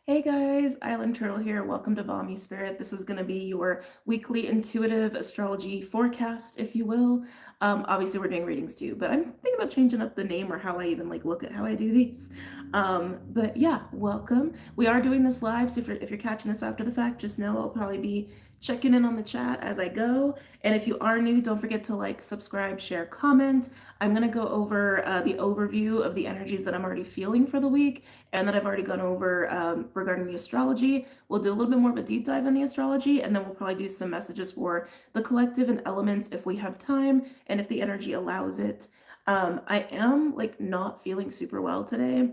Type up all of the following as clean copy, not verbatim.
Hey guys, Island Turtle here. Welcome to BOMISpirit. This is going to be your weekly intuitive astrology forecast, if you will. Obviously, we're doing readings too, but I'm thinking about changing up the name or how I even look at how I do these. But yeah, welcome. We are doing this live, so if you're catching this after the fact, just know I'll probably be checking in on the chat as I go. And if you are new, don't forget to like, subscribe, share, comment. I'm going to go over the overview of the energies that I'm already feeling for the week and that I've already gone over regarding the astrology. We'll do a little bit more of a deep dive in the astrology, and then we'll probably do some messages for the collective and elements if we have time and if the energy allows it. I am not feeling super well today.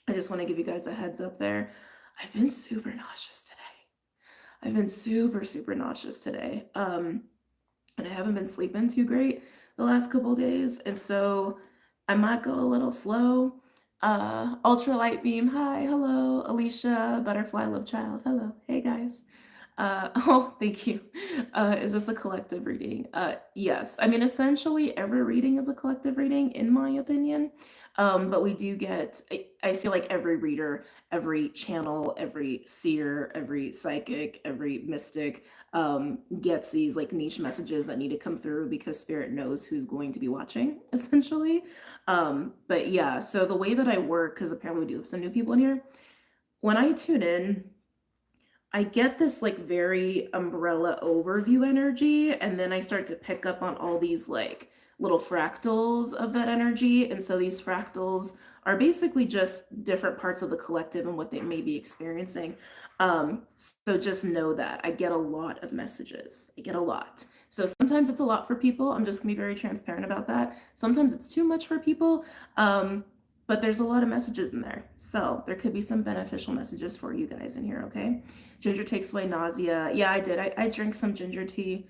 I just want to give you guys a heads up there. I've been super nauseous today. I've been super nauseous today. And I haven't been sleeping too great the last couple days, and so I might go a little slow. Ultra light beam, hi, hello, Alicia, butterfly love child, hello, hey guys. Oh, thank you. Is this a collective reading? Yes. I mean, essentially every reading is a collective reading, in my opinion. But we do get, I feel like every reader, every channel, every seer, every psychic, every mystic gets these niche messages that need to come through because spirit knows who's going to be watching, essentially. But yeah, so the way that I work, because apparently we do have some new people in here, when I tune in, I get this very umbrella overview energy, and then I start to pick up on all these little fractals of that energy. And so these fractals are basically just different parts of the collective and what they may be experiencing. So just know that I get a lot of messages. I get a lot. So sometimes it's a lot for people. I'm just gonna be very transparent about that. Sometimes it's too much for people. But there's a lot of messages in there. So there could be some beneficial messages for you guys in here, okay? Ginger takes away nausea. Yeah, I did. I drank some ginger tea.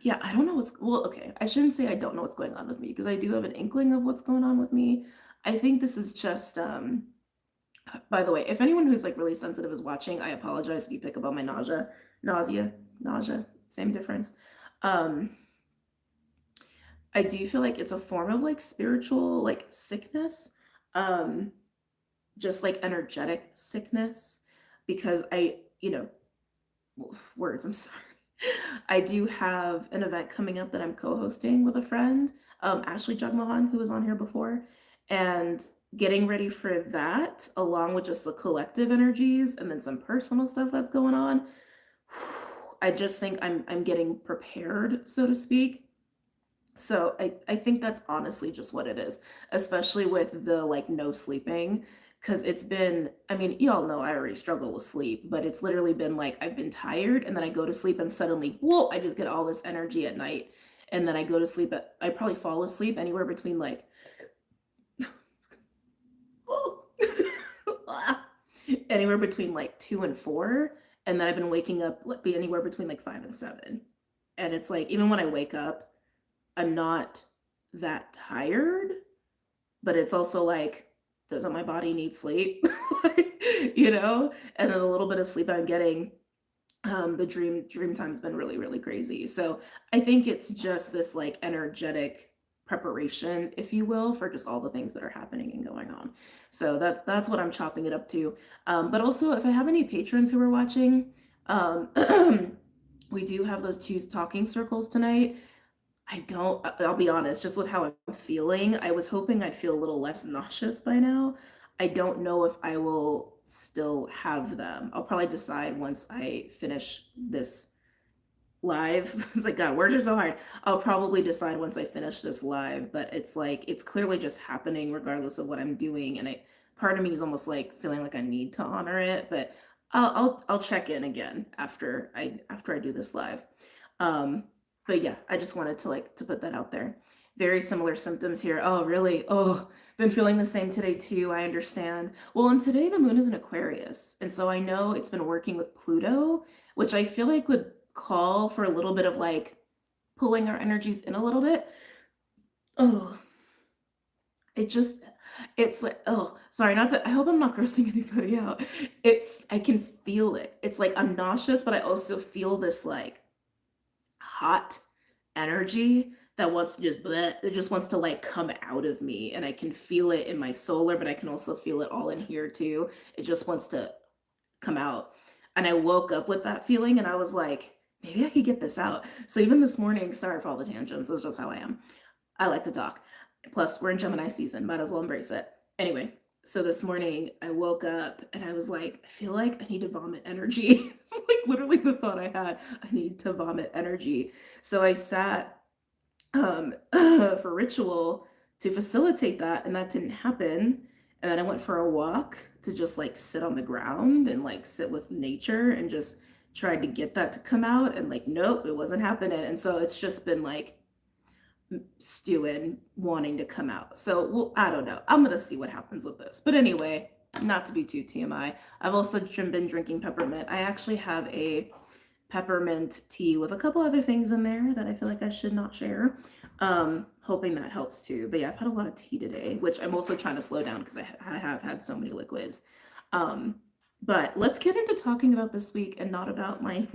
Yeah, I don't know well, okay. I shouldn't say I don't know what's going on with me because I do have an inkling of what's going on with me. I think this is just, by the way, if anyone who's really sensitive is watching, I apologize if you pick up on my nausea, same difference. I do feel like it's a form of spiritual sickness. Just energetic sickness, because words, I'm sorry. I do have an event coming up that I'm co-hosting with a friend, Ashley Jagmohan, who was on here before, and getting ready for that, along with just the collective energies and then some personal stuff that's going on. I just think I'm getting prepared, so to speak. So I think that's honestly just what it is, especially with the no sleeping, because it's been, I mean, y'all know I already struggle with sleep, but it's literally been I've been tired and then I go to sleep and suddenly, whoa, I just get all this energy at night. And then I go to sleep I probably fall asleep anywhere between anywhere between 2 and 4. And then I've been waking up anywhere between 5 and 7. And it's even when I wake up, I'm not that tired, but it's also doesn't my body need sleep? And then the little bit of sleep I'm getting, the dream time's been really crazy. So I think it's just this energetic preparation, if you will, for just all the things that are happening and going on. So that's what I'm chopping it up to. But also, if I have any patrons who are watching, we do have those 2 talking circles tonight. I'll be honest, just with how I'm feeling, I was hoping I'd feel a little less nauseous by now. I don't know if I will still have them. I'll probably decide once I finish this live. It's God, words are so hard. I'll probably decide once I finish this live, but it's clearly just happening regardless of what I'm doing. And part of me is almost feeling like I need to honor it, but I'll check in again after I do this live. But yeah, I just wanted to put that out there. Very similar symptoms here. Oh, really? Oh, been feeling the same today too. I understand. Well, and today the moon is in Aquarius. And so I know it's been working with Pluto, which I feel would call for a little bit of pulling our energies in a little bit. Oh, it's oh, sorry, I hope I'm not grossing anybody out. I can feel it. It's I'm nauseous, but I also feel this hot energy that wants to just bleh, it just wants to like come out of me, and I can feel it in my solar, but I can also feel it all in here too. It just wants to come out. And I woke up with that feeling and I was like, maybe I could get this out. So even this morning, sorry for all the tangents, that's just how I am. I like to talk. Plus, we're in Gemini season, might as well embrace it. Anyway, so this morning I woke up and I was like, I feel like I need to vomit energy. It's like literally the thought I had, I need to vomit energy. So I sat for ritual to facilitate that, and that didn't happen. And then I went for a walk to just like sit on the ground and like sit with nature and just tried to get that to come out, and like nope, it wasn't happening. And so it's just been like stewing, wanting to come out. So well, I don't know, I'm gonna see what happens with this. But anyway, not to be too TMI, I've also been drinking peppermint. I actually have a peppermint tea with a couple other things in there that I feel like I should not share. Hoping that helps too. But yeah, I've had a lot of tea today, which I'm also trying to slow down because I have had so many liquids. But let's get into talking about this week and not about my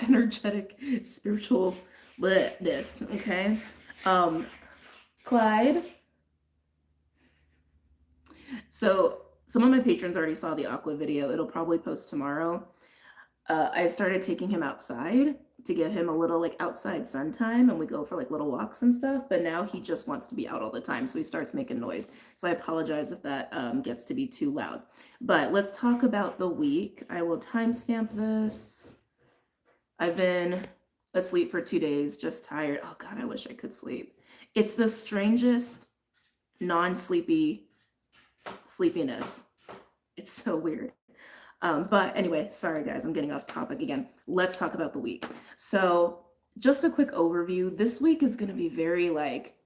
energetic spiritual litness, okay? Clyde. So some of my patrons already saw the aqua video. It'll probably post tomorrow. I started taking him outside to get him a little like outside sun time, and we go for like little walks and stuff, but now he just wants to be out all the time, so he starts making noise. So I apologize if that gets to be too loud. But let's talk about the week. I will timestamp this. I've been asleep for 2 days, just tired. Oh God, I wish I could sleep. It's the strangest non-sleepy sleepiness. It's so weird. But anyway, sorry guys, I'm getting off topic again. Let's talk about the week. So just a quick overview. This week is going to be very like,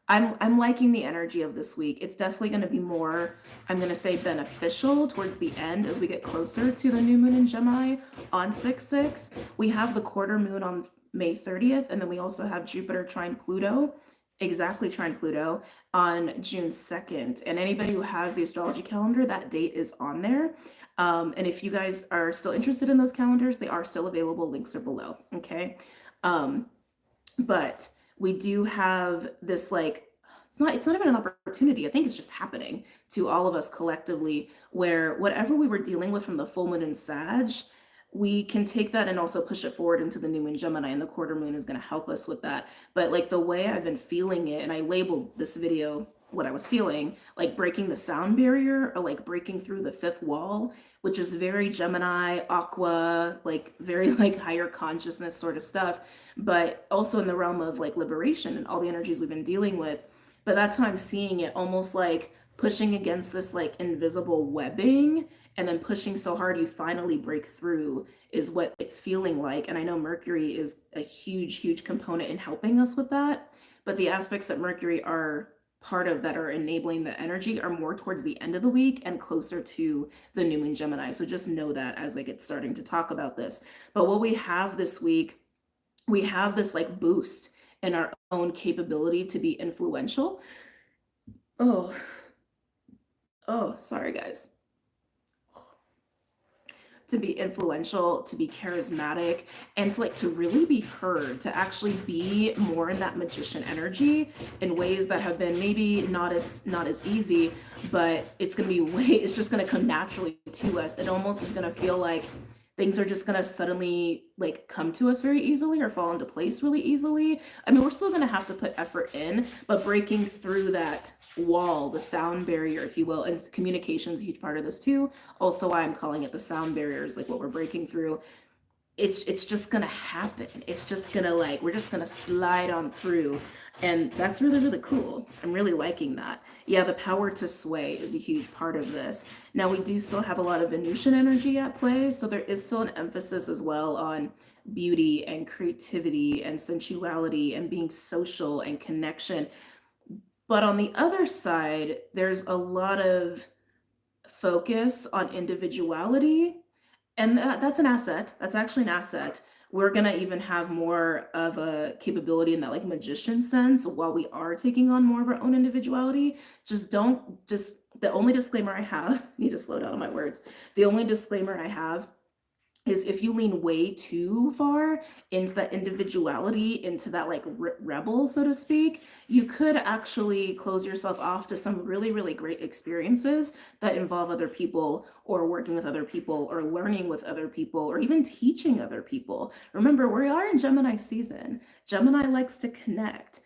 I'm liking the energy of this week. It's definitely going to be more, I'm going to say beneficial towards the end as we get closer to the new moon in Gemini on 6/6. We have the quarter moon on May 30th, and then we also have Jupiter trine Pluto, exactly trine Pluto on June 2nd. And anybody who has the astrology calendar, that date is on there. And if you guys are still interested in those calendars, they are still available. Links are below. Okay. But we do have this like, it's not even an opportunity. I think it's just happening to all of us collectively, where whatever we were dealing with from the full moon in Sag, we can take that and also push it forward into the new moon Gemini, and the quarter moon is going to help us with that. But like the way I've been feeling it, and I labeled this video what I was feeling, like breaking the sound barrier, or like breaking through the fifth wall, which is very Gemini, aqua, like very like higher consciousness sort of stuff, but also in the realm of like liberation and all the energies we've been dealing with. But that's how I'm seeing it, almost like pushing against this like invisible webbing, and then pushing so hard you finally break through is what it's feeling like. And I know Mercury is a huge component in helping us with that, but the aspects that Mercury are part of that are enabling the energy are more towards the end of the week and closer to the new moon Gemini. So just know that as I get starting to talk about this. But what we have this week, we have this like boost in our own capability to be influential. Oh, sorry guys. To be influential, to be charismatic, and to like to really be heard, to actually be more in that magician energy in ways that have been maybe not as easy, but it's gonna be it's just gonna come naturally to us. It almost is gonna feel like things are just gonna suddenly like come to us very easily or fall into place really easily. I mean, we're still gonna have to put effort in, but breaking through that wall, the sound barrier, if you will, and communication is a huge part of this too. Also, why I'm calling it the sound barriers, like what we're breaking through. It's just gonna happen. It's just gonna like, we're just gonna slide on through. And that's really cool. I'm really liking that. Yeah, the power to sway is a huge part of this. Now we do still have a lot of Venusian energy at play, so there is still an emphasis as well on beauty and creativity and sensuality and being social and connection. But on the other side, there's a lot of focus on individuality, and that's an asset. That's actually an asset. We're gonna even have more of a capability in that like magician sense while we are taking on more of our own individuality. The only disclaimer I have, need to slow down on my words. The only disclaimer I have is if you lean way too far into that individuality, into that like rebel, so to speak, you could actually close yourself off to some really, really great experiences that involve other people, or working with other people, or learning with other people, or even teaching other people. Remember, we are in Gemini season. Gemini likes to connect.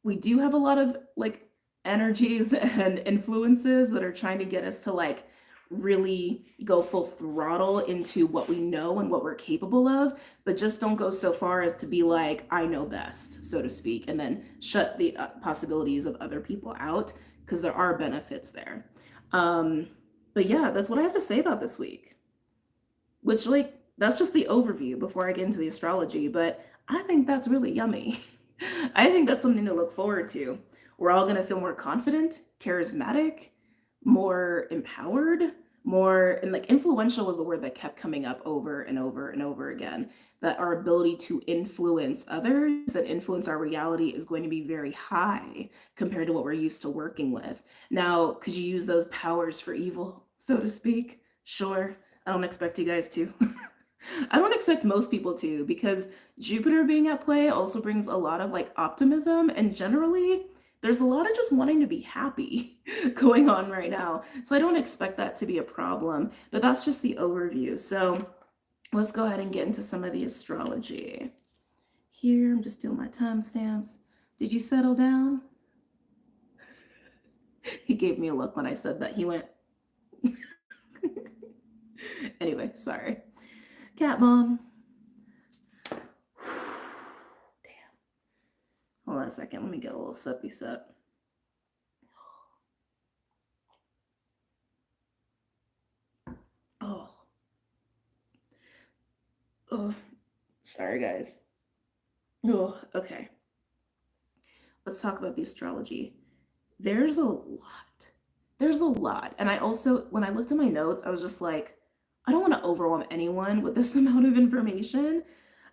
We do have a lot of like energies and influences that are trying to get us to like really go full throttle into what we know and what we're capable of, but just don't go so far as to be like, I know best, so to speak, and then shut the possibilities of other people out, because there are benefits there. Um, but yeah, that's what I have to say about this week, which, like, that's just the overview before I get into the astrology, but I think that's really yummy. I think that's something to look forward to. We're all going to feel more confident, charismatic, more empowered, more, and like influential was the word that kept coming up over and over and over again. That our ability to influence others and influence our reality is going to be very high compared to what we're used to working with. Now, could you use those powers for evil, so to speak? Sure. I don't expect you guys to. I don't expect most people to, because Jupiter being at play also brings a lot of like optimism, and generally there's a lot of just wanting to be happy going on right now. So I don't expect that to be a problem, but that's just the overview. So let's go ahead and get into some of the astrology. Here, I'm just doing my timestamps. Did you settle down? He gave me a look when I said that. He went, anyway, sorry. Cat mom. Damn. Hold on a second. Let me get a little suppy sup. Oh. Oh. Sorry, guys. Oh, okay. Let's talk about the astrology. There's a lot. There's a lot. And I also, when I looked at my notes, I was just like, I don't want to overwhelm anyone with this amount of information.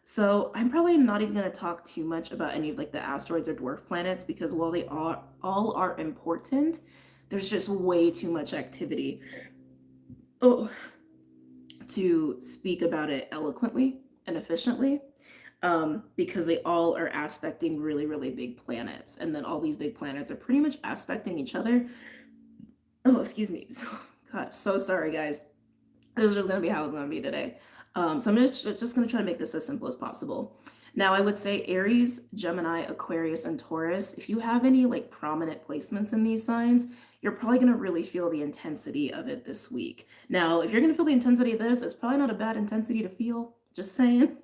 So I'm probably not even going to talk too much about any of like the asteroids or dwarf planets, because while they all are important, there's just way too much activity, oh, to speak about it eloquently and efficiently. Because they all are aspecting really, really big planets. And then all these big planets are pretty much aspecting each other. Oh, excuse me. So, God, so sorry, guys. This is just going to be how it's going to be today. So I'm just going to try to make this as simple as possible. Now, I would say Aries, Gemini, Aquarius, and Taurus, if you have any like prominent placements in these signs, you're probably going to really feel the intensity of it this week. Now, if you're going to feel the intensity of this, it's probably not a bad intensity to feel. Just saying.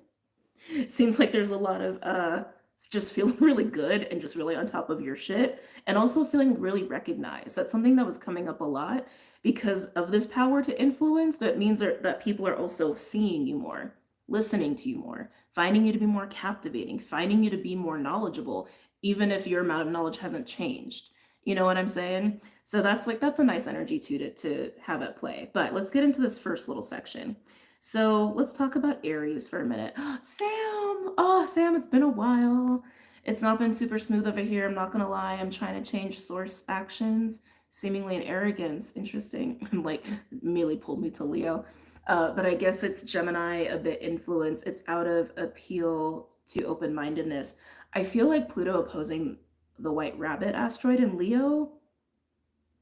Seems like there's a lot of just feeling really good and just really on top of your shit, and also feeling really recognized. That's something that was coming up a lot because of this power to influence. That means that people are also seeing you more, listening to you more, finding you to be more captivating, finding you to be more knowledgeable, even if your amount of knowledge hasn't changed. You know what I'm saying? So that's a nice energy to have at play. But let's get into this first little section. So let's talk about Aries for a minute. Sam! Oh, Sam, it's been a while. It's not been super smooth over here. I'm not gonna lie. I'm trying to change source actions, seemingly in arrogance. Interesting. I'm like, immediately pulled me to Leo. But I guess it's Gemini, a bit influenced. It's out of appeal to open-mindedness. I feel like Pluto opposing the White Rabbit asteroid in Leo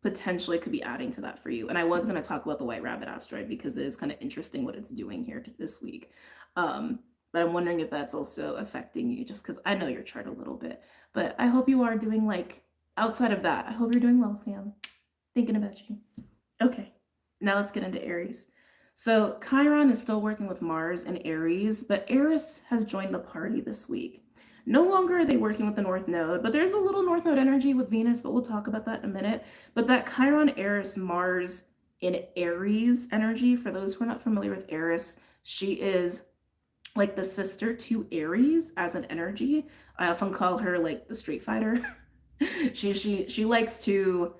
potentially could be adding to that for you. And I was going to talk about the White Rabbit asteroid because it is kind of interesting what it's doing here this week. But I'm wondering if that's also affecting you, just because I know your chart a little bit. But I hope you are doing, like, outside of that, I hope you're doing well, Sam. Thinking about you. Okay, now let's get into Aries. So Chiron is still working with Mars in Aries, but Eris has joined the party this week. No longer are they working with the North Node, but there's a little North Node energy with Venus, but we'll talk about that in a minute. But that Chiron, Eris, Mars in Aries energy, for those who are not familiar with Eris, she is like the sister to Aries as an energy. I often call her like the Street Fighter. she likes to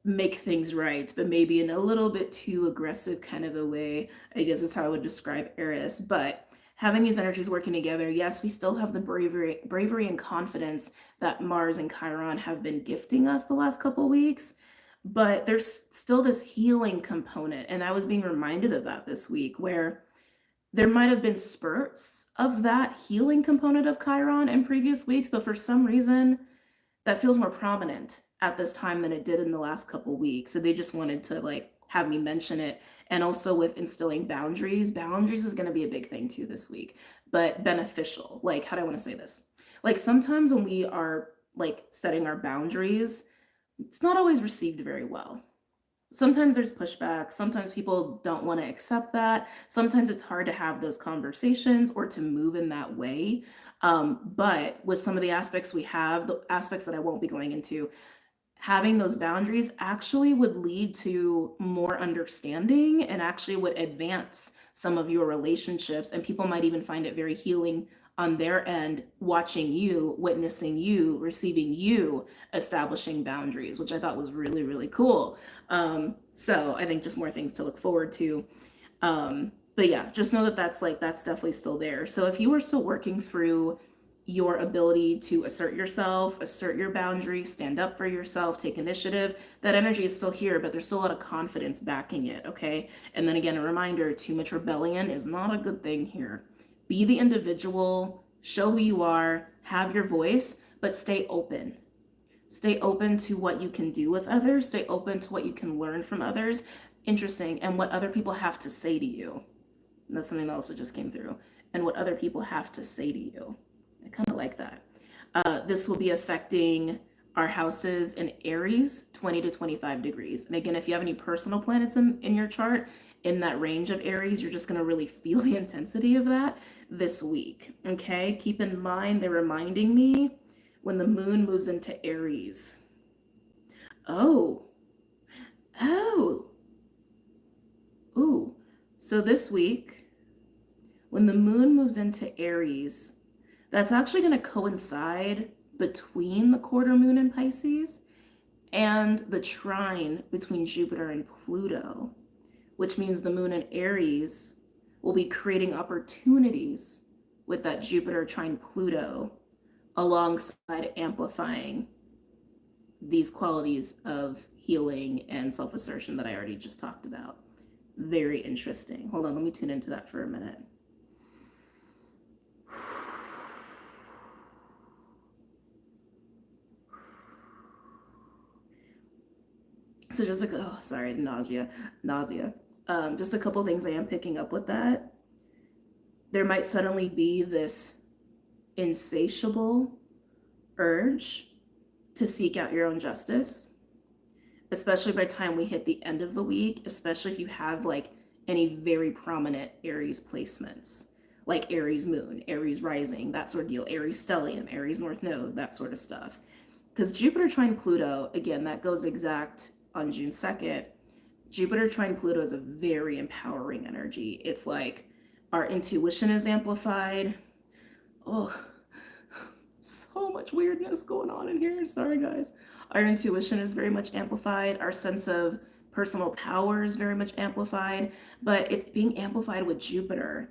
make things right, but maybe in a little bit too aggressive kind of a way, I guess is how I would describe Eris. But having these energies working together, yes, we still have the bravery and confidence that Mars and Chiron have been gifting us the last couple of weeks, but there's still this healing component. And I was being reminded of that this week, where there might have been spurts of that healing component of Chiron in previous weeks, but for some reason, that feels more prominent at this time than it did in the last couple weeks. So they just wanted to like have me mention it. And also with instilling boundaries, boundaries is going to be a big thing too this week, but beneficial. Like, how do I want to say this? Like sometimes when we are like setting our boundaries, it's not always received very well. Sometimes there's pushback. Sometimes people don't want to accept that. Sometimes it's hard to have those conversations or to move in that way. But with some of the aspects we have, the aspects that I won't be going into, having those boundaries actually would lead to more understanding and actually would advance some of your relationships. And people might even find it very healing on their end, watching you, witnessing you, receiving you, establishing boundaries, which I thought was really, really cool. So I think just more things to look forward to. But yeah, just know that that's definitely still there. So if you are still working through your ability to assert yourself, assert your boundaries, stand up for yourself, take initiative, that energy is still here, but there's still a lot of confidence backing it, okay? And then again, a reminder, too much rebellion is not a good thing here. Be the individual, show who you are, have your voice, but stay open. Stay open to what you can do with others, stay open to what you can learn from others. Interesting, and what other people have to say to you. And that's something that also just came through. And what other people have to say to you. I kind of like that. This will be affecting our houses in Aries, 20 to 25 degrees. And again, if you have any personal planets in your chart in that range of Aries, you're just going to really feel the intensity of that this week. Okay, keep in mind, they're reminding me when the moon moves into Aries. Oh, oh, ooh. So this week, when the moon moves into Aries, that's actually going to coincide between the quarter moon in Pisces and the trine between Jupiter and Pluto, which means the moon in Aries will be creating opportunities with that Jupiter trine Pluto alongside amplifying these qualities of healing and self-assertion that I already just talked about. Very interesting. Hold on, let me tune into that for a minute. So just like, oh, sorry, nausea. Just a couple things I am picking up with that. There might suddenly be this insatiable urge to seek out your own justice, especially by the time we hit the end of the week, especially if you have like any very prominent Aries placements, like Aries moon, Aries rising, that sort of deal, Aries stellium, Aries north node, that sort of stuff. Because Jupiter trine Pluto, again, that goes exact on June 2nd. Jupiter trine Pluto is a very empowering energy. It's like our intuition is amplified. Oh, so much weirdness going on in here. Sorry, guys. Our intuition is very much amplified. Our sense of personal power is very much amplified, but it's being amplified with Jupiter.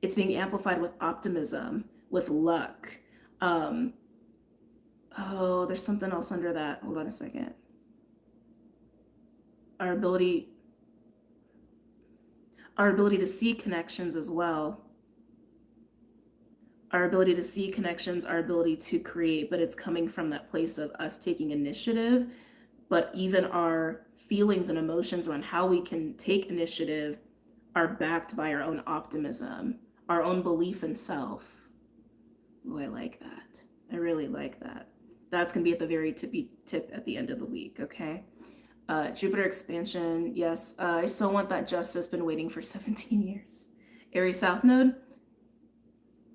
It's being amplified with optimism, with luck. Oh, there's something else under that. Hold on a second. Our ability to see connections as well. Our ability to see connections, our ability to create, but it's coming from that place of us taking initiative, but even our feelings and emotions on how we can take initiative are backed by our own optimism, our own belief in self. Oh, I like that. I really like that. That's going to be at the very tip at the end of the week, okay? Jupiter expansion, yes. I still want that justice, been waiting for 17 years. Aries South Node,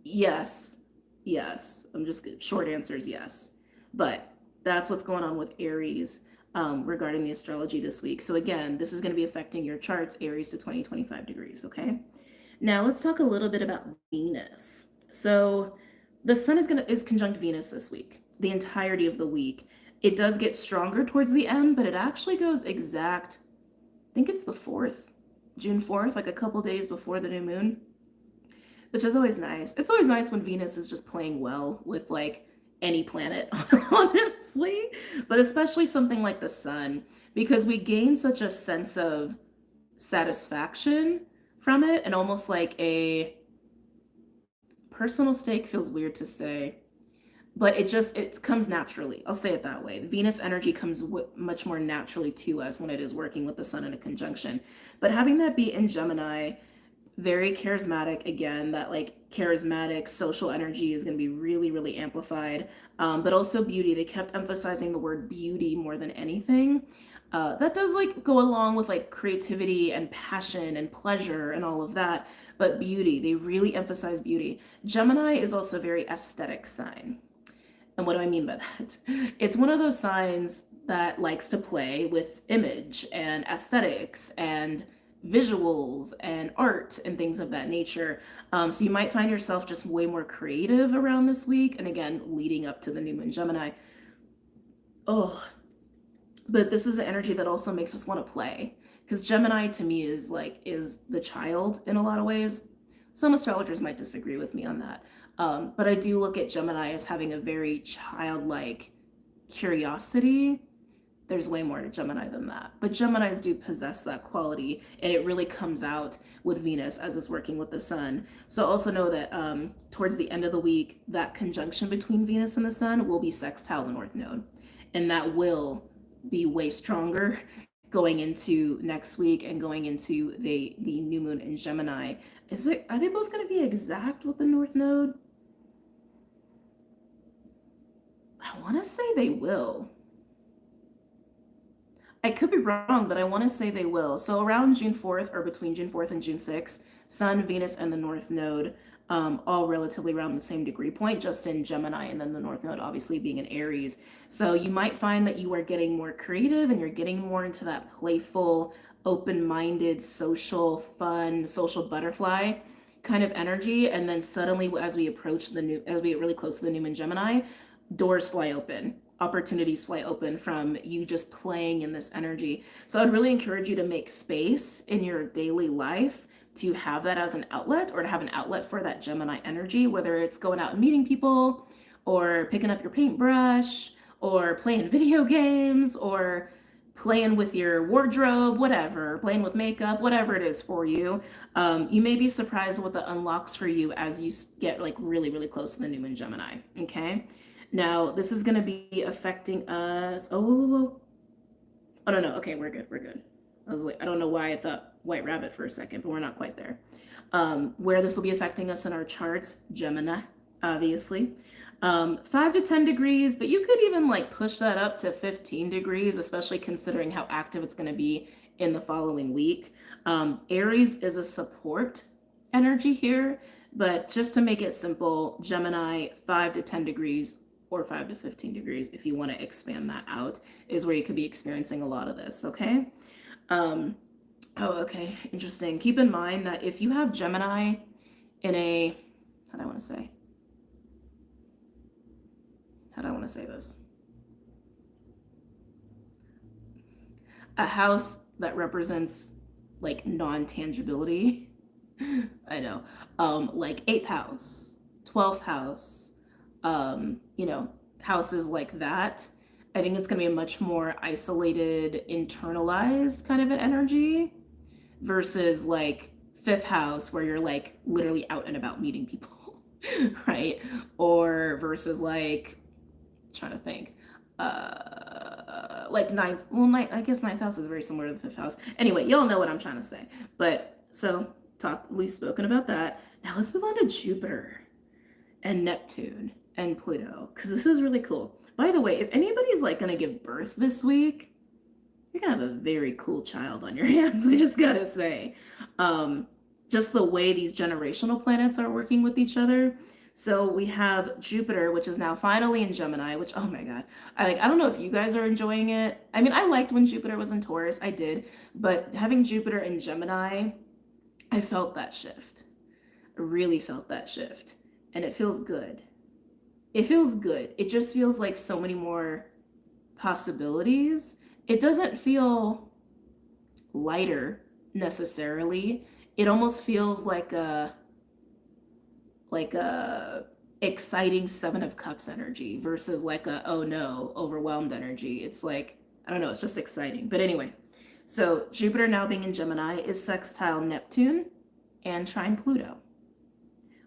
yes. I'm just, short answer is yes. But that's what's going on with Aries regarding the astrology this week. So again, this is going to be affecting your charts, Aries to 20, 25 degrees, okay? Now let's talk a little bit about Venus. So the sun is conjunct Venus this week, the entirety of the week. It does get stronger towards the end, but it actually goes exact, I think it's the 4th, June 4th, like a couple days before the new moon, which is always nice. It's always nice when Venus is just playing well with like any planet, honestly, but especially something like the sun, because we gain such a sense of satisfaction from it, and almost like a personal stake feels weird to say, but it comes naturally. I'll say it that way. The Venus energy comes much more naturally to us when it is working with the sun in a conjunction. But having that be in Gemini, very charismatic again, that like charismatic social energy is going to be really, really amplified. But also beauty. They kept emphasizing the word beauty more than anything. That does like go along with like creativity and passion and pleasure and all of that, but beauty, they really emphasize beauty. Gemini is also a very aesthetic sign. And what do I mean by that? It's one of those signs that likes to play with image and aesthetics and visuals and art and things of that nature. So you might find yourself just way more creative around this week. And again, leading up to the new moon Gemini. Oh, but this is an energy that also makes us want to play. Because Gemini to me is the child in a lot of ways. Some astrologers might disagree with me on that. But I do look at Gemini as having a very childlike curiosity. There's way more to Gemini than that. But Geminis do possess that quality, and it really comes out with Venus as it's working with the sun. So also know that towards the end of the week, that conjunction between Venus and the sun will be sextile the North Node. And that will be way stronger going into next week and going into the new moon in Gemini. Are they both going to be exact with the North Node? I want to say they will. I could be wrong, but I want to say they will. So around June 4th, or between June 4th and June 6th, Sun, Venus, and the North Node, all relatively around the same degree point, just in Gemini, and then the North Node obviously being in Aries. So you might find that you are getting more creative and you're getting more into that playful, open-minded, social, fun, social butterfly kind of energy. And then suddenly, as we get really close to the new moon Gemini, doors fly open, opportunities fly open from you just playing in this energy. So I'd really encourage you to make space in your daily life to have that as an outlet, or to have an outlet for that Gemini energy, whether it's going out and meeting people, or picking up your paintbrush, or playing video games, or playing with your wardrobe, whatever, playing with makeup, whatever it is for you. You may be surprised what that unlocks for you as you get like really, really close to the new moon Gemini. Okay. Now, this is going to be affecting us. Oh, no. Okay, we're good. We're good. I was like, I don't know why I thought White Rabbit for a second, but we're not quite there. Where this will be affecting us in our charts, Gemini, obviously. 5 to 10 degrees, but you could even like push that up to 15 degrees, especially considering how active it's going to be in the following week. Aries is a support energy here, but just to make it simple, Gemini, 5 to 10 degrees, or 5 to 15 degrees, if you want to expand that out, is where you could be experiencing a lot of this, okay? Okay, interesting. Keep in mind that if you have Gemini in a, how do I want to say this? A house that represents like non-tangibility. I know. Like 8th house, 12th house, houses like that. I think it's going to be a much more isolated, internalized kind of an energy versus like 5th house, where you're like literally out and about meeting people, right? Or versus like, trying to think, like I guess 9th house is very similar to the 5th house. Anyway, y'all know what I'm trying to say. But so we've spoken about that. Now let's move on to Jupiter and Neptune and Pluto, because this is really cool. By the way, if anybody's like gonna give birth this week, you're gonna have a very cool child on your hands. I just gotta say, just the way these generational planets are working with each other. So we have Jupiter, which is now finally in Gemini, which, oh my God, I don't know if you guys are enjoying it. I mean, I liked when Jupiter was in Taurus, I did, but having Jupiter in Gemini, I felt that shift. I really felt that shift, and it feels good. It feels good. It just feels like so many more possibilities. It doesn't feel lighter necessarily. It almost feels like a exciting 7 of Cups energy versus like a, oh no, overwhelmed energy. It's like, I don't know, it's just exciting. But anyway, so Jupiter now being in Gemini is sextile Neptune. and trine Pluto,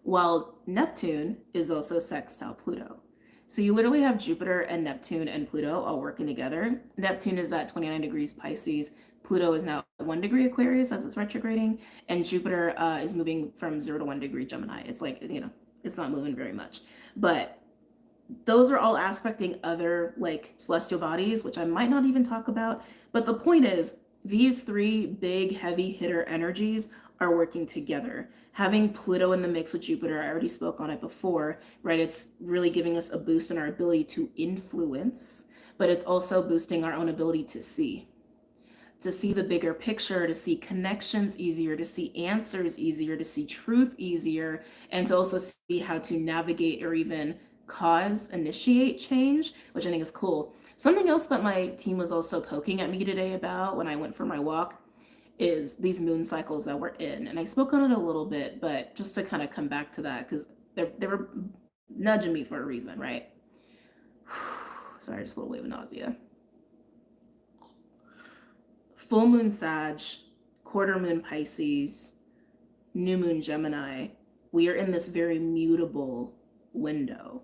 while Neptune is also sextile Pluto. So you literally have Jupiter and Neptune and Pluto all working together. Neptune is at 29 degrees Pisces. Pluto is now 1 degree Aquarius as it's retrograding, and Jupiter is moving from 0 to 1 degree Gemini. It's like, it's not moving very much. But those are all aspecting other like celestial bodies, which I might not even talk about. But the point is, these three big heavy hitter energies are working together. Having Pluto in the mix with Jupiter, I already spoke on it before, right? It's really giving us a boost in our ability to influence, but it's also boosting our own ability to see the bigger picture, to see connections easier, to see answers easier, to see truth easier, and to also see how to navigate or even initiate change, which I think is cool. Something else that my team was also poking at me today about when I went for my walk is these moon cycles that we're in. And I spoke on it a little bit, but just to kind of come back to that, because they were nudging me for a reason, right? Sorry, just a little wave of nausea. Full moon Sag, quarter moon Pisces, new moon Gemini, we are in this very mutable window.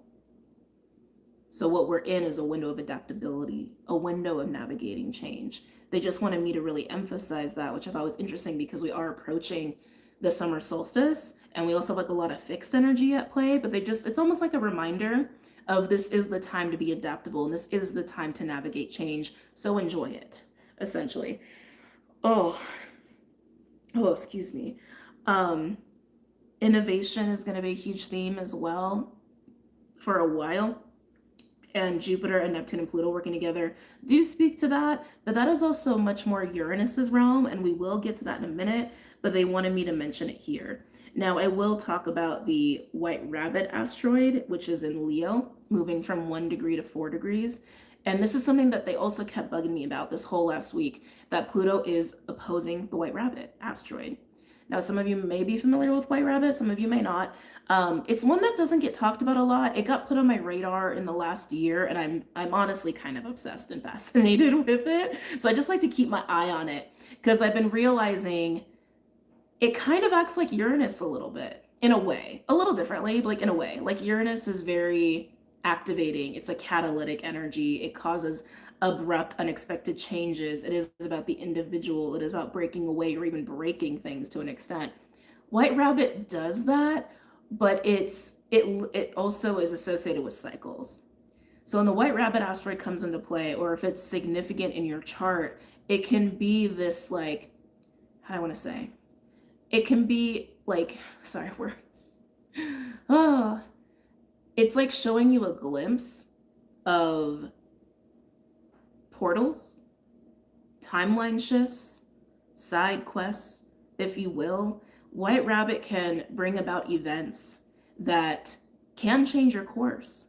So what we're in is a window of adaptability, a window of navigating change. They just wanted me to really emphasize that, which I thought was interesting because we are approaching the summer solstice and we also have like a lot of fixed energy at play, but it's almost like a reminder of this is the time to be adaptable and this is the time to navigate change. So enjoy it, essentially. Oh, excuse me. Innovation is going to be a huge theme as well for a while. And Jupiter and Neptune and Pluto working together do speak to that, but that is also much more Uranus's realm, and we will get to that in a minute, but they wanted me to mention it here. Now, I will talk about the White Rabbit asteroid, which is in Leo, moving from 1 degree to 4 degrees. And this is something that they also kept bugging me about this whole last week, that Pluto is opposing the White Rabbit asteroid. Now, some of you may be familiar with White Rabbit, some of you may not. It's one that doesn't get talked about a lot. It got put on my radar in the last year, and I'm honestly kind of obsessed and fascinated with it. So I just like to keep my eye on it because I've been realizing it kind of acts like Uranus a little bit, in a way, a little differently, but like in a way. Like Uranus is very activating. It's a catalytic energy. It causes abrupt, unexpected changes. It is about the individual. It is about breaking away or even breaking things to an extent. White Rabbit does that, but it also is associated with cycles. So when the White Rabbit asteroid comes into play, or if it's significant in your chart, it can be this like, how do I want to say? It can be like, sorry, words. Oh, it's like showing you a glimpse of portals, timeline shifts, side quests, if you will. White Rabbit can bring about events that can change your course.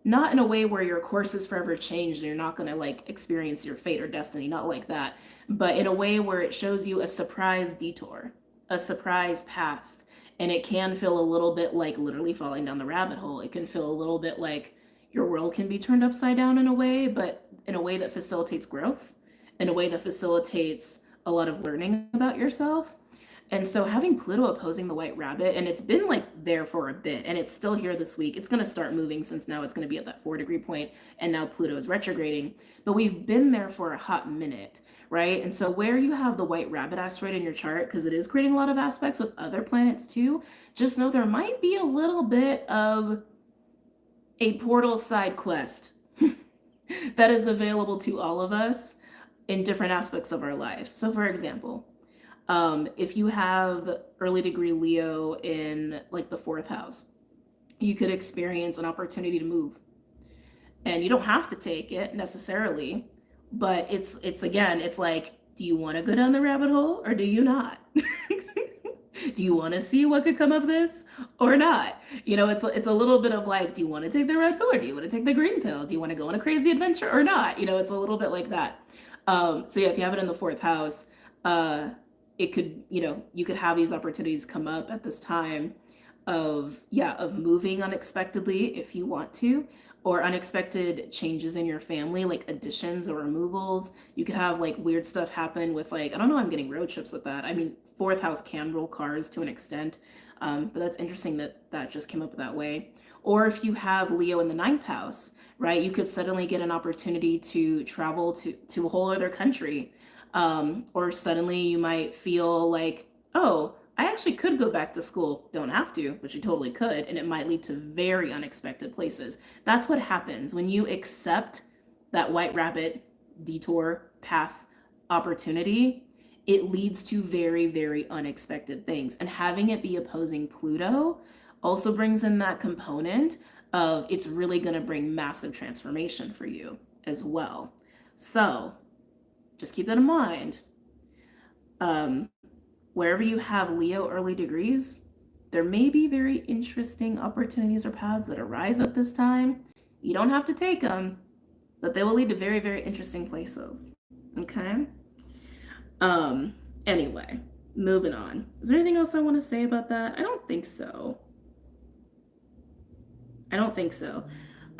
Not in a way where your course is forever changed and you're not going to like experience your fate or destiny, not like that, but in a way where it shows you a surprise detour, a surprise path. And it can feel a little bit like literally falling down the rabbit hole. It can feel a little bit like your world can be turned upside down in a way, but in a way that facilitates growth, in a way that facilitates a lot of learning about yourself. And so having Pluto opposing the White Rabbit, and it's been like there for a bit, and it's still here this week. It's going to start moving since now it's going to be at that 4 degree point, and now Pluto is retrograding. But we've been there for a hot minute, right? And so where you have the White Rabbit asteroid in your chart, because it is creating a lot of aspects with other planets too, just know there might be a little bit of a portal side quest that is available to all of us in different aspects of our life. So for example, if you have early degree Leo in like the 4th house, you could experience an opportunity to move. And you don't have to take it necessarily, but it's again, it's like, do you want to go down the rabbit hole or do you not? Do you want to see what could come of this or not? You know, it's a little bit of like, do you want to take the red pill or do you want to take the green pill? Do you want to go on a crazy adventure or not? You know, it's a little bit like that. So yeah, if you have it in the 4th house, it could, you could have these opportunities come up at this time of moving unexpectedly if you want to. or unexpected changes in your family, like additions or removals. You could have like weird stuff happen with like, I don't know, I'm getting road trips with that. I mean, fourth house can roll cars to an extent, but that's interesting that that just came up that way. Or if you have Leo in the ninth house, right, you could suddenly get an opportunity to travel to a whole other country. Or suddenly you might feel like, oh, I actually could go back to school. Don't have to, but you totally could. And it might lead to very unexpected places. That's what happens when you accept that white rabbit detour path opportunity. It leads to very, very unexpected things. And having it be opposing Pluto also brings in that component of it's really going to bring massive transformation for you as well. So just keep that in mind. Um, Wherever you have Leo early degrees, there may be very interesting opportunities or paths that arise at this time. You don't have to take them, but they will lead to very, very interesting places. Okay? Um, anyway, moving on. Is there anything else I want to say about that? I don't think so. I don't think so.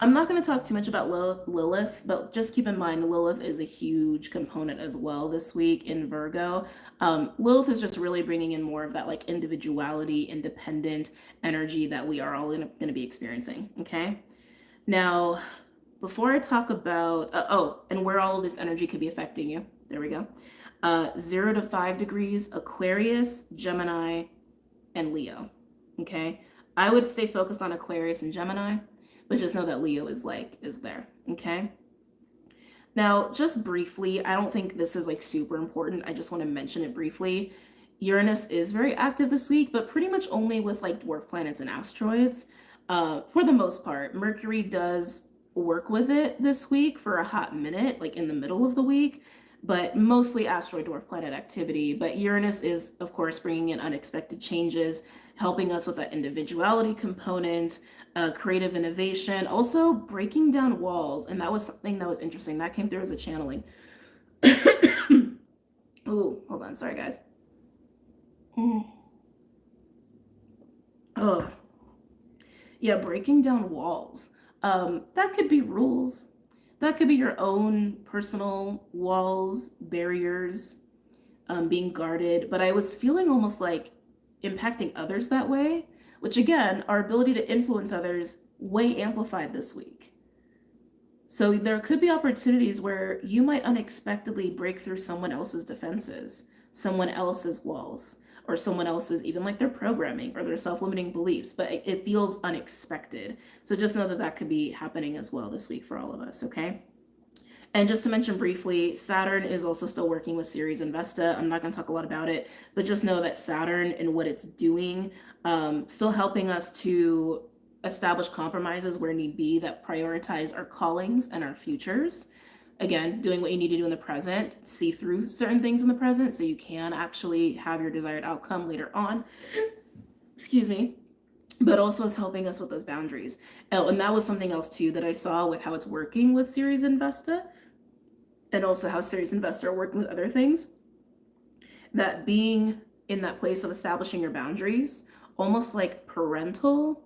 I'm not going to talk too much about Lilith, but just keep in mind Lilith is a huge component as well this week in Virgo. Lilith is just really bringing in more of that like individuality, independent energy that we are all going to be experiencing. Okay. Now, before I talk about, and where all of this energy could be affecting you, there we go. 0 to 5 degrees, Aquarius, Gemini, and Leo. Okay. I would stay focused on Aquarius and Gemini, but just know that Leo is there. Okay. Now, just briefly, I don't think this is like super important. I just want to mention it briefly. Uranus is very active this week, but pretty much only with like dwarf planets and asteroids. For the most part, Mercury does work with it this week for a hot minute, like in the middle of the week, but mostly asteroid dwarf planet activity. But Uranus is, of course, bringing in unexpected changes, helping us with that individuality component, creative innovation, also breaking down walls. And that was something that was interesting. That came through as a channeling. Ooh, hold on. Sorry, guys. Oh, yeah, breaking down walls. That could be rules. That could be your own personal walls, barriers, being guarded. But I was feeling almost like impacting others that way, which again, our ability to influence others way amplified this week. So there could be opportunities where you might unexpectedly break through someone else's defenses, someone else's walls, or someone else's even like their programming or their self-limiting beliefs, but it feels unexpected. So just know that that could be happening as well this week for all of us, okay? And just to mention briefly, Saturn is also still working with Ceres and Vesta. I'm not going to talk a lot about it, but just know that Saturn and what it's doing, still helping us to establish compromises where need be that prioritize our callings and our futures. Again, doing what you need to do in the present, see through certain things in the present so you can actually have your desired outcome later on. Excuse me. But also is helping us with those boundaries. Oh, and that was something else too that I saw with how it's working with Ceres and Vesta, and also how Ceres and Vesta are working with other things. That being in that place of establishing your boundaries, almost like parental,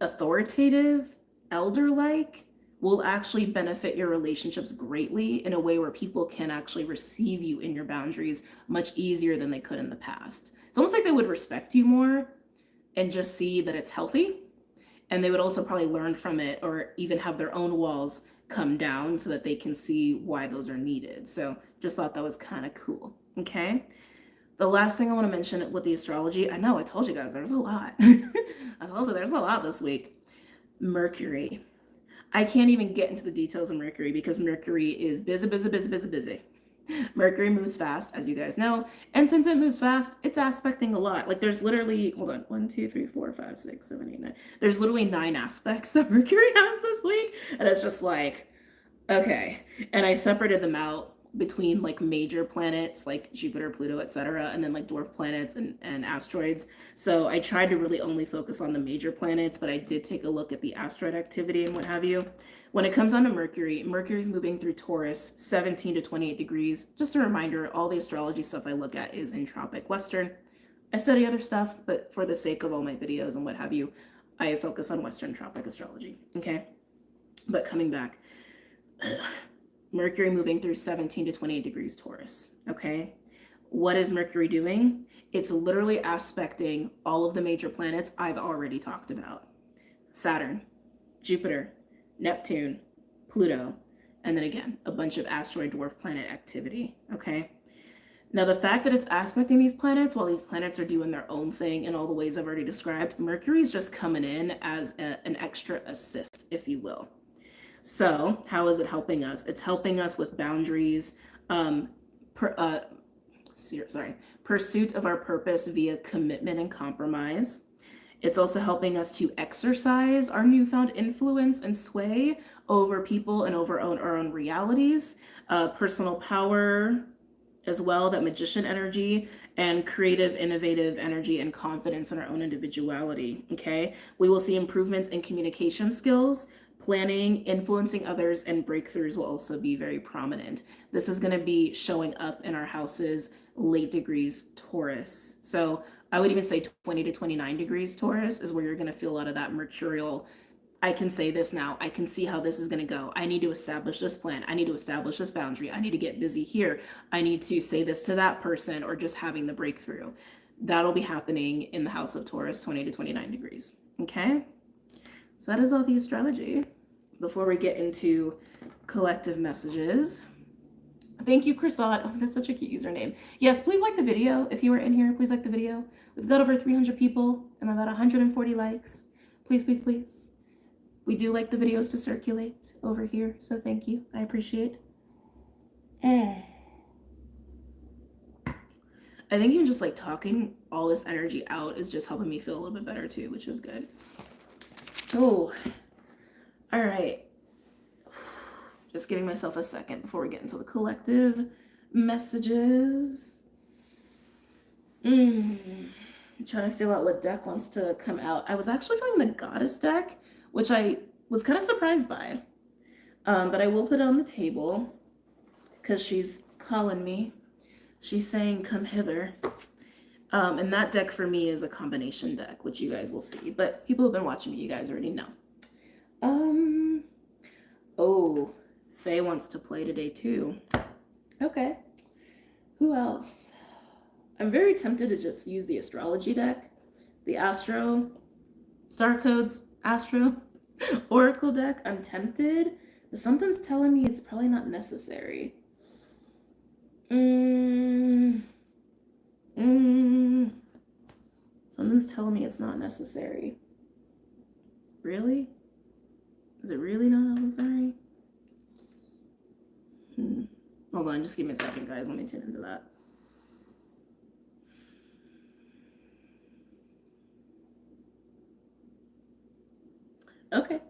authoritative, elder-like, will actually benefit your relationships greatly in a way where people can actually receive you in your boundaries much easier than they could in the past. It's almost like they would respect you more and just see that it's healthy. And they would also probably learn from it or even have their own walls come down so that they can see why those are needed. So just thought that was kind of cool. Okay. The last thing I want to mention with the astrology, I know I told you guys there's a lot. I told you there's a lot this week. Mercury. I can't even get into the details of Mercury because Mercury is busy. Mercury moves fast, as you guys know. And since it moves fast, it's aspecting a lot. Like there's literally, hold on, 1, 2, 3, 4, 5, 6, 7, 8, 9. There's literally 9 aspects that Mercury has this week. And it's just like, okay. And I separated them out between like major planets like Jupiter, Pluto, etc., and then like dwarf planets and asteroids. So I tried to really only focus on the major planets, but I did take a look at the asteroid activity and what have you. When it comes down to Mercury, Mercury's moving through Taurus, 17 to 28 degrees. Just a reminder, all the astrology stuff I look at is in Tropic Western. I study other stuff, but for the sake of all my videos and what have you, I focus on Western Tropic astrology, okay? But coming back, Mercury moving through 17 to 28 degrees Taurus, okay? What is Mercury doing? It's literally aspecting all of the major planets I've already talked about. Saturn, Jupiter, Neptune, Pluto, and then again, a bunch of asteroid dwarf planet activity, okay? Now, the fact that it's aspecting these planets while these planets are doing their own thing in all the ways I've already described, Mercury's just coming in as an extra assist, if you will. So, how is it helping us? It's helping us with boundaries, pursuit of our purpose via commitment and compromise. It's also helping us to exercise our newfound influence and sway over people and over our own realities, personal power as well, that magician energy, and creative, innovative energy and confidence in our own individuality, okay? We will see improvements in communication skills, planning, influencing others, and breakthroughs will also be very prominent. This is going to be showing up in our houses late degrees Taurus. So I would even say 20 to 29 degrees Taurus is where you're going to feel a lot of that mercurial. I can say this now. I can see how this is going to go. I need to establish this plan. I need to establish this boundary. I need to get busy here. I need to say this to that person, or just having the breakthrough. That'll be happening in the house of Taurus, 20 to 29 degrees. Okay? So that is all the astrology. Before we get into collective messages, thank you, Chrisot. Oh, that's such a cute username. Yes, please like the video. If you were in here, please like the video. We've got over 300 people and about 140 likes. Please, please, please. We do like the videos to circulate over here, so thank you. I appreciate it. I think even just like talking all this energy out is just helping me feel a little bit better too, which is good. Oh, all right. Just giving myself a second before we get into the collective messages. I'm trying to feel out what deck wants to come out. I was actually feeling the Goddess deck, which I was kind of surprised by. But I will put it on the table because she's calling me. She's saying, come hither. And that deck for me is a combination deck, which you guys will see. But people who have been watching me, you guys already know. Oh, Faye wants to play today too. Okay. Who else? I'm very tempted to just use the astrology deck, the Astro, Star Codes, Astro, Oracle deck. I'm tempted, but something's telling me it's probably not necessary. Something's telling me it's not necessary. Really? Is it really not necessary? Hold on, just give me a second, guys. Let me tune into that. Okay.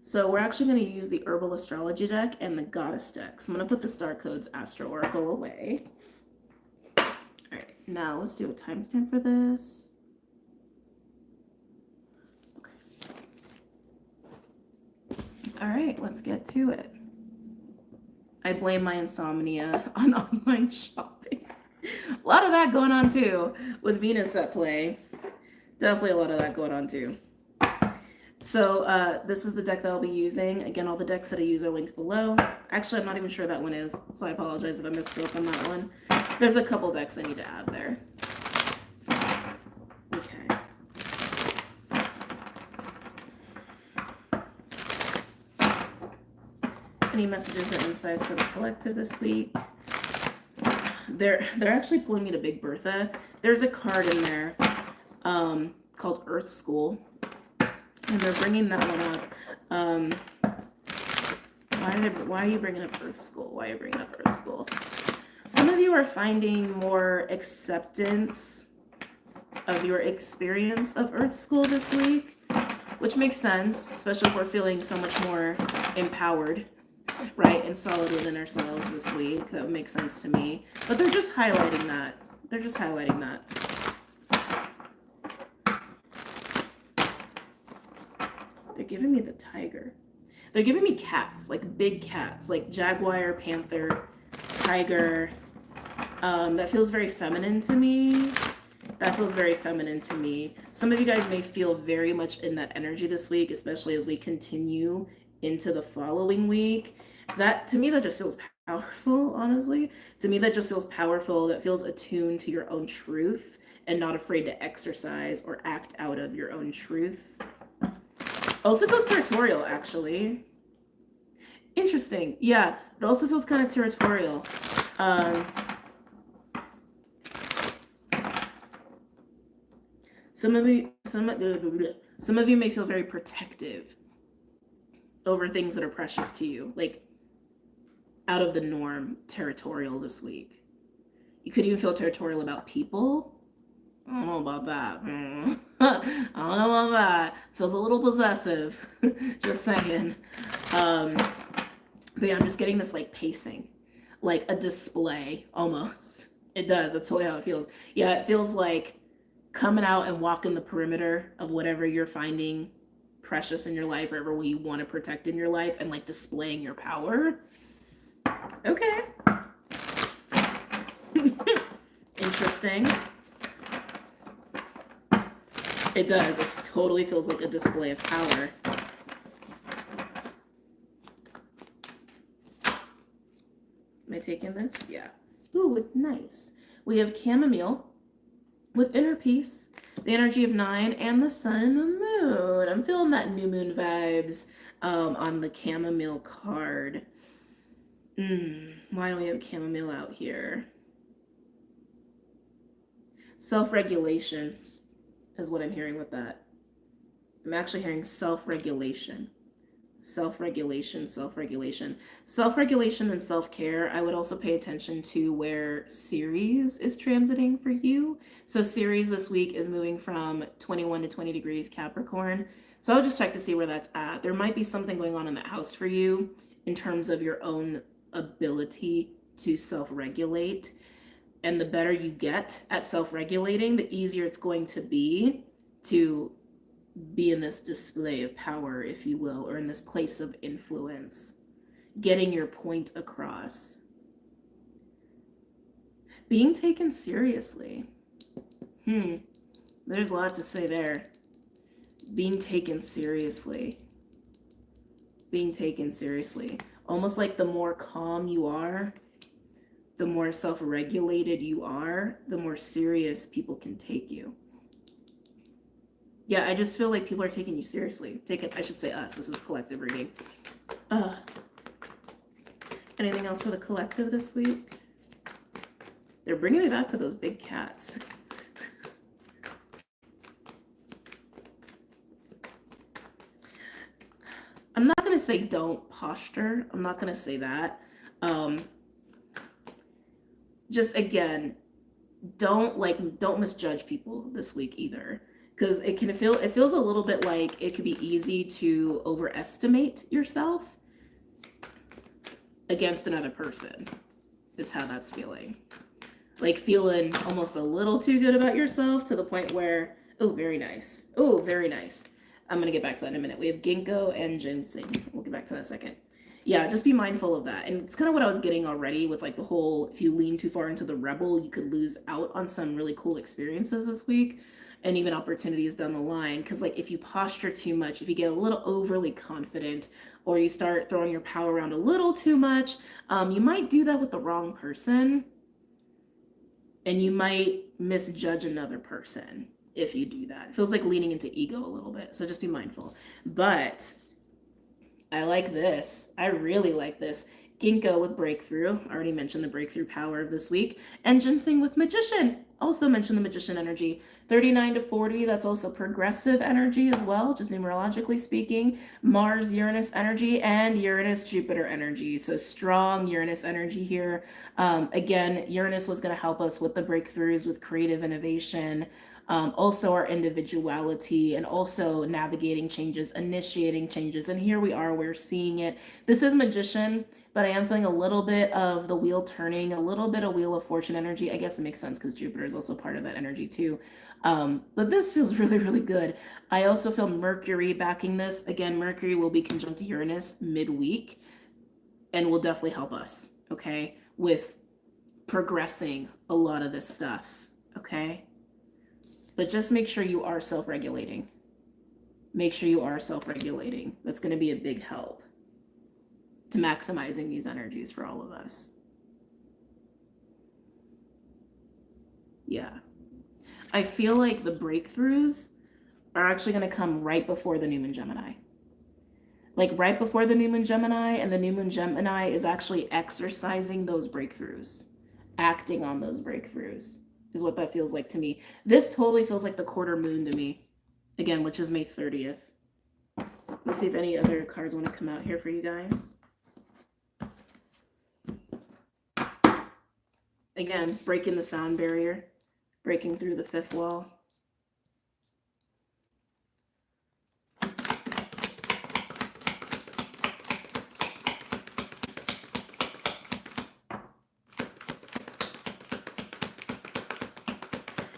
So we're actually going to use the Herbal Astrology deck and the Goddess deck. So I'm going to put the Star Codes Astro Oracle away. All right, now let's do a timestamp for this. Okay. All right, let's get to it. I blame my insomnia on online shopping. A lot of that going on too with Venus at play. Definitely a lot of that going on too. So this is the deck that I'll be using. Again, all the decks that I use are linked below. Actually, I'm not even sure that one is, so I apologize if I misspoke on that one. There's a couple decks I need to add there. Okay. Any messages or insights for the collective this week? They're actually pulling me to Big Bertha. There's a card in there called Earth School. And they're bringing that one up. Why are you bringing up Earth School? Why are you bringing up Earth School? Some of you are finding more acceptance of your experience of Earth School this week, which makes sense, especially if we're feeling so much more empowered, right, and solid within ourselves this week. That would make sense to me. But they're just highlighting that. They're just highlighting that. They're giving me the tiger. They're giving me cats, like big cats, like jaguar, panther, tiger. That feels very feminine to me. That feels very feminine to me. Some of you guys may feel very much in that energy this week, especially as we continue into the following week. That to me, that just feels powerful, honestly. To me, that just feels powerful. That feels attuned to your own truth and not afraid to exercise or act out of your own truth. Also feels territorial, actually. Interesting. Yeah, it also feels kind of territorial. Um, some of you may feel very protective over things that are precious to you, like out of the norm, territorial this week. You could even feel territorial about people. I don't know about that. I don't know about that. Feels a little possessive. Just saying. Um, but yeah, I'm just getting this like pacing, like a display almost. It does. That's totally how it feels. Yeah, it feels like coming out and walking the perimeter of whatever you're finding precious in your life, or whatever you want to protect in your life, and like displaying your power. Okay. Interesting. It does. It totally feels like a display of power. Am I taking this? Yeah. Ooh, nice. We have chamomile with inner peace, the energy of 9, and the sun and the moon. I'm feeling that new moon vibes on the chamomile card. Why do we have chamomile out here? Self-regulation is what I'm hearing with that. I'm actually hearing self-regulation. Self-regulation, self-regulation. Self-regulation and self-care. I would also pay attention to where Ceres is transiting for you. So Ceres this week is moving from 21 to 20 degrees Capricorn. So I'll just check to see where that's at. There might be something going on in that house for you in terms of your own ability to self-regulate. And the better you get at self-regulating, the easier it's going to be in this display of power, if you will, or in this place of influence, getting your point across. Being taken seriously. There's a lot to say there. Being taken seriously. Being taken seriously. Almost like the more calm you are, the more self-regulated you are, the more serious people can take you. Yeah, I just feel like people are taking you seriously. I should say us. This is collective reading. Anything else for the collective this week? They're bringing me back to those big cats. I'm not going to say don't posture. I'm not going to say that. Just again, don't misjudge people this week either. Because it feels a little bit like it could be easy to overestimate yourself against another person, is how that's feeling. Like feeling almost a little too good about yourself to the point where, oh, very nice. Oh, very nice. I'm going to get back to that in a minute. We have ginkgo and ginseng. We'll get back to that in a second. Yeah, just be mindful of that. And it's kind of what I was getting already with like the whole, if you lean too far into the rebel, you could lose out on some really cool experiences this week and even opportunities down the line. Because like if you posture too much, if you get a little overly confident, or you start throwing your power around a little too much, you might do that with the wrong person, and you might misjudge another person if you do that. It feels like leaning into ego a little bit, so just be mindful. But I like this. I really like this. Ginkgo with breakthrough. I already mentioned the breakthrough power of this week. And ginseng with magician. Also mentioned the magician energy. 39 to 40, that's also progressive energy as well, just numerologically speaking. Mars, Uranus energy, and Uranus, Jupiter energy. So strong Uranus energy here. Again, Uranus was going to help us with the breakthroughs, with creative innovation. Also our individuality, and also navigating changes, initiating changes. And here we are, we're seeing it. This is magician, but I am feeling a little bit of the wheel turning, a little bit of wheel of fortune energy. I guess it makes sense because Jupiter is also part of that energy too. But this feels really, really good. I also feel Mercury backing this. Again, Mercury will be conjunct Uranus midweek and will definitely help us, okay, with progressing a lot of this stuff, okay? But just make sure you are self-regulating. Make sure you are self-regulating. That's going to be a big help to maximizing these energies for all of us. Yeah. I feel like the breakthroughs are actually going to come right before the new moon Gemini. Like right before the new moon Gemini, and the new moon Gemini is actually exercising those breakthroughs, acting on those breakthroughs, is what that feels like to me. This totally feels like the quarter moon to me, again, which is May 30th. Let's see if any other cards want to come out here for you guys. Again, breaking the sound barrier, breaking through the fifth wall.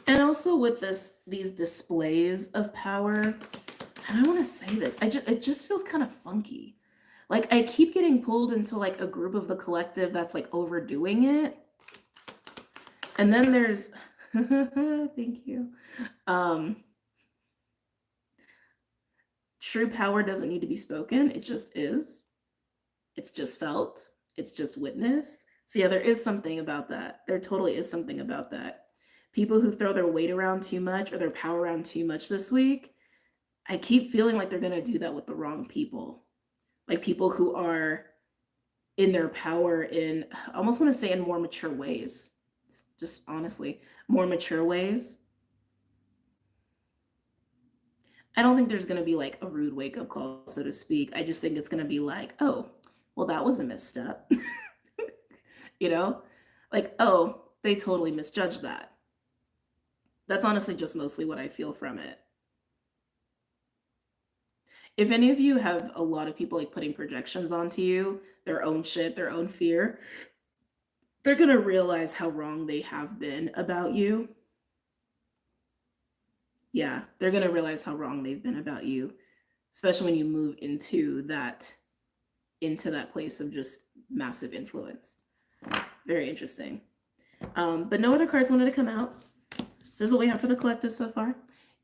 And also with these displays of power, and I want to say this, it just feels kind of funky. Like I keep getting pulled into like a group of the collective that's like overdoing it. And then there's thank you. True power doesn't need to be spoken. It just is. It's just felt. It's just witnessed. So yeah, there is something about that. There totally is something about that. People who throw their weight around too much or their power around too much this week, I keep feeling like they're going to do that with the wrong people. Like people who are in their power in, I almost want to say in more mature ways. Just honestly, more mature ways. I don't think there's going to be like a rude wake up call, so to speak. I just think it's going to be like, oh, well, that was a misstep. You know, like, oh, they totally misjudged that. That's honestly just mostly what I feel from it. If any of you have a lot of people like putting projections onto you, their own shit, their own fear, they're going to realize how wrong they have been about you. Yeah, they're going to realize how wrong they've been about you, especially when you move into that place of just massive influence. Very interesting. But no other cards wanted to come out. This is what we have for the collective so far.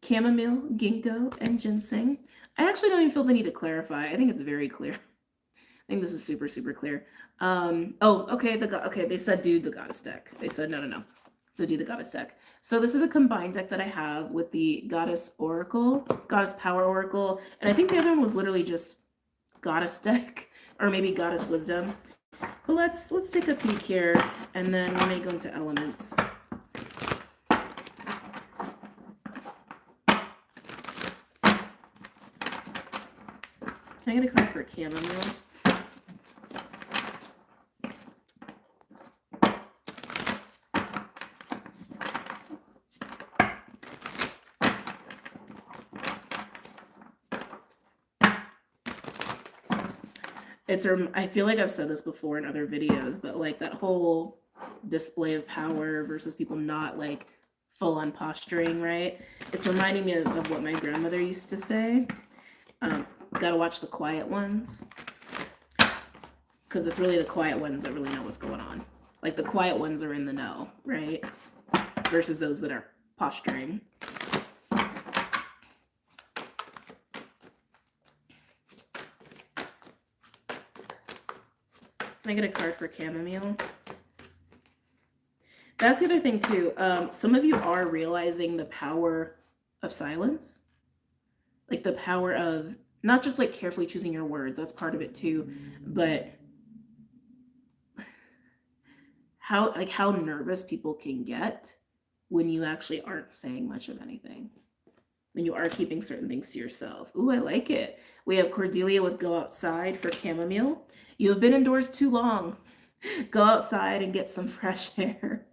Chamomile, ginkgo, and ginseng. I actually don't even feel the need to clarify. I think it's very clear. I think this is super, super clear. Oh, okay. They said do the goddess deck. They said no. So do the goddess deck. So this is a combined deck that I have with the goddess oracle, goddess power oracle, and I think the other one was literally just goddess deck, or maybe goddess wisdom. But let's take a peek here, and then we may go into elements. Can I get a card for chamomile? I feel like I've said this before in other videos, but like that whole display of power versus people not like full on posturing, right? It's reminding me of what my grandmother used to say. Gotta watch the quiet ones, because it's really the quiet ones that really know what's going on. Like the quiet ones are in the know, right? Versus those that are posturing. Can I get a card for chamomile? That's the other thing too. Some of you are realizing the power of silence. Like the power of not just like carefully choosing your words, that's part of it too, but how nervous people can get when you actually aren't saying much of anything. When you are keeping certain things to yourself. Ooh, I like it. We have Cordelia with go outside for chamomile. You have been indoors too long. Go outside and get some fresh air.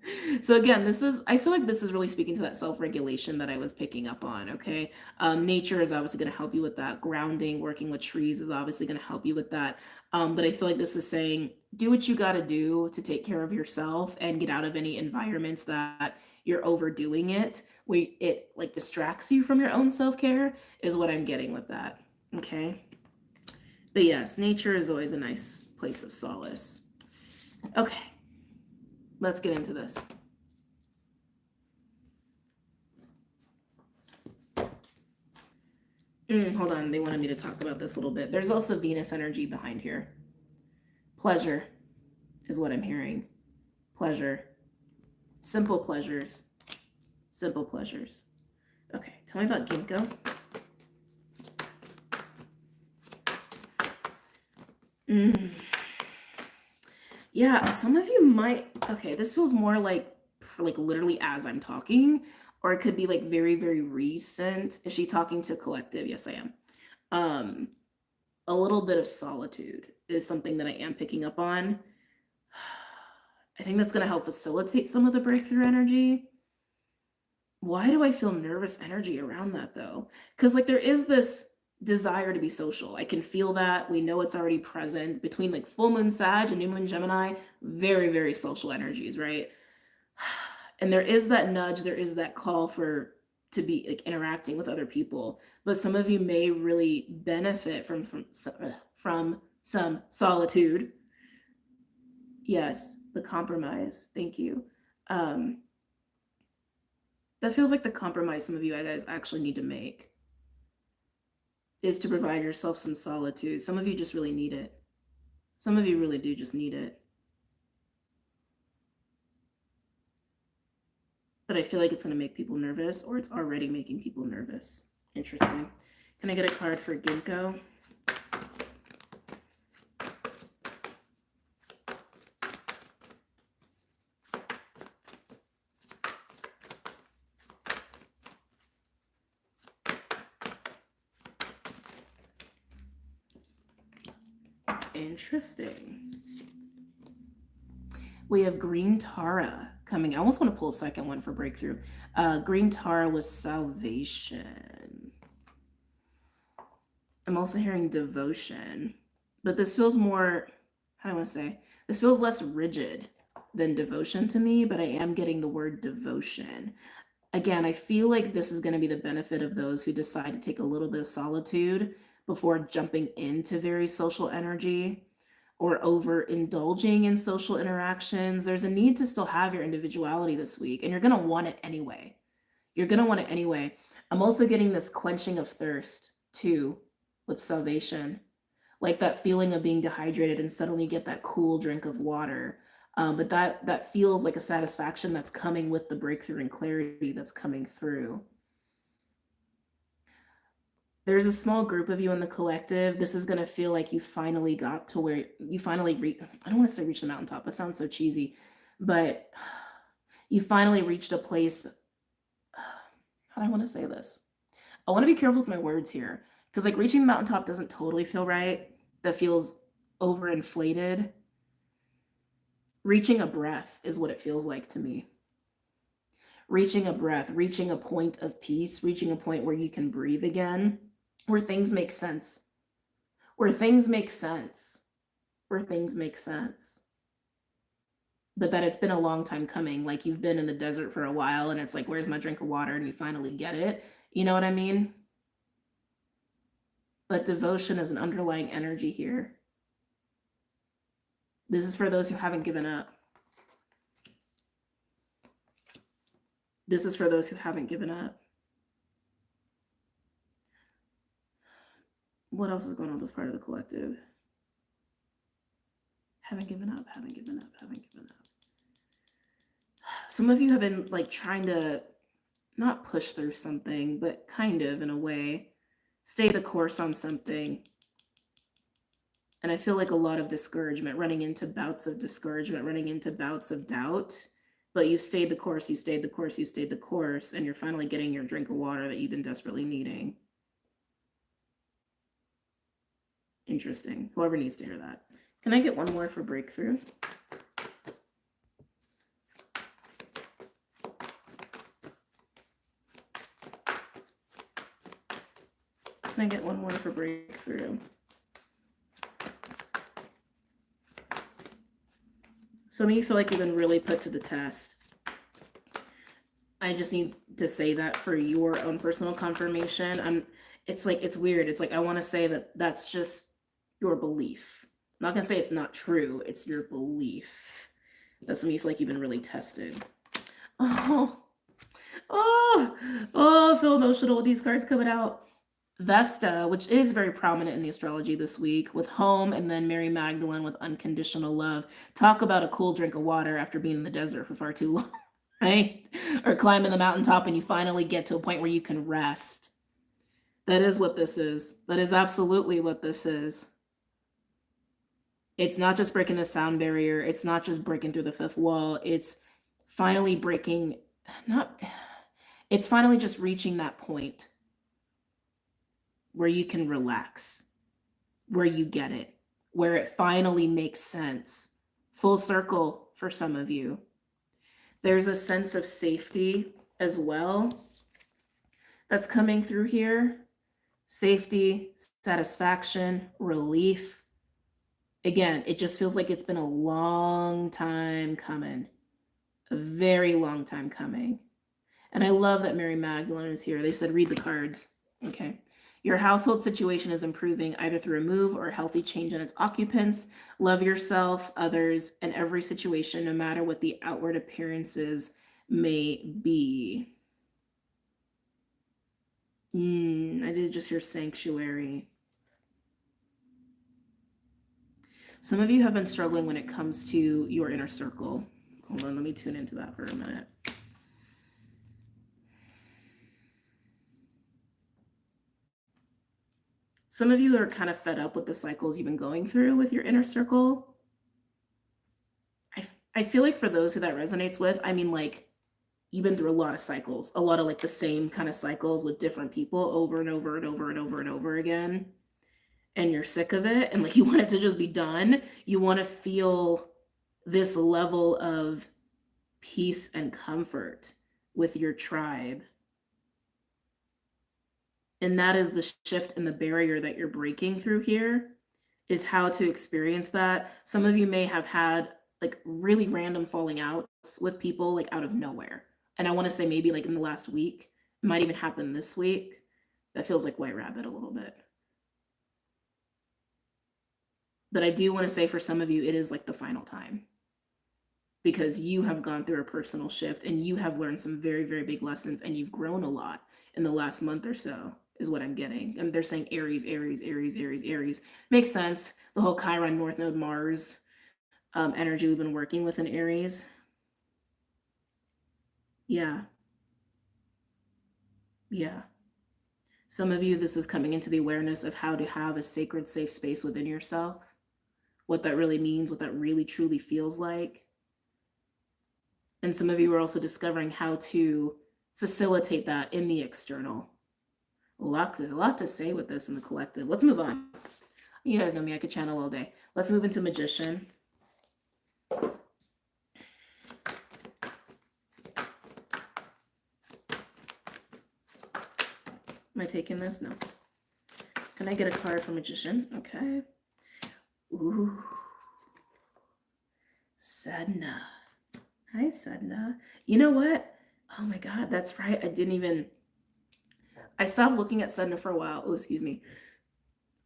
So again, I feel like this is really speaking to that self-regulation that I was picking up on, okay? Nature is obviously going to help you with that. Grounding, working with trees is obviously going to help you with that. But I feel like this is saying, do what you got to do to take care of yourself and get out of any environments that you're overdoing it, where it like distracts you from your own self-care, is what I'm getting with that, okay? But yes, nature is always a nice place of solace. Okay, let's get into this. Hold on, they wanted me to talk about this a little bit. There's also Venus energy behind here. Pleasure is what I'm hearing. Pleasure. Simple pleasures. Simple pleasures. Okay, tell me about ginkgo. Yeah, some of you might. Okay, this feels more like literally as I'm talking, or it could be like very, very recent. Is she talking to collective? Yes, I am. A little bit of solitude is something that I am picking up on. I think that's going to help facilitate some of the breakthrough energy. Why do I feel nervous energy around that though? Because like there is this desire to be social. I can feel that. We know it's already present between like full moon Sag and new moon Gemini. Very, very social energies, right? And there is that nudge, there is that call for to be like interacting with other people. But some of you may really benefit from some solitude. Yes, the compromise. Thank you. That feels like the compromise some of you guys actually need to make is to provide yourself some solitude. Some of you just really need it. Some of you really do just need it. But I feel like it's going to make people nervous, or it's already making people nervous. Interesting. Can I get a card for ginkgo? Interesting. We have green Tara coming. I almost want to pull a second one for breakthrough. Green Tara was salvation. I'm also hearing devotion, but this feels more, how do I want to say? This feels less rigid than devotion to me, but I am getting the word devotion. Again, I feel like this is going to be the benefit of those who decide to take a little bit of solitude before jumping into very social energy or overindulging in social interactions. There's a need to still have your individuality this week, and you're going to want it anyway. You're going to want it anyway. I'm also getting this quenching of thirst too with salvation, like that feeling of being dehydrated and suddenly you get that cool drink of water. But that feels like a satisfaction that's coming with the breakthrough and clarity that's coming through. There's a small group of you in the collective. This is going to feel like you finally got to where you finally I don't want to say reach the mountaintop. That sounds so cheesy, but you finally reached a place. How do I want to say this? I want to be careful with my words here because like reaching the mountaintop doesn't totally feel right. That feels overinflated. Reaching a breath is what it feels like to me. Reaching a breath, reaching a point of peace, reaching a point where you can breathe again, where things make sense, where things make sense, where things make sense. But that it's been a long time coming. Like you've been in the desert for a while and it's like, where's my drink of water? And you finally get it. You know what I mean? But devotion is an underlying energy here. This is for those who haven't given up. This is for those who haven't given up. What else is going on with this part of the collective? Haven't given up, haven't given up, haven't given up. Some of you have been like trying to not push through something, but kind of in a way, stay the course on something. And I feel like a lot of discouragement, running into bouts of discouragement, running into bouts of doubt. But you've stayed the course, you stayed the course, you stayed the course, and you're finally getting your drink of water that you've been desperately needing. Interesting. Whoever needs to hear that. Can I get one more for breakthrough? Can I get one more for breakthrough? Some of you feel like you've been really put to the test. I just need to say that for your own personal confirmation. It's like, it's weird. It's like, I want to say that that's just your belief. I'm not going to say it's not true. It's your belief. That some of you feel like you've been really tested. I feel emotional with these cards coming out. Vesta, which is very prominent in the astrology this week, with home, and then Mary Magdalene with unconditional love. Talk about a cool drink of water after being in the desert for far too long, right? Or climbing the mountaintop and you finally get to a point where you can rest. That is what this is. That is absolutely what this is. It's not just breaking the sound barrier. It's not just breaking through the fifth wall. It's finally breaking, not, it's finally just reaching that point where you can relax, where you get it, where it finally makes sense. Full circle for some of you. There's a sense of safety as well that's coming through here. Safety, satisfaction, relief. Again, it just feels like it's been a long time coming, a very long time coming. And I love that Mary Magdalene is here. They said, read the cards. Okay. Your household situation is improving either through a move or a healthy change in its occupants. Love yourself, others, and every situation, no matter what the outward appearances may be. I did just hear sanctuary. Some of you have been struggling when it comes to your inner circle. Hold on, let me tune into that for a minute. Some of you are kind of fed up with the cycles you've been going through with your inner circle. I feel like for those who that resonates with, I mean, like, you've been through a lot of cycles, a lot of like the same kind of cycles with different people over and over and over and over and over again. And you're sick of it. And like, you want it to just be done. You want to feel this level of peace and comfort with your tribe. And that is the shift in the barrier that you're breaking through here, is how to experience that. Some of you may have had like really random falling outs with people like out of nowhere. And I want to say maybe like in the last week, it might even happen this week. That feels like White Rabbit a little bit. But I do want to say for some of you, it is like the final time, because you have gone through a personal shift and you have learned some very, very big lessons, and you've grown a lot in the last month or so, is what I'm getting. And they're saying Aries, Aries, Aries, Aries, Aries. Makes sense. The whole Chiron, North Node, Mars energy we've been working with in Aries. Yeah. Yeah. Some of you, this is coming into the awareness of how to have a sacred, safe space within yourself, what that really means, what that really truly feels like. And some of you are also discovering how to facilitate that in the external. A lot to say with this in the collective. Let's move on. You guys know me, I could channel all day. Let's move into Magician. Am I taking this? No. Can I get a card for Magician? Okay. Ooh. Sadhana. Hi, Sadhana. You know what? Oh my God, that's right. I stopped looking at Sadhana for a while. Oh, excuse me.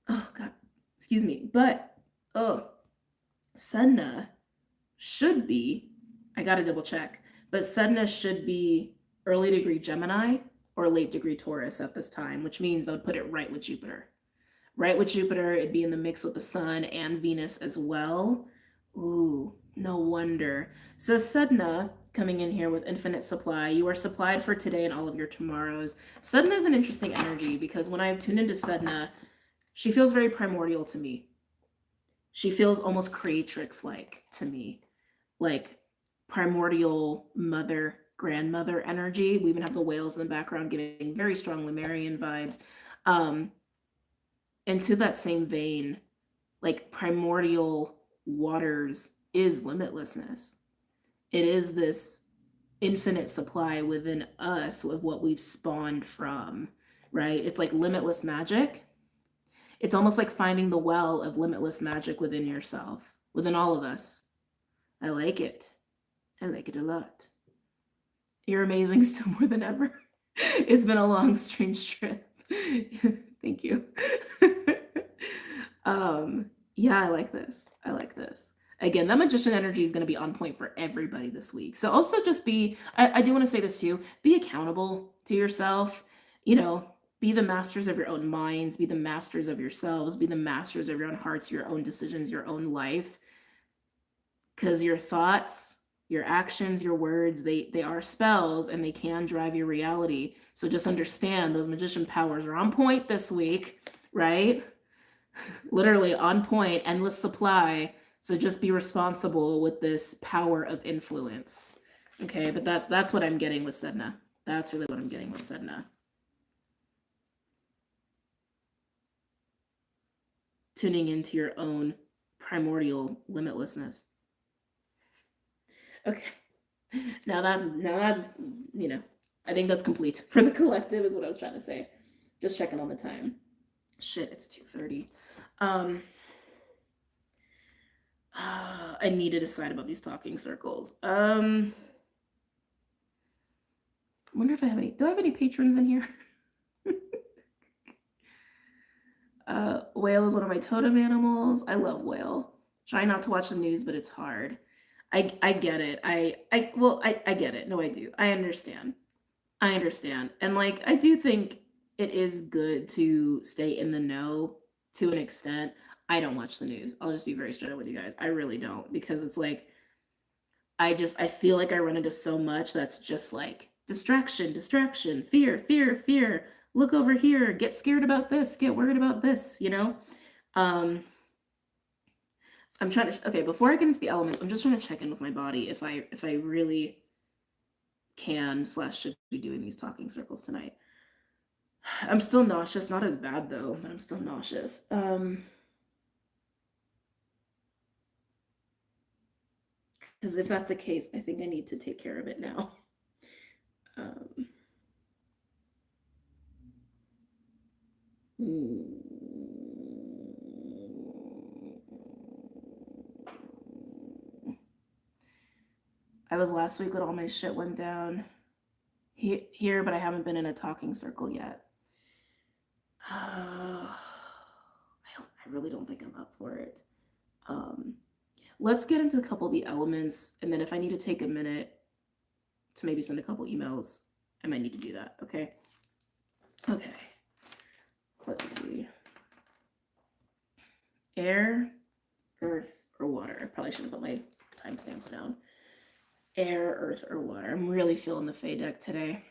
Oh God, excuse me. But, Sadhana should be, I got to double check, but Sadhana should be early degree Gemini or late degree Taurus at this time, which means they would put it right with Jupiter. Right with Jupiter, it'd be in the mix with the Sun and Venus as well. Ooh, no wonder. So Sedna coming in here with infinite supply. You are supplied for today and all of your tomorrows. Sedna is an interesting energy because when I tune into Sedna, she feels very primordial to me. She feels almost creatrix-like to me, like primordial mother, grandmother energy. We even have the whales in the background giving very strong Lemurian vibes. And to that same vein, like primordial waters is limitlessness. It is this infinite supply within us of what we've spawned from, right? It's like limitless magic. It's almost like finding the well of limitless magic within yourself, within all of us. I like it. I like it a lot. You're amazing still more than ever. It's been a long, strange trip. Thank you. Yeah, I like this. I like this. Again, that magician energy is going to be on point for everybody this week. So also just I do want to say this too, be accountable to yourself. You know, be the masters of your own minds, be the masters of yourselves, be the masters of your own hearts, your own decisions, your own life. Because your thoughts, your actions, your words, they are spells and they can drive your reality. So just understand those magician powers are on point this week, right? Literally on point, endless supply. So just be responsible with this power of influence. Okay, but that's what I'm getting with Sedna. That's really what I'm getting with Sedna. Tuning into your own primordial limitlessness. Okay. Now that's you know, I think that's complete for the collective is what I was trying to say. Just checking on the time. Shit, it's 2:30. I need to decide about these talking circles. I wonder if I have any. Do I have any patrons in here? Whale is one of my totem animals. I love whale. Try not to watch the news, but it's hard. I get it. I get it. No, I do. I understand. And like I do think it is good to stay in the know to an extent. I don't watch the news. I'll just be very straight up with you guys. I really don't because it's like I feel like I run into so much that's just like distraction, distraction, fear, fear, fear. Look over here, get scared about this, get worried about this, you know? I'm trying to okay, before I get into the elements, I'm just trying to check in with my body if I really can / should be doing these talking circles tonight. I'm still nauseous, not as bad though, but I'm still nauseous. Because if that's the case, I think I need to take care of it now. I was last week when all my shit went down here, but I haven't been in a talking circle yet. I really don't think I'm up for it. Let's get into a couple of the elements, and then if I need to take a minute to maybe send a couple emails, I might need to do that, okay? Okay, let's see. Air, earth, or water. I probably should have put my timestamps down. Air, earth, or water. I'm really feeling the Fae deck today.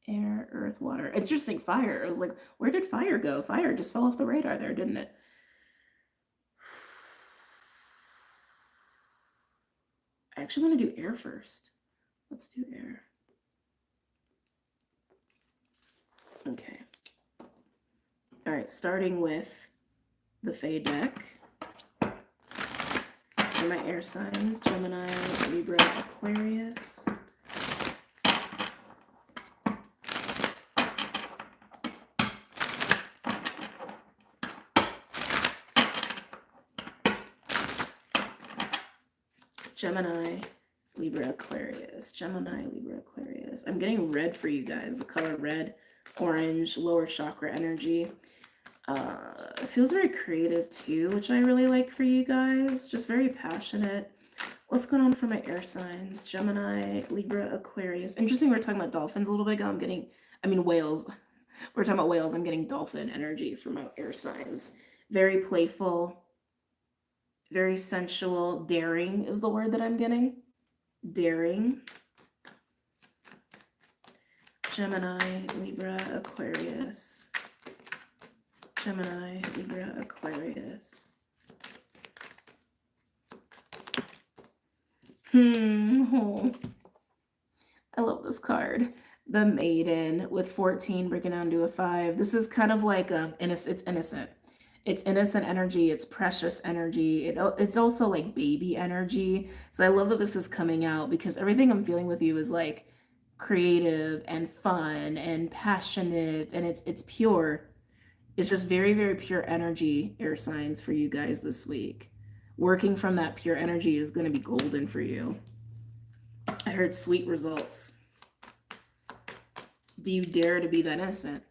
Air, earth, water. Interesting, fire. I was like, where did fire go? Fire just fell off the radar there, didn't it? I actually want to do air first. Let's do air. Okay. All right, starting with the Fae deck. And my air signs, Gemini, Libra, Aquarius. Gemini, Libra, Aquarius. Gemini, Libra, Aquarius. I'm getting red for you guys. The color red, orange, lower chakra energy. It feels very creative too, which I really like for you guys. Just very passionate. What's going on for my air signs? Gemini, Libra, Aquarius. Interesting, we're talking about dolphins a little bit ago. Whales. We're talking about whales. I'm getting dolphin energy for my air signs. Very playful, very sensual. Daring is the word that I'm getting. Daring. Gemini, Libra, Aquarius. Gemini, Libra, Aquarius. Oh. I love this card. The Maiden with 14 breaking down to a 5. This is kind of like it's innocent. It's innocent energy. It's precious energy. It's also like baby energy. So I love that this is coming out because everything I'm feeling with you is like creative and fun and passionate, and it's pure. It's just very, very pure energy, air signs, for you guys this week. Working from that pure energy is going to be golden for you. I heard sweet results. Do you dare to be that innocent?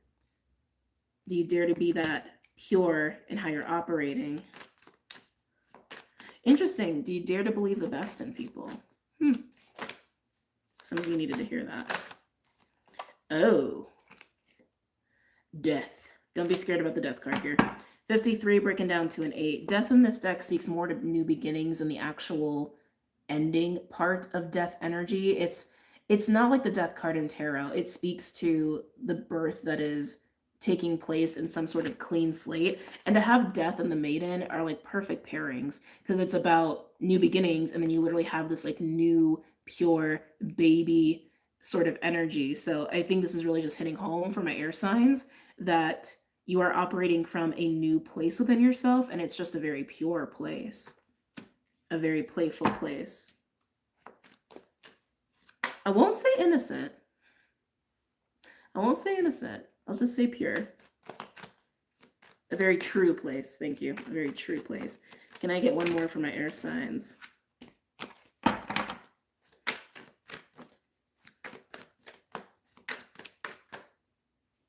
Do you dare to be that pure in how you're operating? Interesting. Do you dare to believe the best in people? Some of you needed to hear that. Oh. Death. Don't be scared about the death card here. 53 breaking down to an 8. Death in this deck speaks more to new beginnings than the actual ending part of death energy. It's not like the death card in tarot. It speaks to the birth that is taking place in some sort of clean slate. And to have death and the maiden are like perfect pairings because it's about new beginnings, and then you literally have this like new pure baby sort of energy. So I think this is really just hitting home for my air signs that you are operating from a new place within yourself, and it's just a very pure place, a very playful place. I won't say innocent. I won't say innocent. I'll just say pure. A very true place. Thank you. A very true place. Can I get one more for my air signs?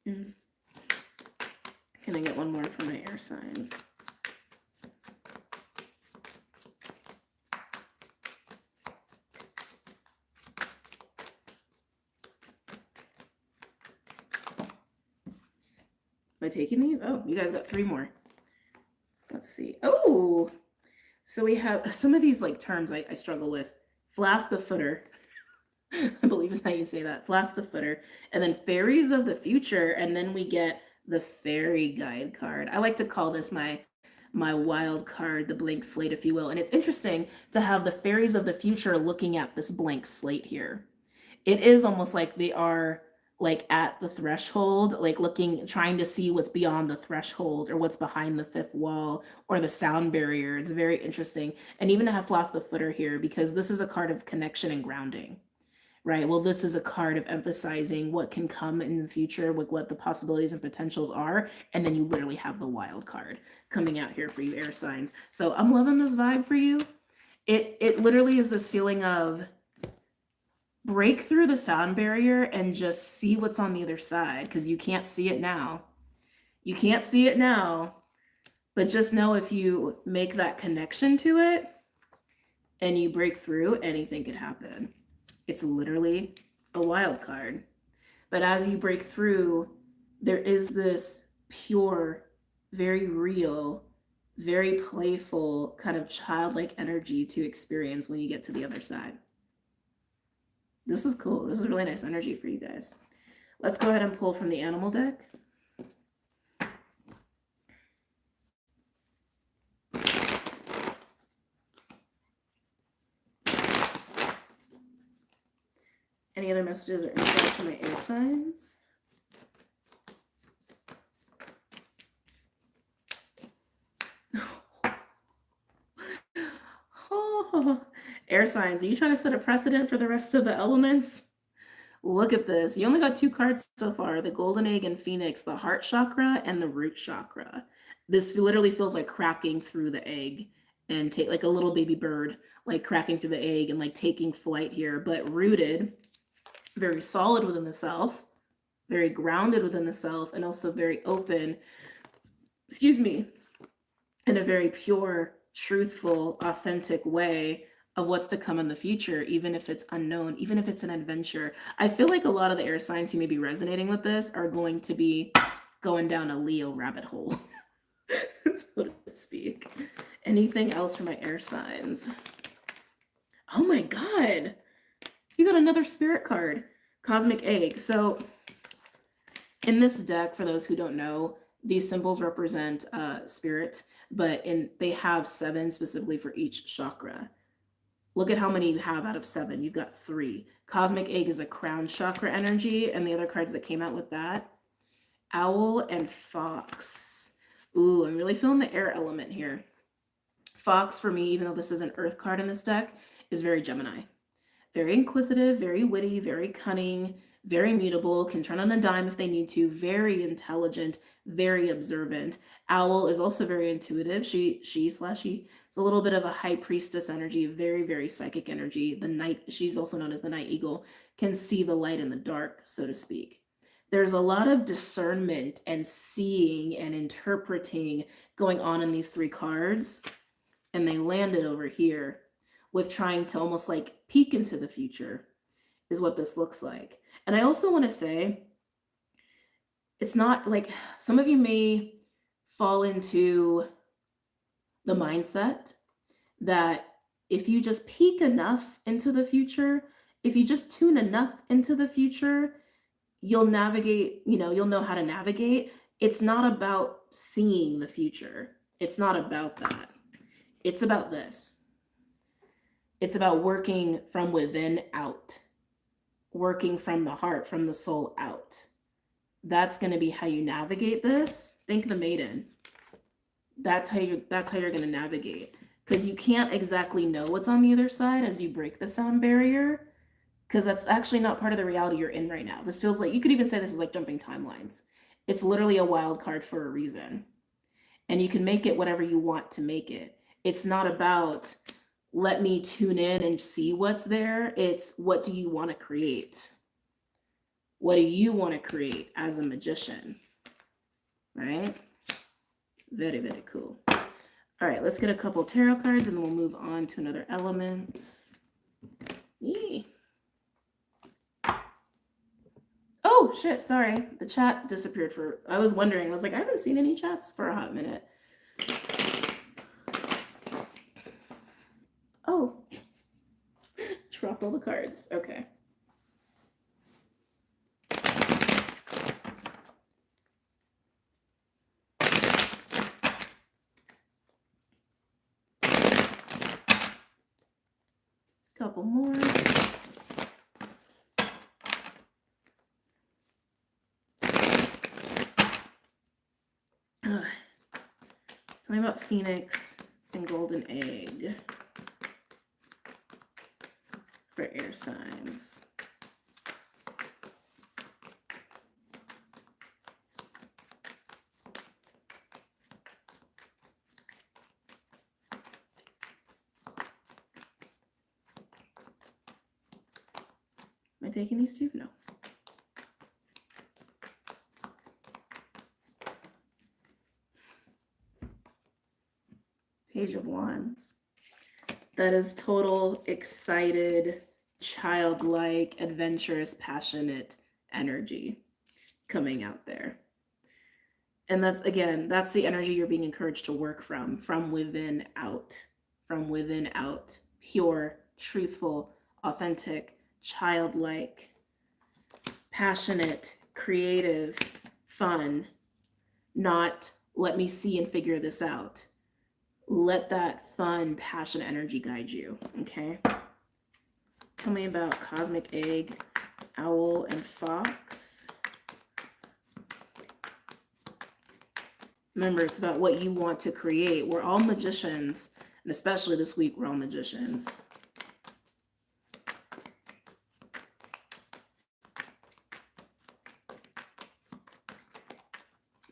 Can I get one more for my air signs? Am I taking these? Oh, you guys got 3 more. Let's see. Oh, so we have some of these like terms I struggle with. Flaff the footer. I believe is how you say that. Flaff the footer. And then fairies of the future. And then we get the fairy guide card. I like to call this my wild card, the blank slate, if you will. And it's interesting to have the fairies of the future looking at this blank slate here. It is almost like they are like at the threshold, like looking, trying to see what's beyond the threshold or what's behind the 5th wall or the sound barrier. It's very interesting. And even to have Flaff the footer here, because this is a card of connection and grounding, right? Well, this is a card of emphasizing what can come in the future, with what the possibilities and potentials are. And then you literally have the wild card coming out here for you air signs. So I'm loving this vibe for you. It literally is this feeling of break through the sound barrier and just see what's on the other side, because you can't see it now. You can't see it now, but just know if you make that connection to it and you break through, anything could happen. It's literally a wild card. But as you break through, there is this pure, very real, very playful kind of childlike energy to experience when you get to the other side. This is cool. This is really nice energy for you guys. Let's go ahead and pull from the animal deck. Any other messages or insights for my air signs? Oh, air signs, are you trying to set a precedent for the rest of the elements? Look at this. You only got 2 cards so far, the golden egg and phoenix, the heart chakra and the root chakra. This literally feels like cracking through the egg and take like a little baby bird, like cracking through the egg and like taking flight here, but rooted, very solid within the self, very grounded within the self, and also very open, excuse me, in a very pure, truthful, authentic way of what's to come in the future, even if it's unknown, even if it's an adventure. I feel like a lot of the air signs who may be resonating with this are going to be going down a Leo rabbit hole, so to speak. Anything else for my air signs? Oh my God. You got another spirit card, Cosmic Egg. So in this deck, for those who don't know, these symbols represent spirit, but they have 7 specifically for each chakra. Look at how many you have out of 7. You've got 3. Cosmic Egg is a crown chakra energy, and the other cards that came out with that, Owl and Fox. Ooh, I'm really feeling the air element here. Fox, for me, even though this is an earth card in this deck, is very Gemini. Very inquisitive, very witty, very cunning, very mutable, can turn on a dime if they need to, very intelligent, very observant. Owl is also very intuitive. She is a little bit of a high priestess energy, very, very psychic energy. The night, she's also known as the night eagle, can see the light in the dark, so to speak. There's a lot of discernment and seeing and interpreting going on in these 3 cards, and they landed over here with trying to almost like peek into the future is what this looks like. And I also want to say, it's not like some of you may fall into the mindset that if you just peek enough into the future, if you just tune enough into the future, you'll navigate, you'll know how to navigate. It's not about seeing the future. It's not about that. It's about this. It's about working from within out, working from the heart, from the soul out. That's going to be how you navigate this. Think the maiden. That's how you're going to navigate, because you can't exactly know what's on the other side as you break the sound barrier, because that's actually not part of the reality you're in right now. This feels like, you could even say this is like jumping timelines. It's literally a wild card for a reason. And you can make it whatever you want to make it. It's not about, let me tune in and see what's there. It's, what do you want to create? What do you want to create as a magician? Right? Very, very cool. All right, let's get a couple tarot cards and then we'll move on to another element. Yee. Oh, shit, sorry. The chat disappeared I was wondering. I was like, I haven't seen any chats for a hot minute. Oh. Dropped all the cards. Okay. Couple more. Tell me about Phoenix and Golden Egg for air signs. Am I taking these two? No. Page of Wands. That is total, excited, childlike, adventurous, passionate energy coming out there. And that's, again, that's the energy you're being encouraged to work from within out. From within out. Pure, truthful, authentic, childlike, passionate, creative, fun. Not, let me see and figure this out. Let that fun, passionate energy guide you, okay? Tell me about Cosmic Egg, Owl, and Fox. Remember, it's about what you want to create. We're all magicians, and especially this week, we're all magicians.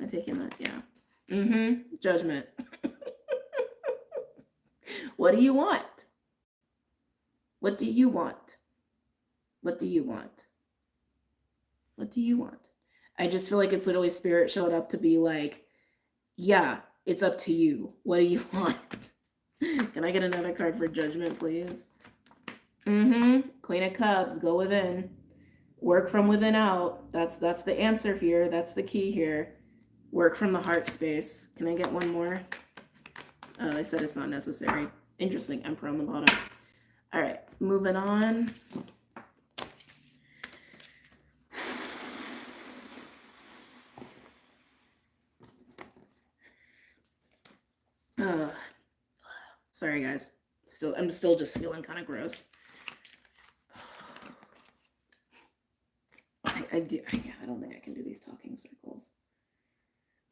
Am I taking that? Yeah. Judgment. What do you want? What do you want? What do you want? What do you want? I just feel like it's literally Spirit showed up to be like, yeah, it's up to you. What do you want? Can I get another card for Judgment, please? Queen of Cups, go within. Work from within out. That's the answer here. That's the key here. Work from the heart space. Can I get one more? Oh, I said it's not necessary. Interesting. Emperor on the bottom. All right, moving on. Sorry, guys. I'm still just feeling kind of gross. I don't think I can do these talking circles.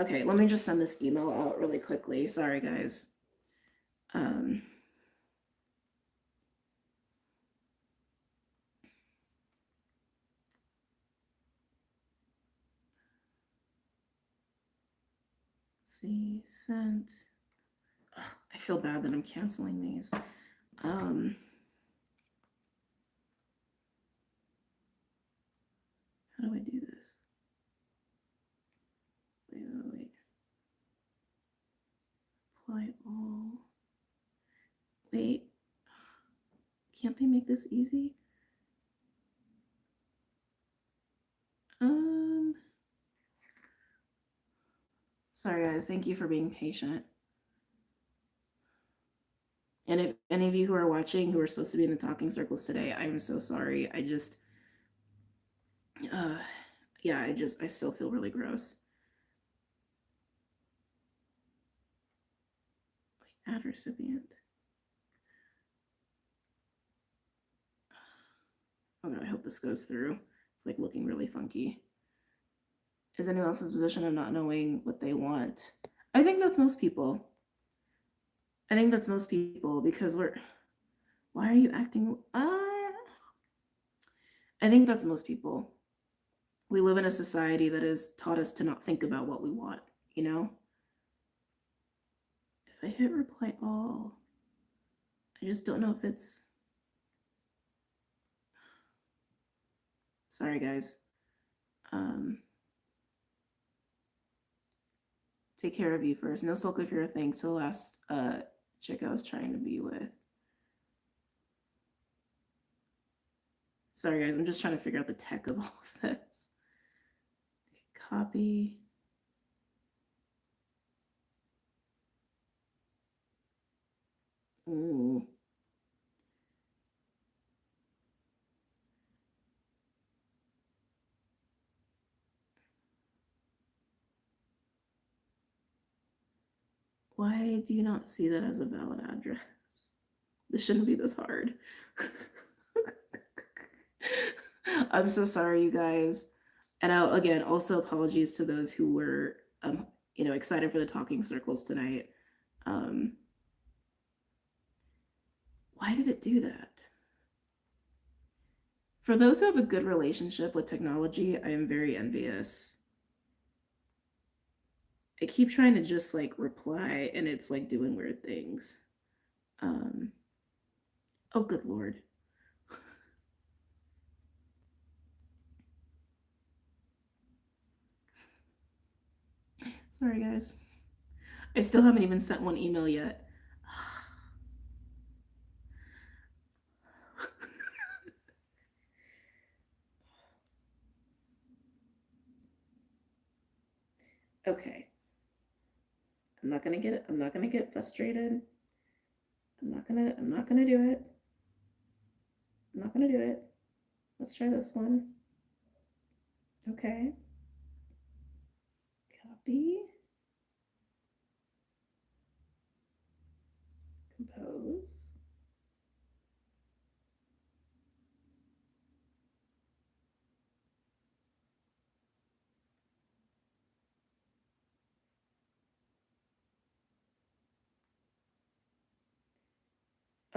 Okay, let me just send this email out really quickly. Sorry, guys. See, sent. Oh, I feel bad that I'm canceling these. How do I do this? Wait. Apply all. Wait. Can't they make this easy? Sorry, guys. Thank you for being patient. And if any of you who are watching who are supposed to be in the talking circles today, I am so sorry. Uh, yeah, I still feel really gross. Wait, add recipient. Oh god, I hope this goes through. It's like looking really funky. Is anyone else's position of not knowing what they want? I think that's most people. I think that's most people because why are you acting? I think that's most people. We live in a society that has taught us to not think about what we want, you know? If I hit reply all, I just don't know if it's. Sorry, guys. Take care of you first. No soul cooker, thanks to the last chick I was trying to be with. Sorry, guys. I'm just trying to figure out the tech of all of this. Okay, copy. Ooh. Why do you not see that as a valid address? This shouldn't be this hard. I'm so sorry, you guys. And again, also apologies to those who were, excited for the talking circles tonight. Why did it do that? For those who have a good relationship with technology, I am very envious. I keep trying to just like reply and it's like doing weird things. Oh, good Lord. Sorry, guys. I still haven't even sent one email yet. Okay. I'm not gonna get frustrated. I'm not gonna do it. I'm not gonna do it. Let's try this one. Okay. Copy. Compose.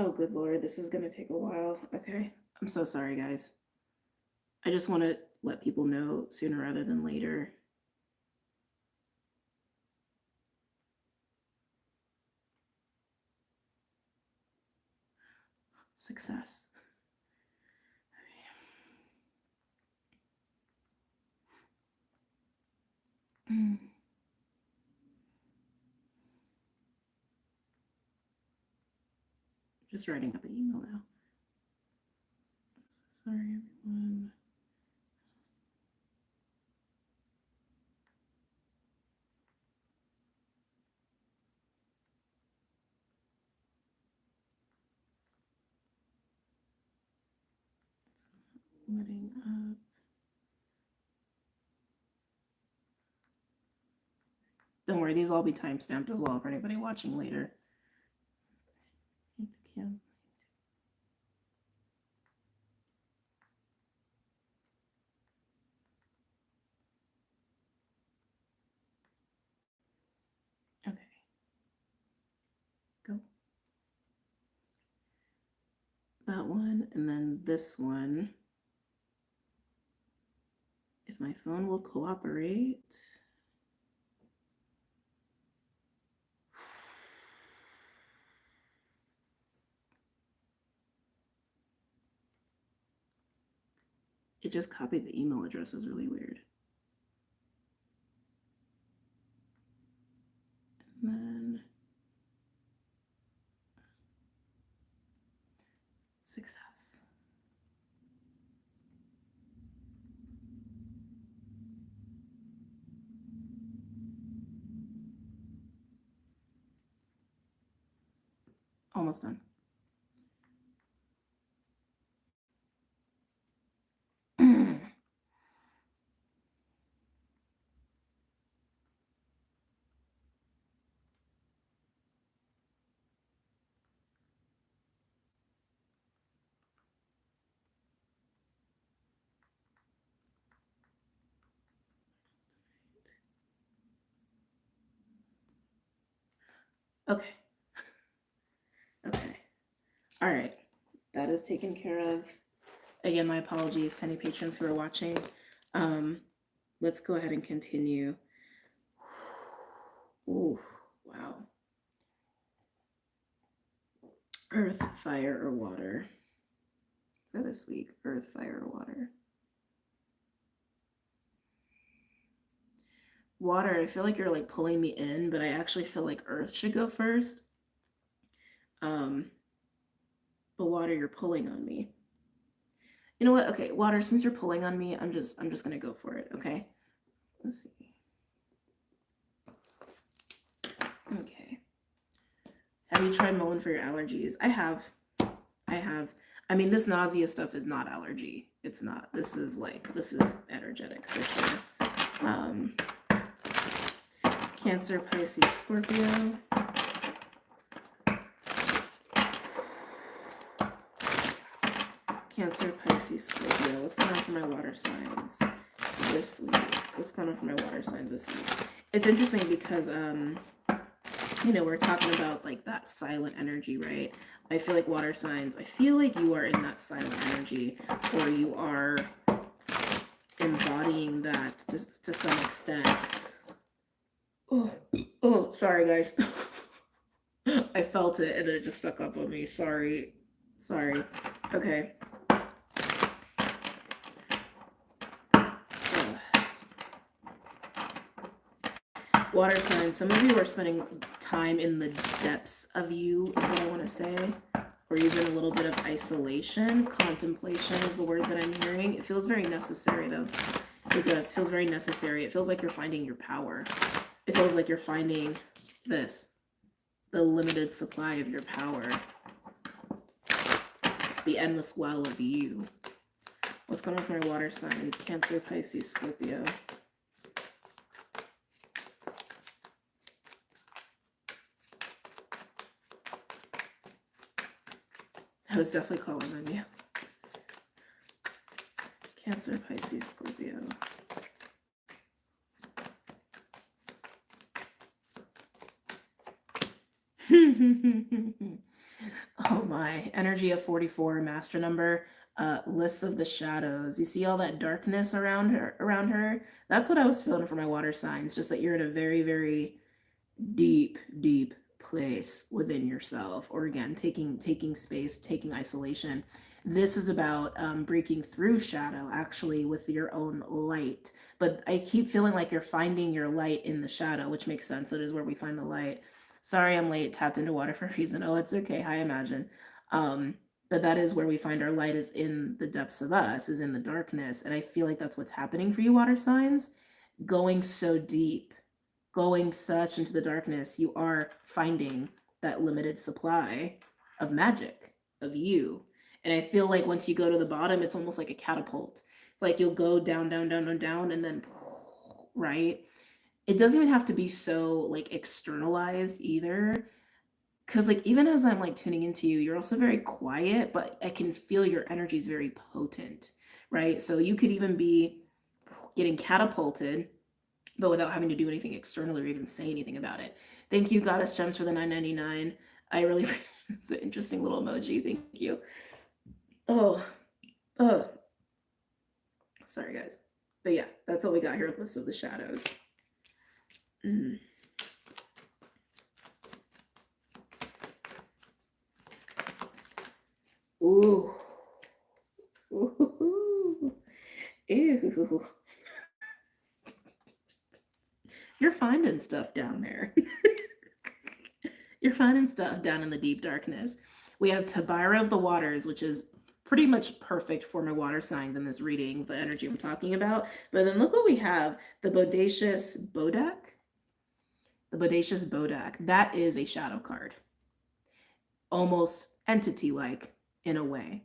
Oh, good Lord, this is gonna take a while. Okay. I'm so sorry, guys. I just want to let people know sooner rather than later. Success. Okay. Just writing up the email now. So sorry, everyone. It's not letting up. Don't worry, these will all be timestamped as well for anybody watching later. Okay. Go. That one, and then this one. If my phone will cooperate. It just copied the email address. Is really weird. And then success. Almost done. Okay. Okay. All right. That is taken care of. Again, my apologies to any patrons who are watching. Let's go ahead and continue. Ooh, wow. Earth, fire, or water? For this week, earth, fire, or water? Water, I feel like you're like pulling me in, but I actually feel like earth should go first. But water, you're pulling on me. You know what? Okay, water, since you're pulling on me, I'm just gonna go for it, okay? Let's see. Okay. Have you tried Mullen for your allergies? I have. I mean, this nausea stuff is not allergy. It's not. This is energetic for sure. Cancer, Pisces, Scorpio. Cancer, Pisces, Scorpio. What's going on for my water signs this week? What's going on for my water signs this week? It's interesting because, we're talking about like that silent energy, right? I feel like water signs, I feel like you are in that silent energy, or you are embodying that to some extent. Oh, sorry guys. I felt it and it just stuck up on me. Sorry. Okay. Water signs, some of you are spending time in the depths of you, is what I want to say, or even a little bit of isolation. Contemplation is the word that I'm hearing. It feels very necessary, though. It does. It feels very necessary. It feels like you're finding your power. It feels like you're finding the limited supply of your power, the endless well of you. What's going on for my water signs? Cancer, Pisces, Scorpio. I was definitely calling on you. Cancer, Pisces, Scorpio. Oh my, energy of 44, master number, lists of the shadows. You see all that darkness around her? That's what I was feeling for my water signs, just that you're in a very, very deep place within yourself, or again, taking space, taking isolation. This is about breaking through shadow, actually, with your own light. But I keep feeling like you're finding your light in the shadow, which makes sense. That is where we find the light. Sorry, I'm late. Tapped into water for a reason. Oh, it's okay. Hi, Imagine. But that is where we find our light, is in the depths of us, is in the darkness. And I feel like that's what's happening for you, water signs. Going so deep, going such into the darkness, you are finding that limited supply of magic, of you. And I feel like once you go to the bottom, it's almost like a catapult. It's like you'll go down, and then, right? It doesn't even have to be so like externalized either. Cause like even as I'm like tuning into you, you're also very quiet, but I can feel your energy is very potent, right? So you could even be getting catapulted, but without having to do anything external or even say anything about it. Thank you, Goddess Gems, for the $9.99. I really, it's an interesting little emoji. Thank you. Oh, sorry guys. But yeah, that's all we got here with List of the Shadows. Ooh. Ooh. Ew. You're finding stuff down there. You're finding stuff down in the deep darkness. We have Tabira of the Waters, which is pretty much perfect for my water signs in this reading, the energy I'm talking about. But then look what we have, the Bodacious Bodak. The Bodacious Bodak. That is a shadow card. almost entity-like in a way.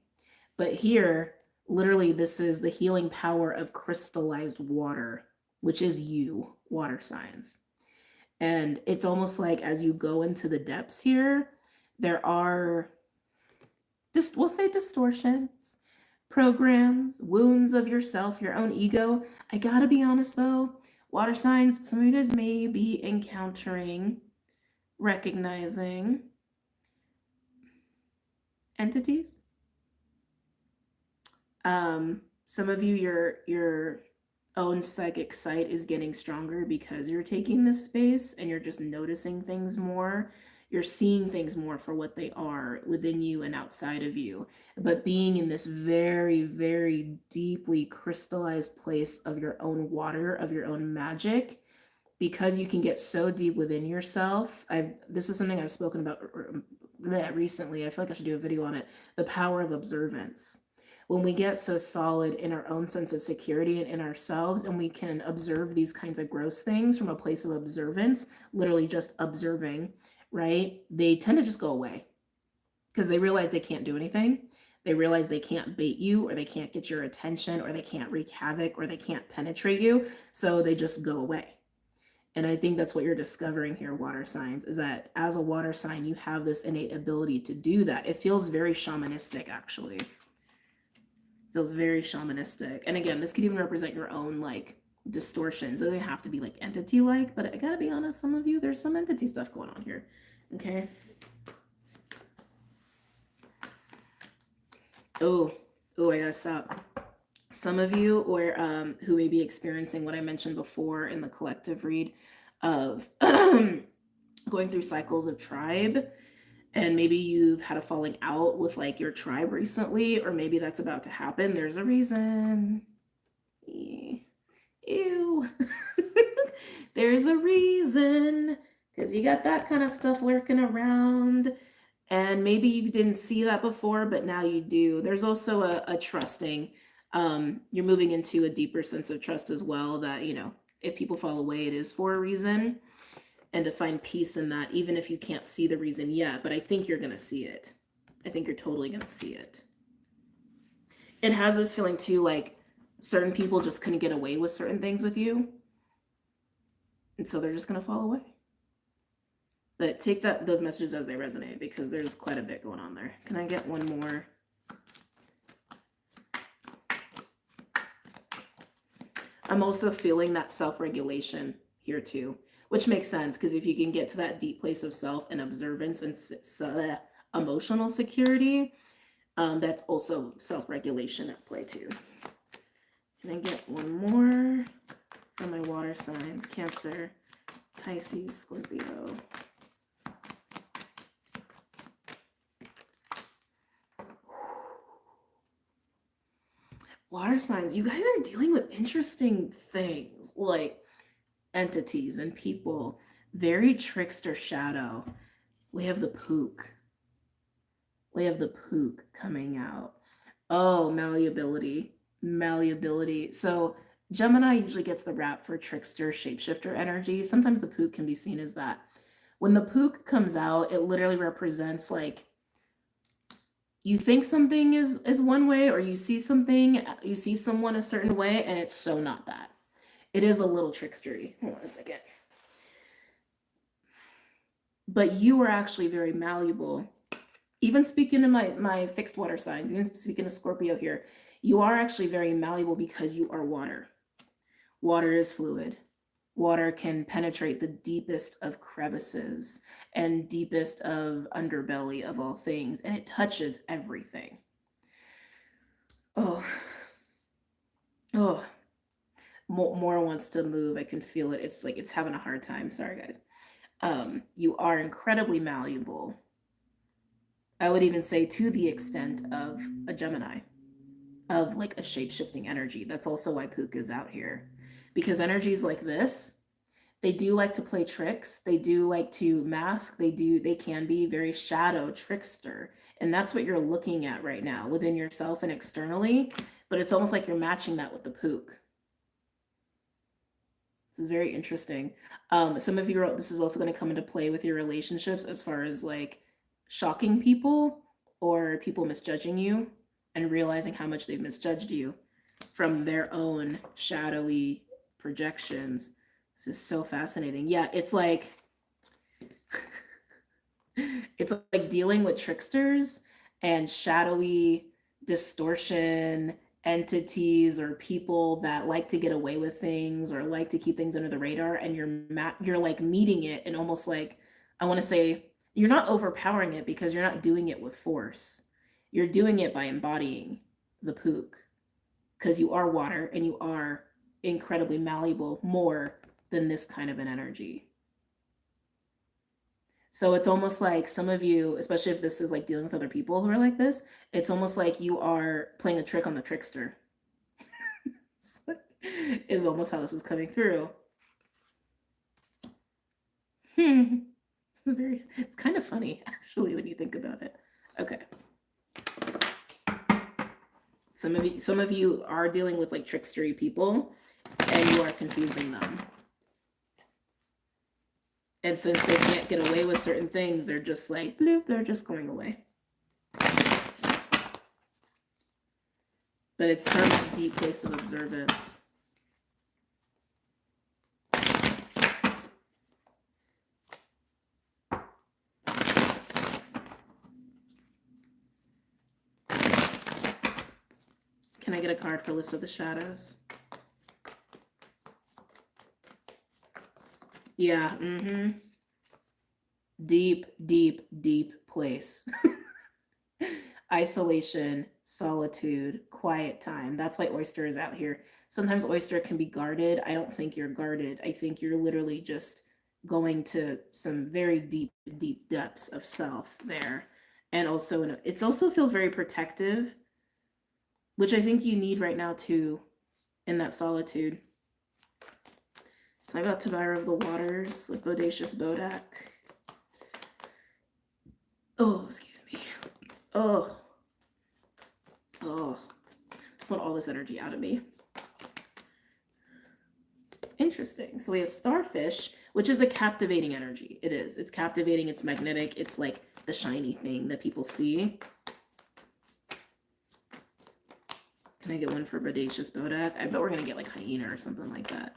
But here, literally, this is the healing power of crystallized water, which is you, water signs. And it's almost like as you go into the depths here, there are just, we'll say, distortions, programs, wounds of yourself, your own ego. I gotta be honest though, water signs, some of you guys may be encountering, recognizing entities. Some of you, your own psychic sight is getting stronger because you're taking this space and you're just noticing things more. You're seeing things more for what they are within you and outside of you. But being in this very, very deeply crystallized place of your own water, of your own magic, because you can get so deep within yourself. This is something I've spoken about recently. I feel like I should do a video on it. The power of observance. When we get so solid in our own sense of security and in ourselves, and we can observe these kinds of gross things from a place of observance, literally just observing, right? They tend to just go away because they realize they can't do anything. They realize they can't bait you, or they can't get your attention, or they can't wreak havoc, or they can't penetrate you. So they just go away. And I think that's what you're discovering here, water signs, is that as a water sign, you have this innate ability to do that. It feels very shamanistic, actually. Feels very shamanistic. And again, this could even represent your own like distortions. It doesn't have to be like entity-like, but I gotta be honest, some of you, there's some entity stuff going on here. Okay. Oh, I gotta stop. Some of you, or who may be experiencing what I mentioned before in the collective read of going through cycles of tribe, and maybe you've had a falling out with like your tribe recently, or maybe that's about to happen. There's a reason. Ew. There's a reason, because you got that kind of stuff lurking around. And maybe you didn't see that before, but now you do. There's also a trusting. You're moving into a deeper sense of trust as well, that, you know, if people fall away, it is for a reason. And to find peace in that, even if you can't see the reason yet, but I think you're going to see it. I think you're totally going to see it. It has this feeling too, like certain people just couldn't get away with certain things with you. And so they're just going to fall away. But take those messages as they resonate, because there's quite a bit going on there. Can I get one more? I'm also feeling that self-regulation here too, which makes sense, because if you can get to that deep place of self and observance and emotional security, that's also self-regulation at play too. Can I get one more for my water signs? Cancer, Pisces, Scorpio. Water signs, you guys are dealing with interesting things, like entities and people. Very trickster shadow. We have the Pook. We have the Pook coming out. Oh, malleability. So Gemini usually gets the rap for trickster, shapeshifter energy. Sometimes the Pook can be seen as that. When the Pook comes out, it literally represents like, you think something is one way, or you see someone a certain way, and it's so not that. It is a little trickstery. Hold on a second. But you are actually very malleable. Even speaking to my fixed water signs, even speaking to Scorpio here, you are actually very malleable because you are water. Water is fluid. Water can penetrate the deepest of crevices and deepest of underbelly of all things, and it touches everything. Oh, more wants to move. I can feel it. It's like it's having a hard time. Sorry, guys. You are incredibly malleable. I would even say to the extent of a Gemini, of like a shape-shifting energy. That's also why Pook is out here. Because energies like this, they do like to play tricks. They do like to mask. They can be very shadow trickster. And that's what you're looking at right now within yourself and externally. But it's almost like you're matching that with the Pook. This is very interesting. Some of you, this is also going to come into play with your relationships as far as like shocking people or people misjudging you and realizing how much they've misjudged you from their own shadowy projections. This is so fascinating. Yeah, it's like dealing with tricksters and shadowy distortion entities or people that like to get away with things or like to keep things under the radar, and you're like meeting it and almost like, I want to say, you're not overpowering it because you're not doing it with force. You're doing it by embodying the pook, because you are water and you are incredibly malleable, more than this kind of an energy. So it's almost like some of you, especially if this is like dealing with other people who are like this, it's almost like you are playing a trick on the trickster. Is almost how this is coming through. It's kind of funny actually when you think about it. Okay. Some of you are dealing with like trickstery people and you are confusing them. And since they can't get away with certain things, they're just like, bloop, they're just going away. But it's from a deep place of observance. Can I get a card for List of the Shadows? Yeah, Deep, deep, deep place. Isolation, solitude, quiet time. That's why oyster is out here. Sometimes oyster can be guarded. I don't think you're guarded. I think you're literally just going to some very deep, deep depths of self there. And also, it also feels very protective, which I think you need right now too, in that solitude. So I got Tabira of the Waters with Bodacious Bodak. Oh, excuse me. Oh. I just want all this energy out of me. Interesting. So we have Starfish, which is a captivating energy. It is. It's captivating. It's magnetic. It's like the shiny thing that people see. Can I get one for Bodacious Bodak? I bet we're going to get like Hyena or something like that.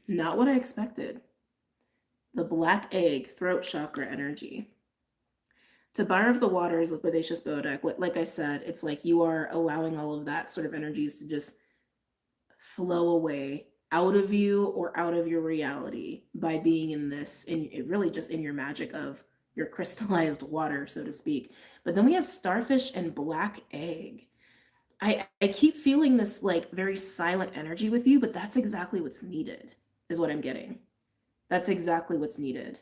Not what I expected. The Black Egg, throat chakra energy. Tabira of the Waters with Bodacious Bodak, like I said, it's like you are allowing all of that sort of energies to just flow away out of you or out of your reality by being in this, and really just in your magic of your crystallized water, so to speak. But then we have Starfish and Black Egg. I keep feeling this like very silent energy with you, but that's exactly what's needed, is what I'm getting. That's exactly what's needed.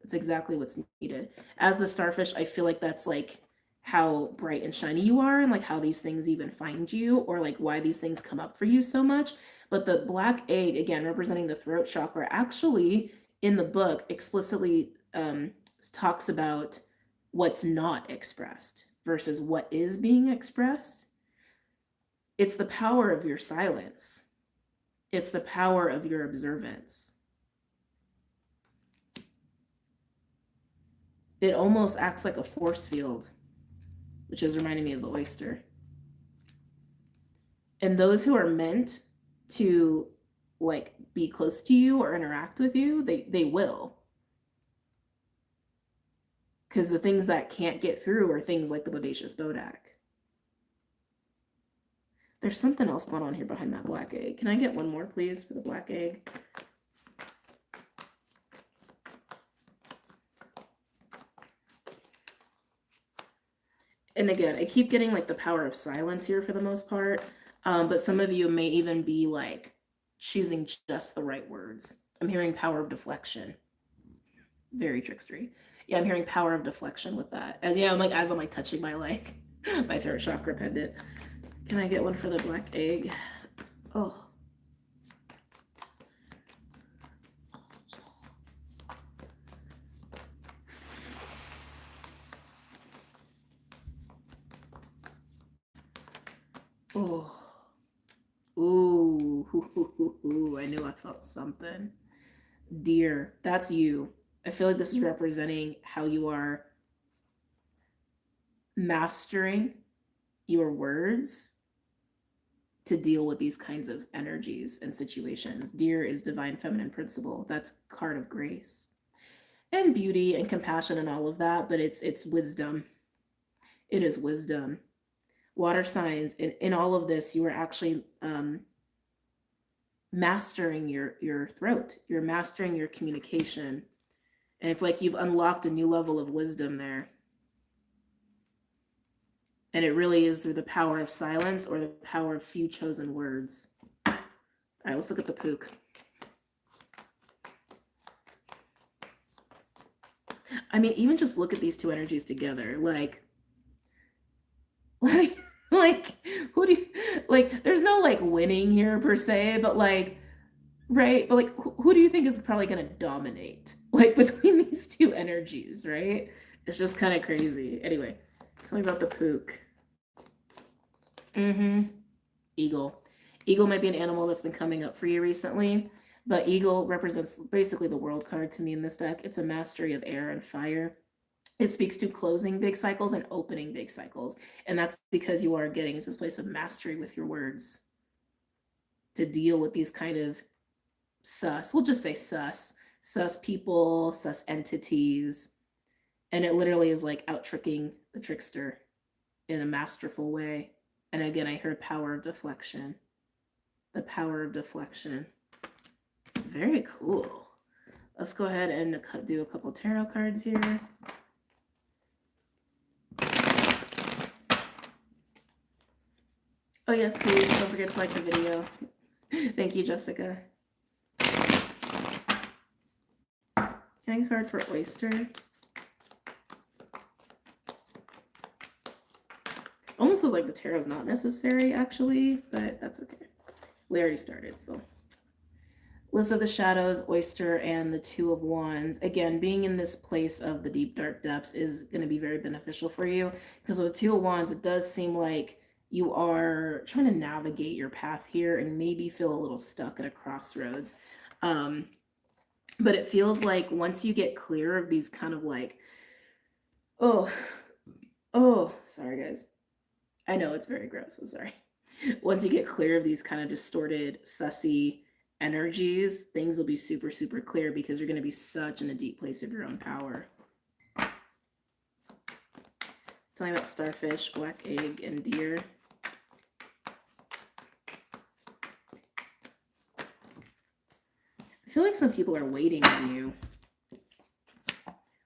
That's exactly what's needed. As the starfish, I feel like that's like how bright and shiny you are and like how these things even find you, or like why these things come up for you so much. But the Black Egg, again, representing the throat chakra, actually in the book explicitly talks about what's not expressed versus what is being expressed. It's the power of your silence. It's the power of your observance. It almost acts like a force field, which is reminding me of the oyster. And those who are meant to like be close to you or interact with you, they will. Because the things that can't get through are things like the Bodacious Bodak. There's something else going on here behind that Black Egg. Can I get one more, please, for the Black Egg? And again, I keep getting like the power of silence here for the most part. But some of you may even be like choosing just the right words. I'm hearing power of deflection. Very trickstery. Yeah, I'm hearing power of deflection with that. And yeah, I'm like, as I'm like touching my like my throat chakra pendant. Can I get one for the Black Egg? Oh. Oh, ooh, I knew I felt something. Dear, that's you. I feel like this is representing how you are mastering your words to deal with these kinds of energies and situations. Dear is divine feminine principle. That's card of grace and beauty and compassion and all of that, but it's wisdom. It is wisdom. Water signs in all of this, you are actually mastering your throat. You're mastering your communication. And it's like you've unlocked a new level of wisdom there. And it really is through the power of silence or the power of few chosen words. All right, let's look at the Pook. I mean, even just look at these two energies together. Like who do you, like, there's no like winning here per se, but like, right? But like, who do you think is probably going to dominate like between these two energies, right? It's just kind of crazy. Anyway, tell me about the Pook. Eagle. Eagle might be an animal that's been coming up for you recently, but eagle represents basically the world card to me in this deck. It's a mastery of air and fire. It speaks to closing big cycles and opening big cycles. And that's because you are getting into this place of mastery with your words to deal with these kind of we'll just say sus people, sus entities. And it literally is like out tricking the trickster in a masterful way. And again, I heard power of deflection. The power of deflection. Very cool. Let's go ahead and do a couple tarot cards here. Oh yes, please don't forget to like the video. Thank you, Jessica. Can I get a card for oyster? Almost feels like the tarot's not necessary actually, but that's okay. We already started, so. List of the Shadows, Oyster, and the Two of Wands. Again, being in this place of the deep, dark depths is going to be very beneficial for you because with the Two of Wands, it does seem like you are trying to navigate your path here and maybe feel a little stuck at a crossroads. But it feels like once you get clear of these kind of like, oh, sorry guys. I know it's very gross. I'm sorry. Once you get clear of these kind of distorted, sussy energies, things will be super, super clear because you're going to be such in a deep place of your own power. Telling about starfish, black egg, and deer. I feel like some people are waiting on you.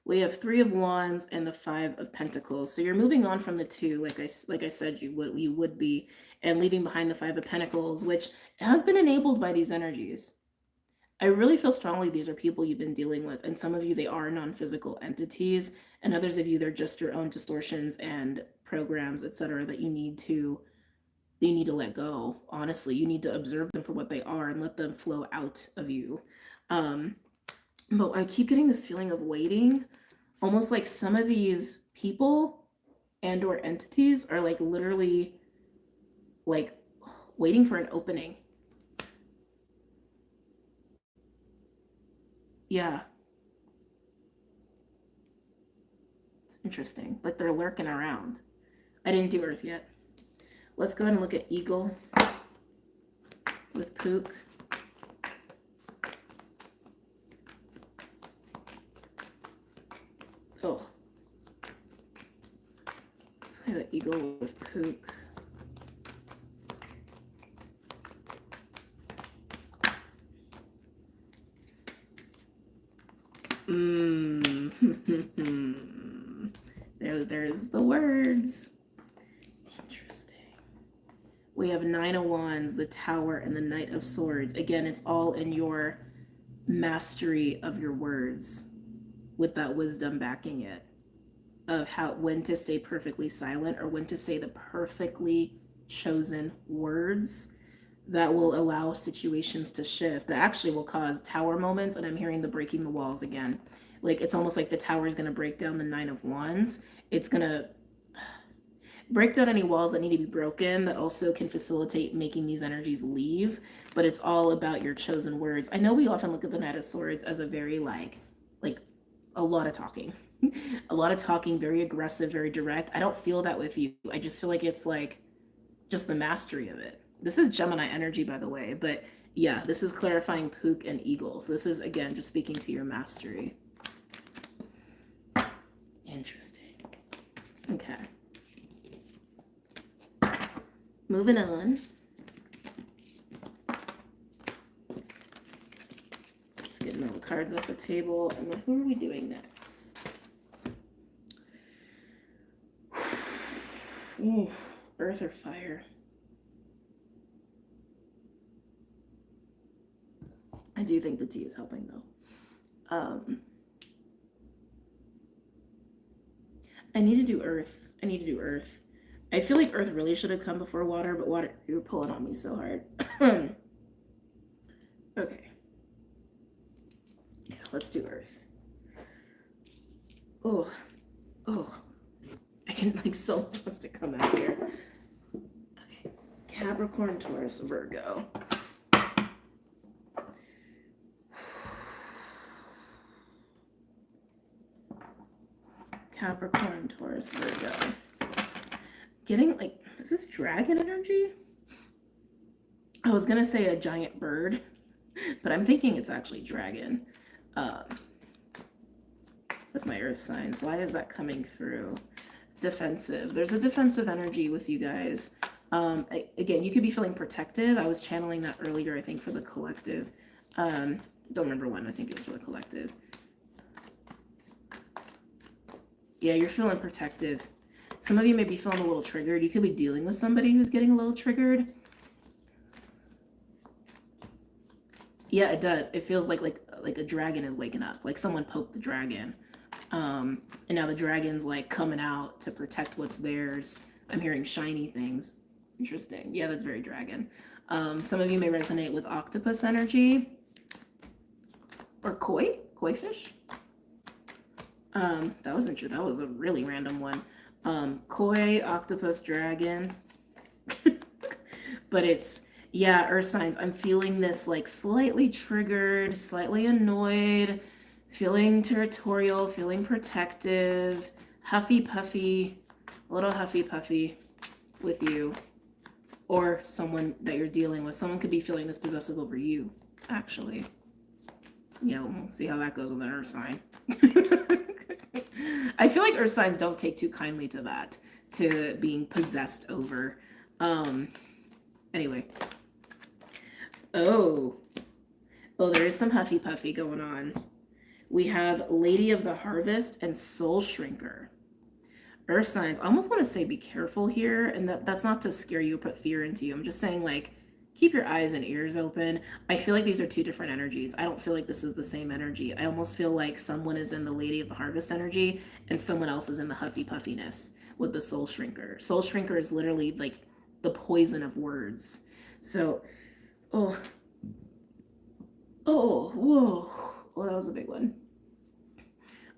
We have Three of Wands and the Five of Pentacles. So you're moving on from the two, like I said, you would be, and leaving behind the Five of Pentacles, which has been enabled by these energies. I really feel strongly these are people you've been dealing with, and some of you, they are non-physical entities, and others of you, they're just your own distortions and programs, etc., that you need to let go. Honestly, you need to observe them for what they are and let them flow out of you. But I keep getting this feeling of waiting, almost like some of these people and or entities are like literally like waiting for an opening. Yeah. It's interesting. Like they're lurking around. I didn't do Earth yet. Let's go ahead and look at Eagle with Pook. Oh. Let's look at Eagle with Pook. There's the words. Interesting. We have Nine of Wands, the Tower, and the Knight of Swords. Again, it's all in your mastery of your words with that wisdom backing it, of when to stay perfectly silent or when to say the perfectly chosen words that will allow situations to shift, that actually will cause tower moments. And I'm hearing the breaking the walls again. Like it's almost like the tower is going to break down the Nine of Wands. It's going to, break down any walls that need to be broken that also can facilitate making these energies leave. But it's all about your chosen words. I know we often look at the Knight of Swords as a very like a lot of talking. A lot of talking, very aggressive, very direct. I don't feel that with you. I just feel like it's like just the mastery of it. This is Gemini energy, by the way, but yeah, this is clarifying Pook and Eagles. This is, again, just speaking to your mastery. Interesting. Okay. Moving on. Let's get all the cards off the table. And then who are we doing next? Ooh, earth or fire? I do think the tea is helping, though. I need to do earth. I need to do earth. I feel like earth really should have come before water, but water, you were pulling on me so hard. Okay. Yeah, let's do earth. Oh. I can, like, so much wants to come out here. Okay. Capricorn, Taurus, Virgo. Capricorn, Taurus, Virgo. Getting, like, is this dragon energy? I was gonna say a giant bird, but I'm thinking it's actually dragon. With my earth signs. Why is that coming through? Defensive. There's a defensive energy with you guys. Again, you could be feeling protective. I was channeling that earlier, I think, for the collective. Don't remember when. I think it was for the collective. Yeah, you're feeling protective. Some of you may be feeling a little triggered. You could be dealing with somebody who's getting a little triggered. Yeah, it does. It feels like a dragon is waking up. Like someone poked the dragon. And now the dragon's like coming out to protect what's theirs. I'm hearing shiny things. Interesting. Yeah, that's very dragon. Some of you may resonate with octopus energy. Or koi fish. That was interesting. That was a really random one. Koi, octopus, dragon. But it's, yeah, earth signs. I'm feeling this like slightly triggered, slightly annoyed, feeling territorial, feeling protective, huffy puffy, a little huffy puffy with you. Or someone that you're dealing with. Someone could be feeling this possessive over you, actually. Yeah, we'll see how that goes with an earth sign. I feel like earth signs don't take too kindly to that, to being possessed over. Anyway. Oh, there is some huffy puffy going on. We have Lady of the Harvest and Soul Shrinker. Earth signs, I almost want to say be careful here, and that's not to scare you or put fear into you. I'm just saying, like, keep your eyes and ears open. I feel like these are two different energies. I don't feel like this is the same energy. I almost feel like someone is in the Lady of the Harvest energy and someone else is in the huffy puffiness with the Soul Shrinker. Soul Shrinker is literally like the poison of words. So, whoa. Oh, that was a big one.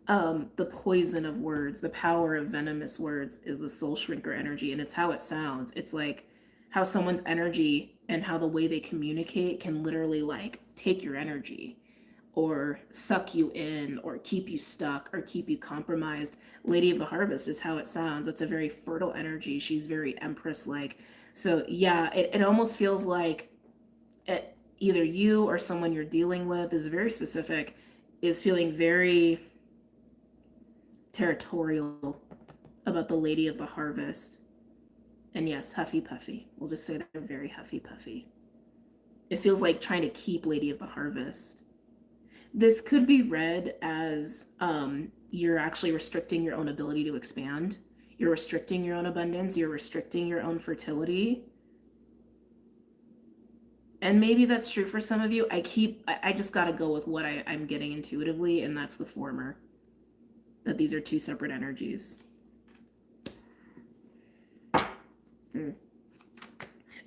The poison of words, the power of venomous words is the Soul Shrinker energy, and it's how it sounds. It's like how someone's energy and how the way they communicate can literally like take your energy or suck you in or keep you stuck or keep you compromised. Lady of the Harvest is how it sounds. It's a very fertile energy. She's very Empress-like. So yeah, it almost feels like either you or someone you're dealing with is very specific, is feeling very territorial about the Lady of the Harvest. And yes, huffy puffy. We'll just say they're very huffy puffy. It feels like trying to keep Lady of the Harvest. This could be read as you're actually restricting your own ability to expand. You're restricting your own abundance. You're restricting your own fertility. And maybe that's true for some of you. I just got to go with what I'm getting intuitively, and that's the former. That these are two separate energies.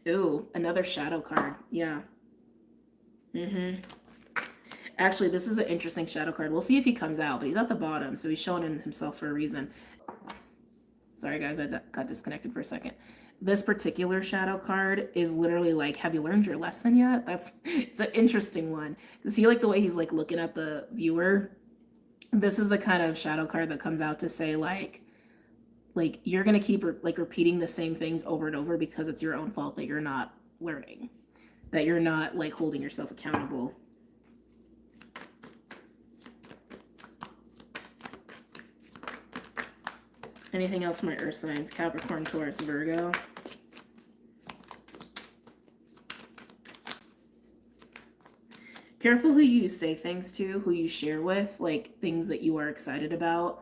Ooh, another shadow card. Yeah. Actually, this is an interesting shadow card. We'll see if he comes out, but he's at the bottom, so he's showing himself for a reason. Sorry guys, I got disconnected for a second. This particular shadow card is literally like, have you learned your lesson yet? It's an interesting one. See like the way he's like looking at the viewer? This is the kind of shadow card that comes out to say like you're going to keep like repeating the same things over and over because it's your own fault that you're not learning, that you're not like holding yourself accountable. Anything else for my earth signs? Capricorn, Taurus, Virgo. Careful who you say things to, who you share with, like things that you are excited about.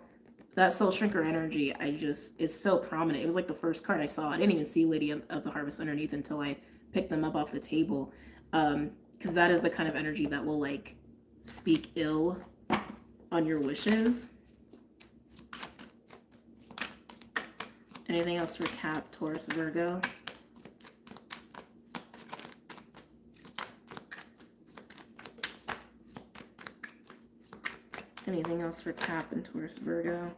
That soul shrinker energy, is so prominent. It was like the first card I saw. I didn't even see Lady of the Harvest underneath until I picked them up off the table. Because that is the kind of energy that will like speak ill on your wishes. Anything else for Cap, Taurus, Virgo? Anything else for Cap and Taurus, Virgo?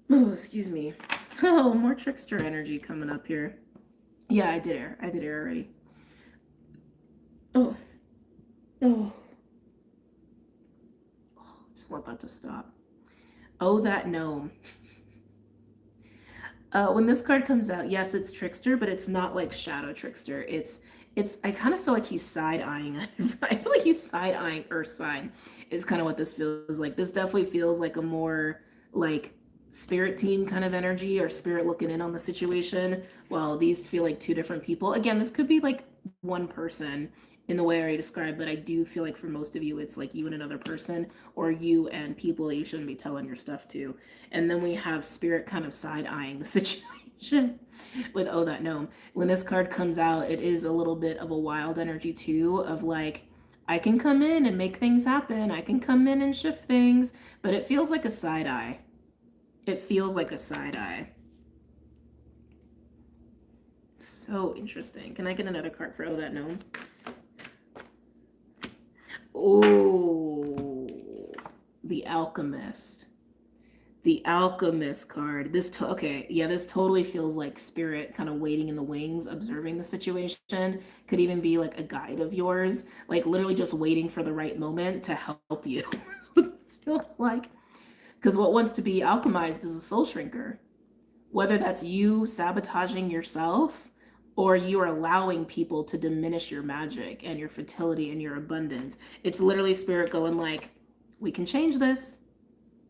Oh, excuse me. Oh, more trickster energy coming up here. Yeah, I did air. I did air already. Oh. Oh. Just want that to stop. Oh, that gnome. When this card comes out, yes, it's trickster, but it's not like shadow trickster. I kind of feel like he's side-eyeing. I feel like he's side-eyeing Earth sign is kind of what this feels like. This definitely feels like a more like spirit team kind of energy, or spirit looking in on the situation, while these feel like two different people. Again, this could be like one person in the way I already described, but I do feel like for most of you, it's like you and another person, or you and people that you shouldn't be telling your stuff to. And then we have spirit kind of side-eyeing the situation with Oh That Gnome. When this card comes out, it is a little bit of a wild energy too, of like, I can come in and make things happen. I can come in and shift things, but it feels like a side eye. It feels like a side eye. So interesting. Can I get another card for Oh That Gnome? Oh, the Alchemist. The Alchemist card. Okay, yeah, this totally feels like spirit kind of waiting in the wings, observing the situation. Could even be like a guide of yours, like literally just waiting for the right moment to help you. That's what this feels like. Because what wants to be alchemized is a soul shrinker. Whether that's you sabotaging yourself, or you are allowing people to diminish your magic and your fertility and your abundance. It's literally spirit going like, we can change this.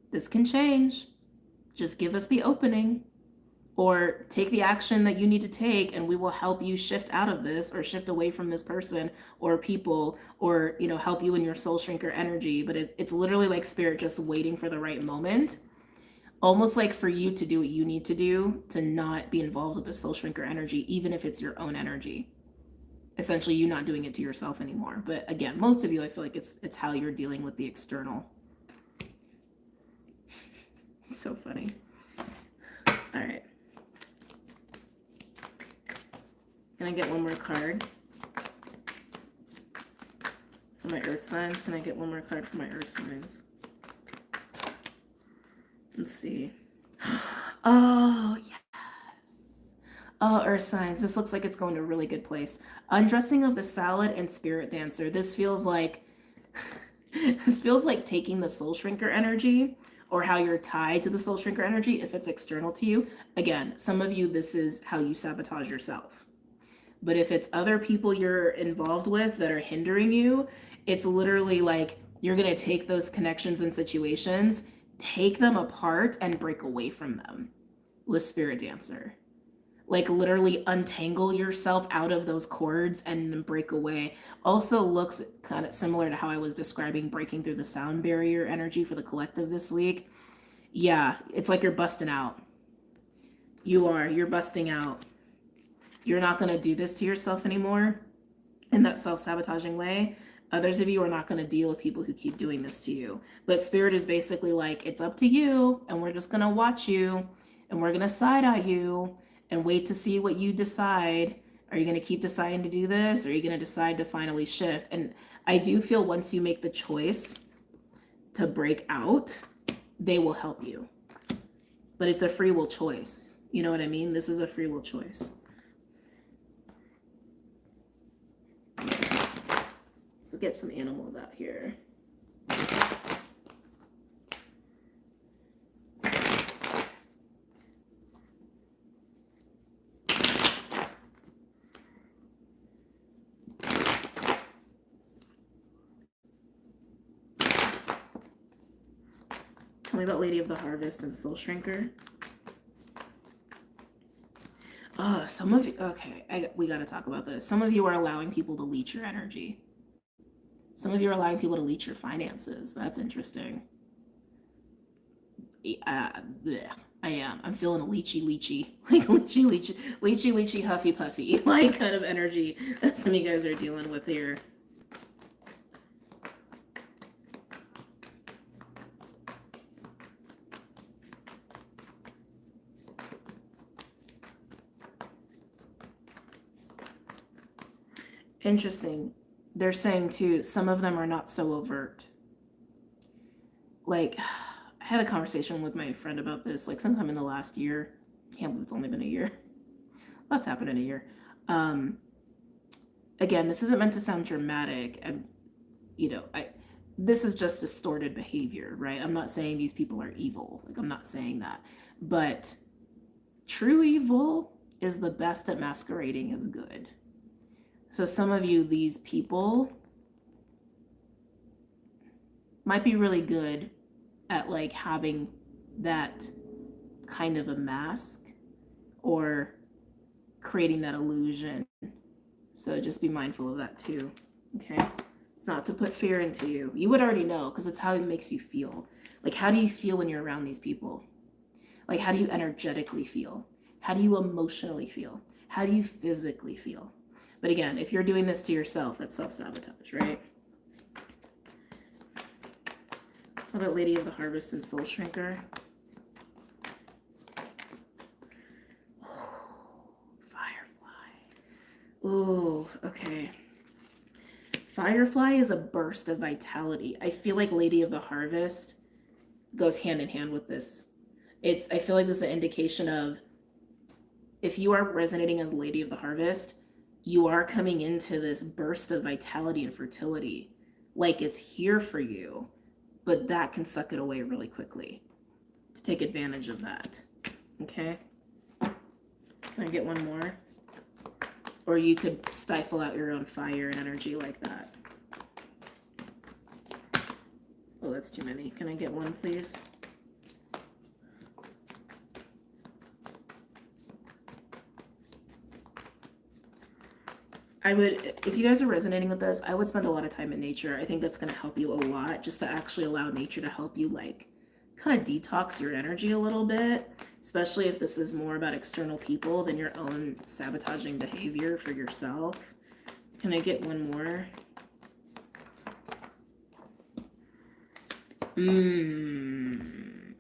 This can change. Just give us the opening, or take the action that you need to take, and we will help you shift out of this, or shift away from this person or people, or help you in your soul shrinker energy. But it's literally like spirit just waiting for the right moment, almost like for you to do what you need to do to not be involved with the soul shrinker energy, even if it's your own energy. Essentially, you not doing it to yourself anymore. But again, most of you, I feel like it's how you're dealing with the external. So funny. All right. Can I get one more card for my earth signs? Can I get one more card for my earth signs? Let's see. Oh, yes. Oh, earth signs. This looks like it's going to a really good place. Undressing of the Salad and Spirit Dancer. This feels like taking the soul shrinker energy, or how you're tied to the soul shrinker energy if it's external to you. Again, some of you, this is how you sabotage yourself. But if it's other people you're involved with that are hindering you, it's literally like you're going to take those connections and situations, take them apart, and break away from them with Spirit Dancer. Like literally untangle yourself out of those cords and break away. Also looks kind of similar to how I was describing breaking through the sound barrier energy for the collective this week. Yeah, it's like you're busting out. You're busting out. You're not going to do this to yourself anymore in that self-sabotaging way. Others of you are not going to deal with people who keep doing this to you. But spirit is basically like, it's up to you, and we're just going to watch you, and we're going to side eye you and wait to see what you decide. Are you going to keep deciding to do this? Or are you going to decide to finally shift? And I do feel once you make the choice to break out, they will help you. But it's a free will choice. You know what I mean? This is a free will choice. So get some animals out here. Tell me about Lady of the Harvest and Soul Shrinker. Oh, some of you, okay, we got to talk about this. Some of you are allowing people to leech your energy. Some of you are allowing people to leech your finances. That's interesting. I am. I'm feeling a leechy, like leechy, huffy puffy, like kind of energy that some of you guys are dealing with here. Interesting. They're saying too, some of them are not so overt. Like, I had a conversation with my friend about this, like sometime in the last year. Can't believe it's only been a year. Lots happened in a year. Again, this isn't meant to sound dramatic. This is just distorted behavior, right? I'm not saying these people are evil. Like, I'm not saying that. But true evil is the best at masquerading as good. So some of you, these people might be really good at like having that kind of a mask or creating that illusion. So just be mindful of that too, okay? It's not to put fear into you. You would already know because it's how it makes you feel. Like, how do you feel when you're around these people? Like, how do you energetically feel? How do you emotionally feel? How do you physically feel? But again, if you're doing this to yourself, that's self-sabotage, right? How about Lady of the Harvest and Soul Shrinker? Oh, Firefly. Ooh, okay. Firefly is a burst of vitality. I feel like Lady of the Harvest goes hand in hand with this. I feel like this is an indication of, if you are resonating as Lady of the Harvest, you are coming into this burst of vitality and fertility. Like, it's here for you, but that can suck it away really quickly. To take advantage of that. Okay? Can I get one more? Or you could stifle out your own fire and energy like that. Oh, that's too many. Can I get one, please? If you guys are resonating with this, I would spend a lot of time in nature. I think that's going to help you a lot, just to actually allow nature to help you, like, kind of detox your energy a little bit, especially if this is more about external people than your own sabotaging behavior for yourself. Can I get one more?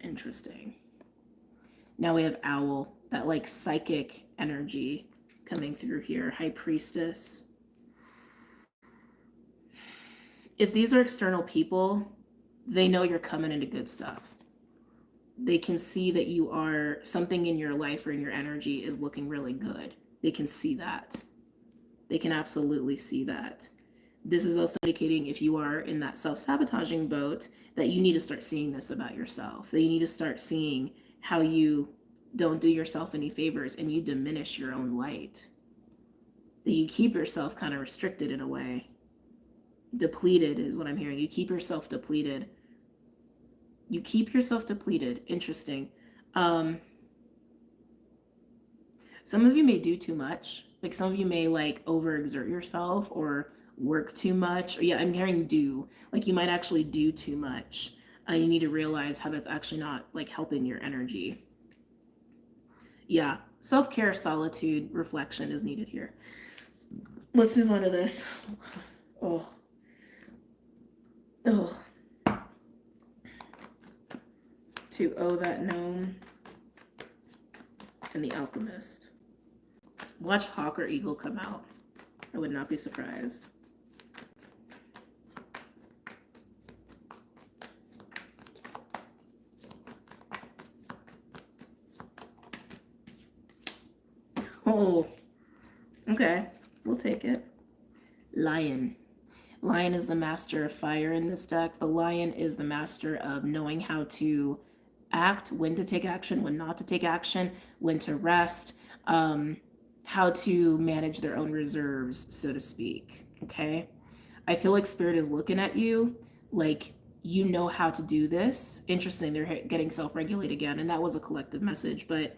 Interesting. Now we have Owl, that like psychic energy coming through here. High Priestess. If these are external people, they know you're coming into good stuff. They can see that you are, something in your life or in your energy is looking really good. They can see that. They can absolutely see that. This is also indicating, if you are in that self-sabotaging boat, that you need to start seeing this about yourself. That you need to start seeing how you don't do yourself any favors and you diminish your own light. That you keep yourself kind of restricted in a way. Depleted is what I'm hearing. You keep yourself depleted. You keep yourself depleted. Interesting. Some of you may do too much. Like, some of you may like overexert yourself or work too much. Or, yeah, I'm hearing do. Like, you might actually do too much. You need to realize how that's actually not like helping your energy. Yeah, self-care, solitude, reflection is needed here. Let's move on to this. Oh. To That Gnome and the Alchemist. Watch hawk or eagle come out. I would not be surprised. Oh, okay. We'll take it. Lion. Lion is the master of fire in this deck. The lion is the master of knowing how to act, when to take action, when not to take action, when to rest, how to manage their own reserves, so to speak. Okay. I feel like spirit is looking at you like you know how to do this. Interesting, they're getting self-regulate again, and that was a collective message. But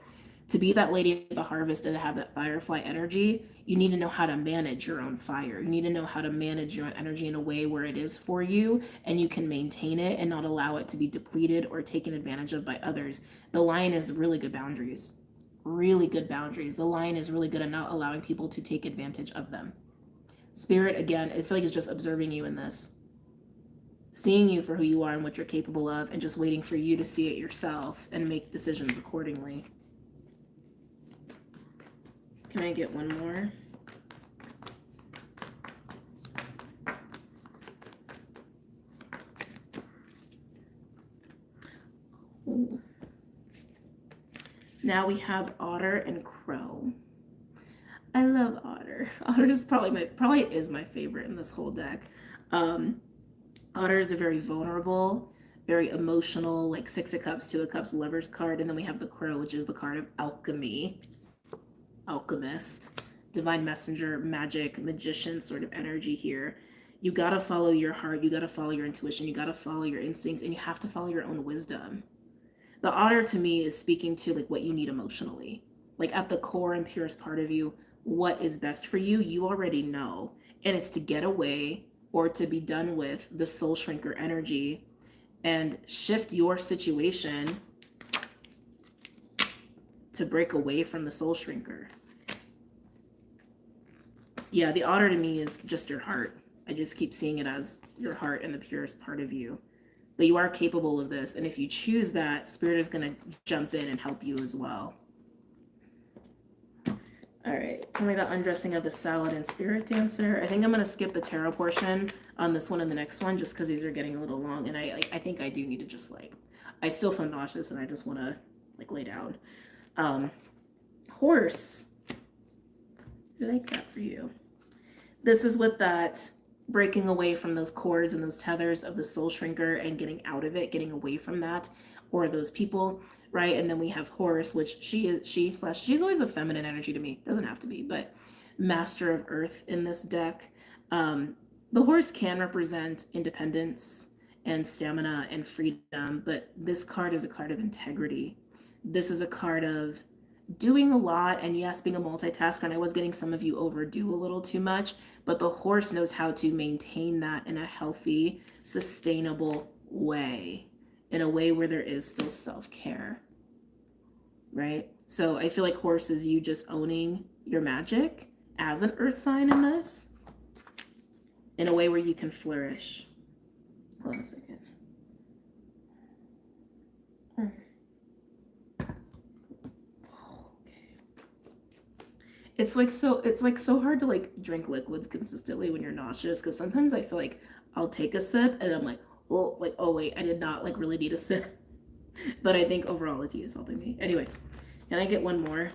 to be that lady of the harvest and to have that firefly energy, you need to know how to manage your own fire. You need to know how to manage your own energy in a way where it is for you and you can maintain it and not allow it to be depleted or taken advantage of by others. The lion is really good boundaries. Really good boundaries. The lion is really good at not allowing people to take advantage of them. Spirit, again, I feel like it's just observing you in this. Seeing you for who you are and what you're capable of, and just waiting for you to see it yourself and make decisions accordingly. Can I get one more? Ooh. Now we have otter and crow. I love otter. Otter is probably is my favorite in this whole deck. Otter is a very vulnerable, very emotional, like Six of Cups, Two of Cups, Lovers card, and then we have the crow, which is the card of alchemy. Alchemist, divine messenger, magic, magician sort of energy here. You gotta follow your heart, you gotta follow your intuition, you gotta follow your instincts, and you have to follow your own wisdom. The otter to me is speaking to like what you need emotionally. Like at the core and purest part of you, what is best for you, you already know. And it's to get away or to be done with the soul shrinker energy and shift your situation to break away from the soul shrinker. Yeah, the otter to me is just your heart. I just keep seeing it as your heart and the purest part of you. But you are capable of this, and if you choose that, spirit is going to jump in and help you as well. All right, tell me about undressing of the salad and spirit dancer. I think I'm going to skip the tarot portion on this one and the next one just because these are getting a little long, and I think I do need to just I still feel nauseous and I just want to lay down. Horse. I like that for you. This is with that breaking away from those cords and those tethers of the soul shrinker and getting out of it, getting away from that or those people, right? And then we have Horus, which she's always a feminine energy to me. Doesn't have to be, but master of earth in this deck. The horse can represent independence and stamina and freedom, but this card is a card of integrity. This is a card of doing a lot, and yes, being a multitasker, and I was getting some of you overdo a little too much, but the horse knows how to maintain that in a healthy, sustainable way, in a way where there is still self-care, right? So I feel like horse is you just owning your magic as an earth sign in this, in a way where you can flourish. Hold on a second. It's so hard to drink liquids consistently when you're nauseous, because sometimes I feel like I'll take a sip and I'm oh wait, I did not really need a sip. But I think overall the tea is helping me. Anyway, can I get one more?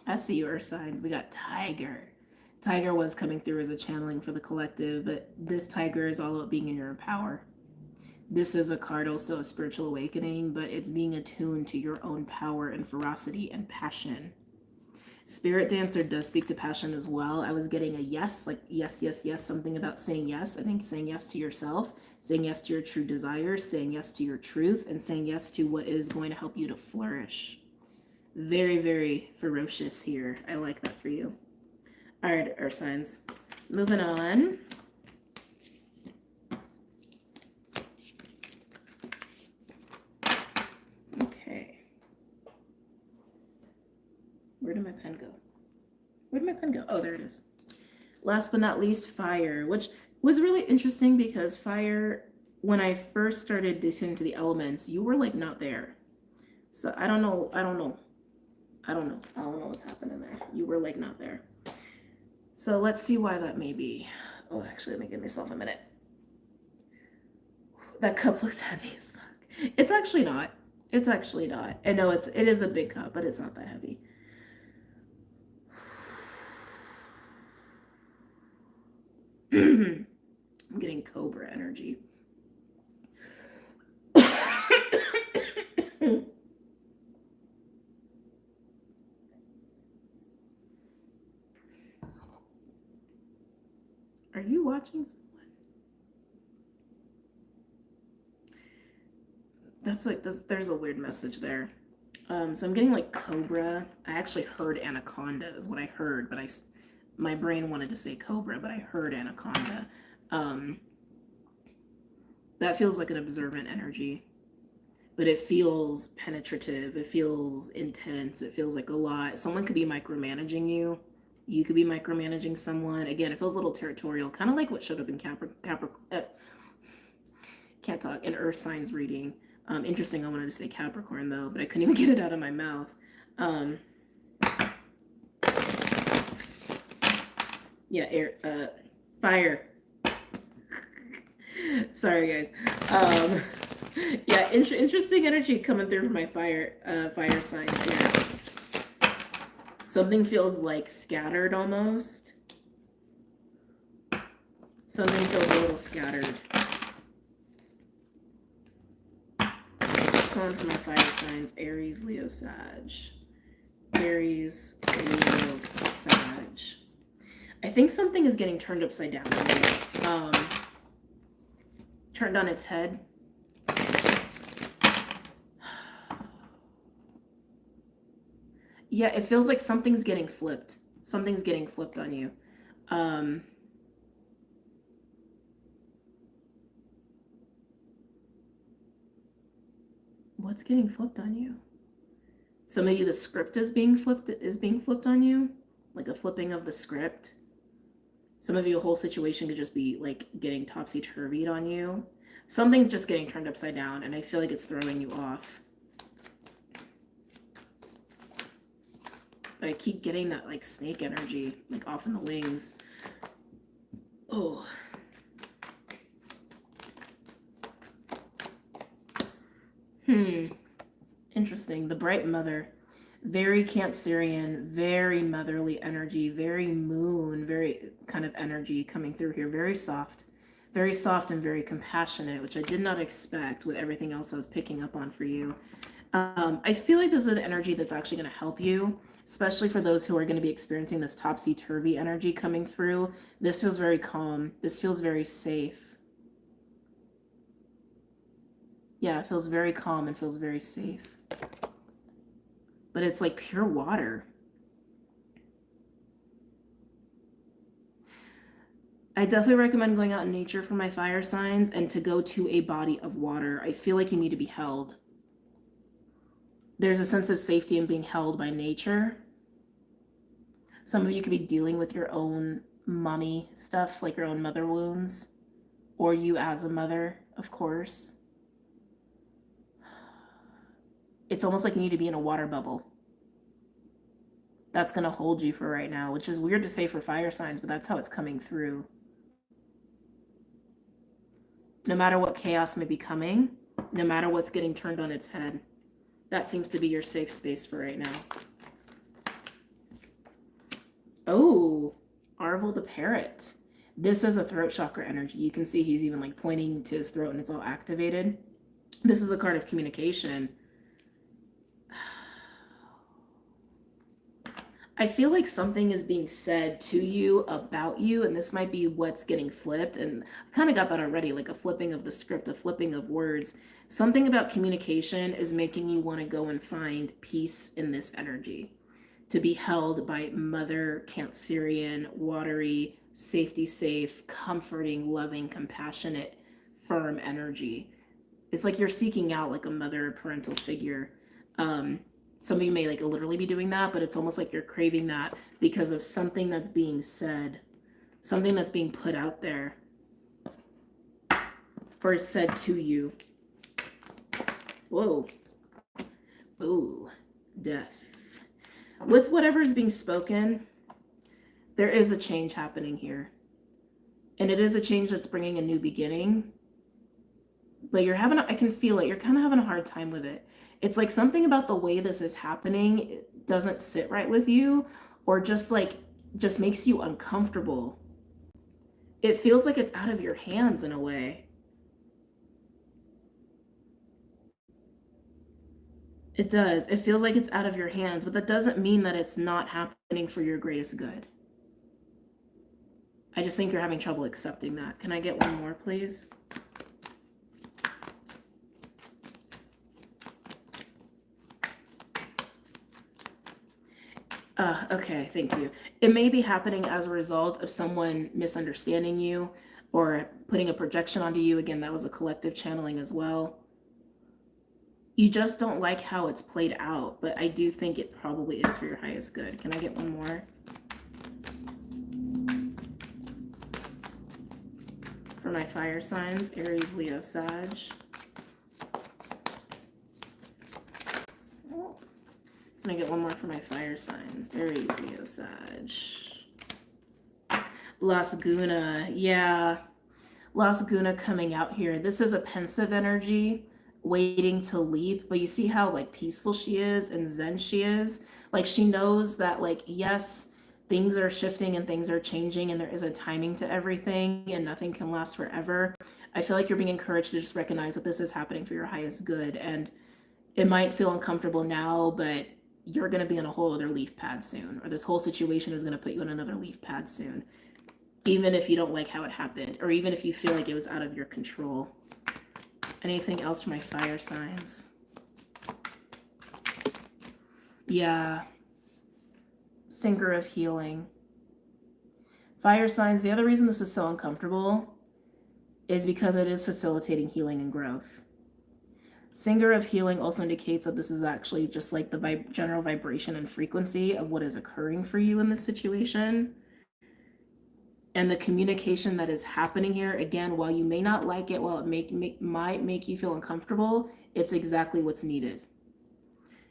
I see your signs. We got Tiger. Tiger was coming through as a channeling for the collective, but this Tiger is all about being in your power. This is a card also of spiritual awakening, but it's being attuned to your own power and ferocity and passion. Spirit Dancer does speak to passion as well. I was getting a yes, yes, yes, yes, something about saying yes. I think saying yes to yourself, saying yes to your true desires, saying yes to your truth, and saying yes to what is going to help you to flourish. Very, very ferocious here. I like that for you. All right, earth signs. Moving on. did my pen go? Where did my pen go? Oh, there it is. Last but not least, fire, which was really interesting because fire, when I first started tuning into the elements, you were like not there. So I don't know what's happening there. You were like not there. So let's see why that may be. Oh, actually, let me give myself a minute. That cup looks heavy as fuck. It's actually not. It's actually not. I know it is a big cup, but it's not that heavy. I'm getting cobra energy. Are you watching someone? That's like this. There's a weird message there. So I'm getting like cobra. I actually heard anaconda is what I heard, but my brain wanted to say cobra, but I heard anaconda. That feels like an observant energy, but it feels penetrative. It feels intense. It feels like a lot. Someone could be micromanaging you. You could be micromanaging someone. Again, it feels a little territorial, kind of like what showed up in can't talk, an earth signs reading. Interesting, I wanted to say Capricorn though, but I couldn't even get it out of my mouth. Yeah, air, fire. Sorry guys. Yeah, interesting energy coming through from my fire signs here. Something feels like scattered almost. Something feels a little scattered. Going for my fire signs: Aries, Leo, Sag. Aries, Leo, Sag. I think something is getting turned upside down. Turned on its head. Yeah, it feels like something's getting flipped. Something's getting flipped on you. What's getting flipped on you? So maybe the script is being flipped on you, like a flipping of the script. Some of you, a whole situation could just be like getting topsy-turvied on you. Something's just getting turned upside down, and I feel like it's throwing you off. But I keep getting that like snake energy, like off in the wings. Oh. Interesting. The bright mother. Very Cancerian, very motherly energy, very moon, very kind of energy coming through here. Very soft and very compassionate, which I did not expect with everything else I was picking up on for you. I feel like this is an energy that's actually going to help you, especially for those who are going to be experiencing this topsy-turvy energy coming through. This feels very calm. This feels very safe. Yeah, it feels very calm and feels very safe. But it's like pure water. I definitely recommend going out in nature for my fire signs and to go to a body of water. I feel like you need to be held. There's a sense of safety in being held by nature. Some of you could be dealing with your own mommy stuff, like your own mother wounds, or you as a mother, of course. It's almost like you need to be in a water bubble. That's going to hold you for right now, which is weird to say for fire signs, but that's how it's coming through. No matter what chaos may be coming, no matter what's getting turned on its head, that seems to be your safe space for right now. Oh, Arvel the parrot. This is a throat chakra energy. You can see he's even like pointing to his throat and it's all activated. This is a card of communication. I feel like something is being said to you about you, and this might be what's getting flipped. And I kind of got that already, like a flipping of the script, a flipping of words. Something about communication is making you want to go and find peace in this energy. To be held by Mother Cancerian, watery, safety safe, comforting, loving, compassionate, firm energy. It's like you're seeking out like a mother parental figure. Some of you may like literally be doing that, but it's almost like you're craving that because of something that's being said, something that's being put out there or said to you. Whoa. Ooh, death. With whatever's being spoken, there is a change happening here. And it is a change that's bringing a new beginning. But I can feel it, you're kind of having a hard time with it. It's like something about the way this is happening doesn't sit right with you, or just makes you uncomfortable. It feels like it's out of your hands in a way. It does. It feels like it's out of your hands, but that doesn't mean that it's not happening for your greatest good. I just think you're having trouble accepting that. Can I get one more, please? Okay, thank you. It may be happening as a result of someone misunderstanding you or putting a projection onto you. Again, that was a collective channeling as well. You just don't like how it's played out, but I do think it probably is for your highest good. Can I get one more? For my fire signs, Aries, Leo, Sag. Can I get one more for my fire signs? Aries, Leo, Sag. Las Guna, yeah. Las Guna coming out here. This is a pensive energy, waiting to leap. But you see how like peaceful she is and zen she is? Like she knows that like, yes, things are shifting and things are changing and there is a timing to everything and nothing can last forever. I feel like you're being encouraged to just recognize that this is happening for your highest good. And it might feel uncomfortable now, but you're going to be on a whole other leaf pad soon, or this whole situation is going to put you on another leaf pad soon, even if you don't like how it happened, or even if you feel like it was out of your control. Anything else for my fire signs? Yeah. Singer of healing. Fire signs, the other reason this is so uncomfortable is because it is facilitating healing and growth. Singer of healing also indicates that this is actually just like the general vibration and frequency of what is occurring for you in this situation. And the communication that is happening here, again, while you may not like it, while it might make you feel uncomfortable, it's exactly what's needed.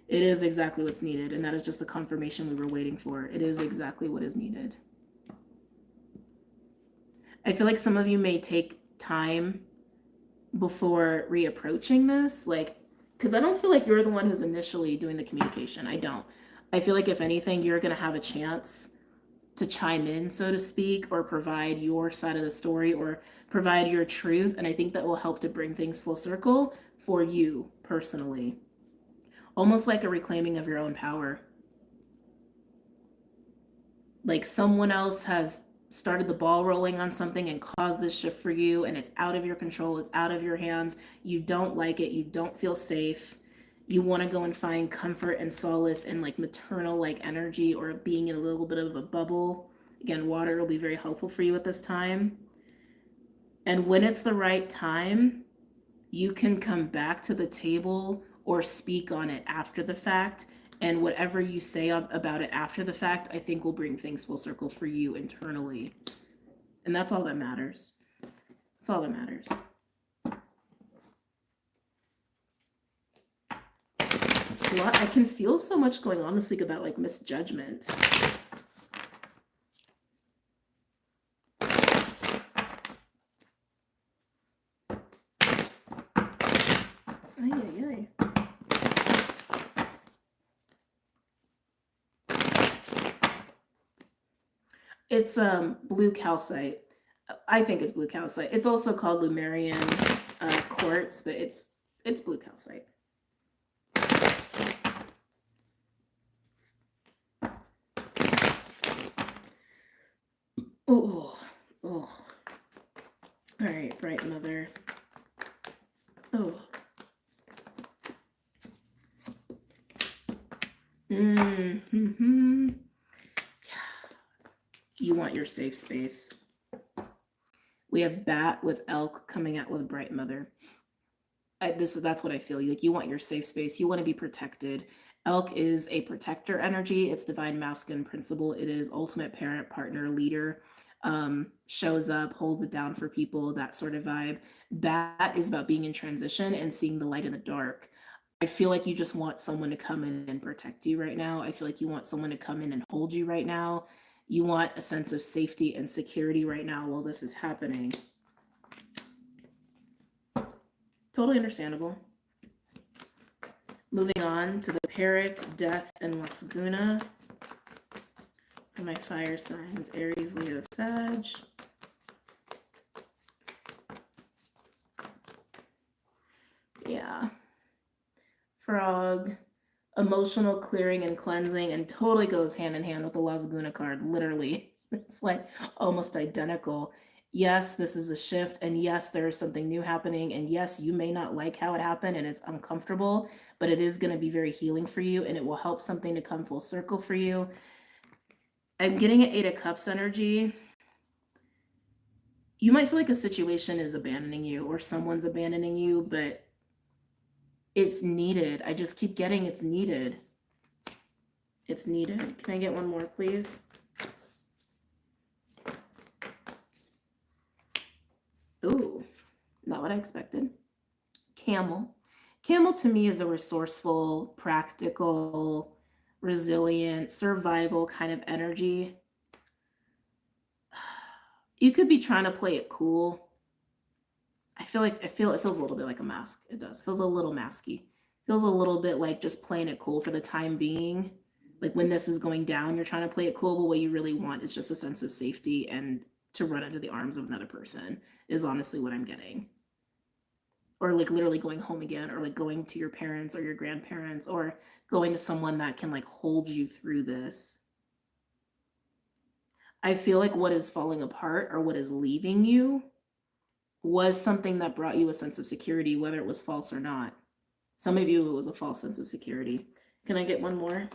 It is exactly what's needed. And that is just the confirmation we were waiting for. It is exactly what is needed. I feel like some of you may take time before reapproaching this, like, because I don't feel like you're the one who's initially doing the communication. I don't. I feel like if anything, you're going to have a chance to chime in, so to speak, or provide your side of the story or provide your truth. And I think that will help to bring things full circle for you personally. Almost like a reclaiming of your own power. Like someone else has started the ball rolling on something and caused this shift for you, and it's out of your control, it's out of your hands. You don't like it, you don't feel safe. You want to go and find comfort and solace in like maternal like energy or being in a little bit of a bubble. Again, water will be very helpful for you at this time. And when it's the right time, you can come back to the table or speak on it after the fact. And whatever you say about it after the fact, I think will bring things full circle for you internally. And that's all that matters. That's all that matters. I can feel so much going on this week about like misjudgment. It's blue calcite. I think it's blue calcite. It's also called Lemurian quartz, but it's blue calcite. Oh. All right, bright mother. Oh. Mm-hmm. You want your safe space. We have bat with elk coming out with bright mother. That's what I feel. Like you want your safe space. You want to be protected. Elk is a protector energy. It's divine masculine principle. It is ultimate parent, partner, leader. Shows up, holds it down for people, that sort of vibe. Bat is about being in transition and seeing the light in the dark. I feel like you just want someone to come in and protect you right now. I feel like you want someone to come in and hold you right now. You want a sense of safety and security right now while this is happening. Totally understandable. Moving on to the Parrot, Death, and Laguna. For my fire signs, Aries, Leo, Sag. Yeah. Frog, emotional clearing and cleansing, and totally goes hand in hand with the Laguna card, literally. It's like almost identical. Yes, this is a shift, and yes, there is something new happening, and yes, you may not like how it happened and it's uncomfortable, but it is going to be very healing for you, and it will help something to come full circle for you. I'm getting an 8 of Cups energy. You might feel like a situation is abandoning you or someone's abandoning you, but it's needed. I just keep getting it's needed. It's needed. Can I get one more, please? Ooh, not what I expected. Camel. Camel to me is a resourceful, practical, resilient, survival kind of energy. You could be trying to play it cool. I feel it feels a little bit like a mask. It does. It feels a little masky. Feels a little bit like just playing it cool for the time being. Like when this is going down, you're trying to play it cool, but what you really want is just a sense of safety and to run into the arms of another person is honestly what I'm getting. Or like literally going home again, or like going to your parents or your grandparents, or going to someone that can like hold you through this. I feel like what is falling apart or what is leaving you was something that brought you a sense of security, whether it was false or not. Some of you, it was a false sense of security. Can I get one more?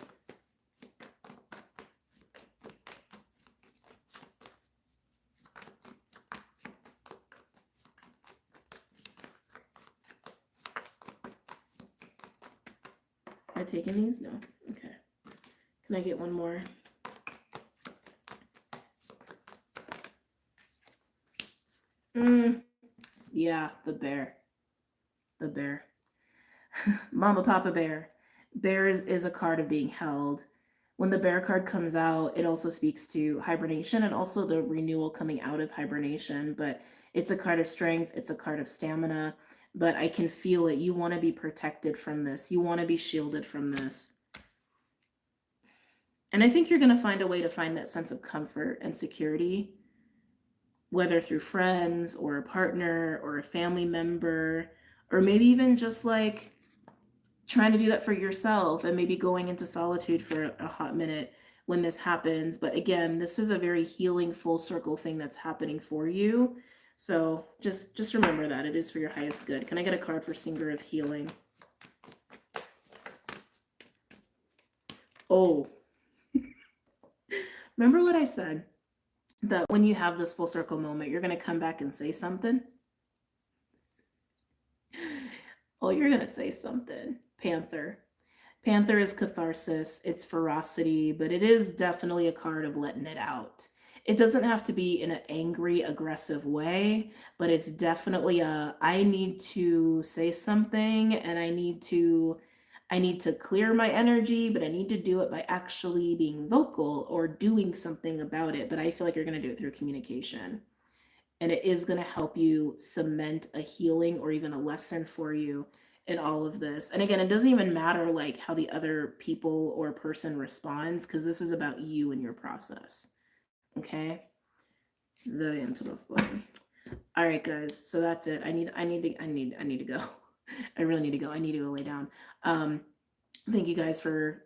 Am I taking these? No. Okay. Can I get one more? Yeah, the bear. The bear. Mama Papa Bear. Bear is a card of being held. When the bear card comes out, it also speaks to hibernation and also the renewal coming out of hibernation. But it's a card of strength, it's a card of stamina. But I can feel it. You want to be protected from this, you want to be shielded from this. And I think you're going to find a way to find that sense of comfort and security, whether through friends or a partner or a family member, or maybe even just like trying to do that for yourself and maybe going into solitude for a hot minute when this happens. But again, this is a very healing full circle thing that's happening for you. So just remember that it is for your highest good. Can I get a card for Singer of Healing? Oh, remember what I said? That when you have this full circle moment, you're going to come back and say something. Oh, you're going to say something. Panther. Panther is catharsis, it's ferocity, but it is definitely a card of letting it out. It doesn't have to be in an angry, aggressive way, but it's definitely a I need to say something and I need to clear my energy, but I need to do it by actually being vocal or doing something about it. But I feel like you're going to do it through communication. And it is going to help you cement a healing or even a lesson for you in all of this. And again, it doesn't even matter like how the other people or person responds, because this is about you and your process. Okay. The intimate line. All right, guys. So that's it. I need to go. I really need to go. I need to go lay down. Thank you guys for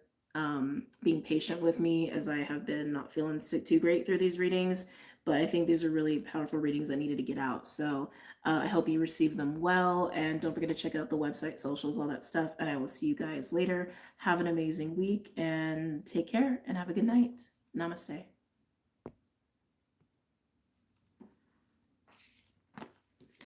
being patient with me as I have been not feeling too great through these readings, but I think these are really powerful readings that needed to get out. So I hope you receive them well, and don't forget to check out the website, socials, all that stuff, and I will see you guys later. Have an amazing week and take care and have a good night. Namaste.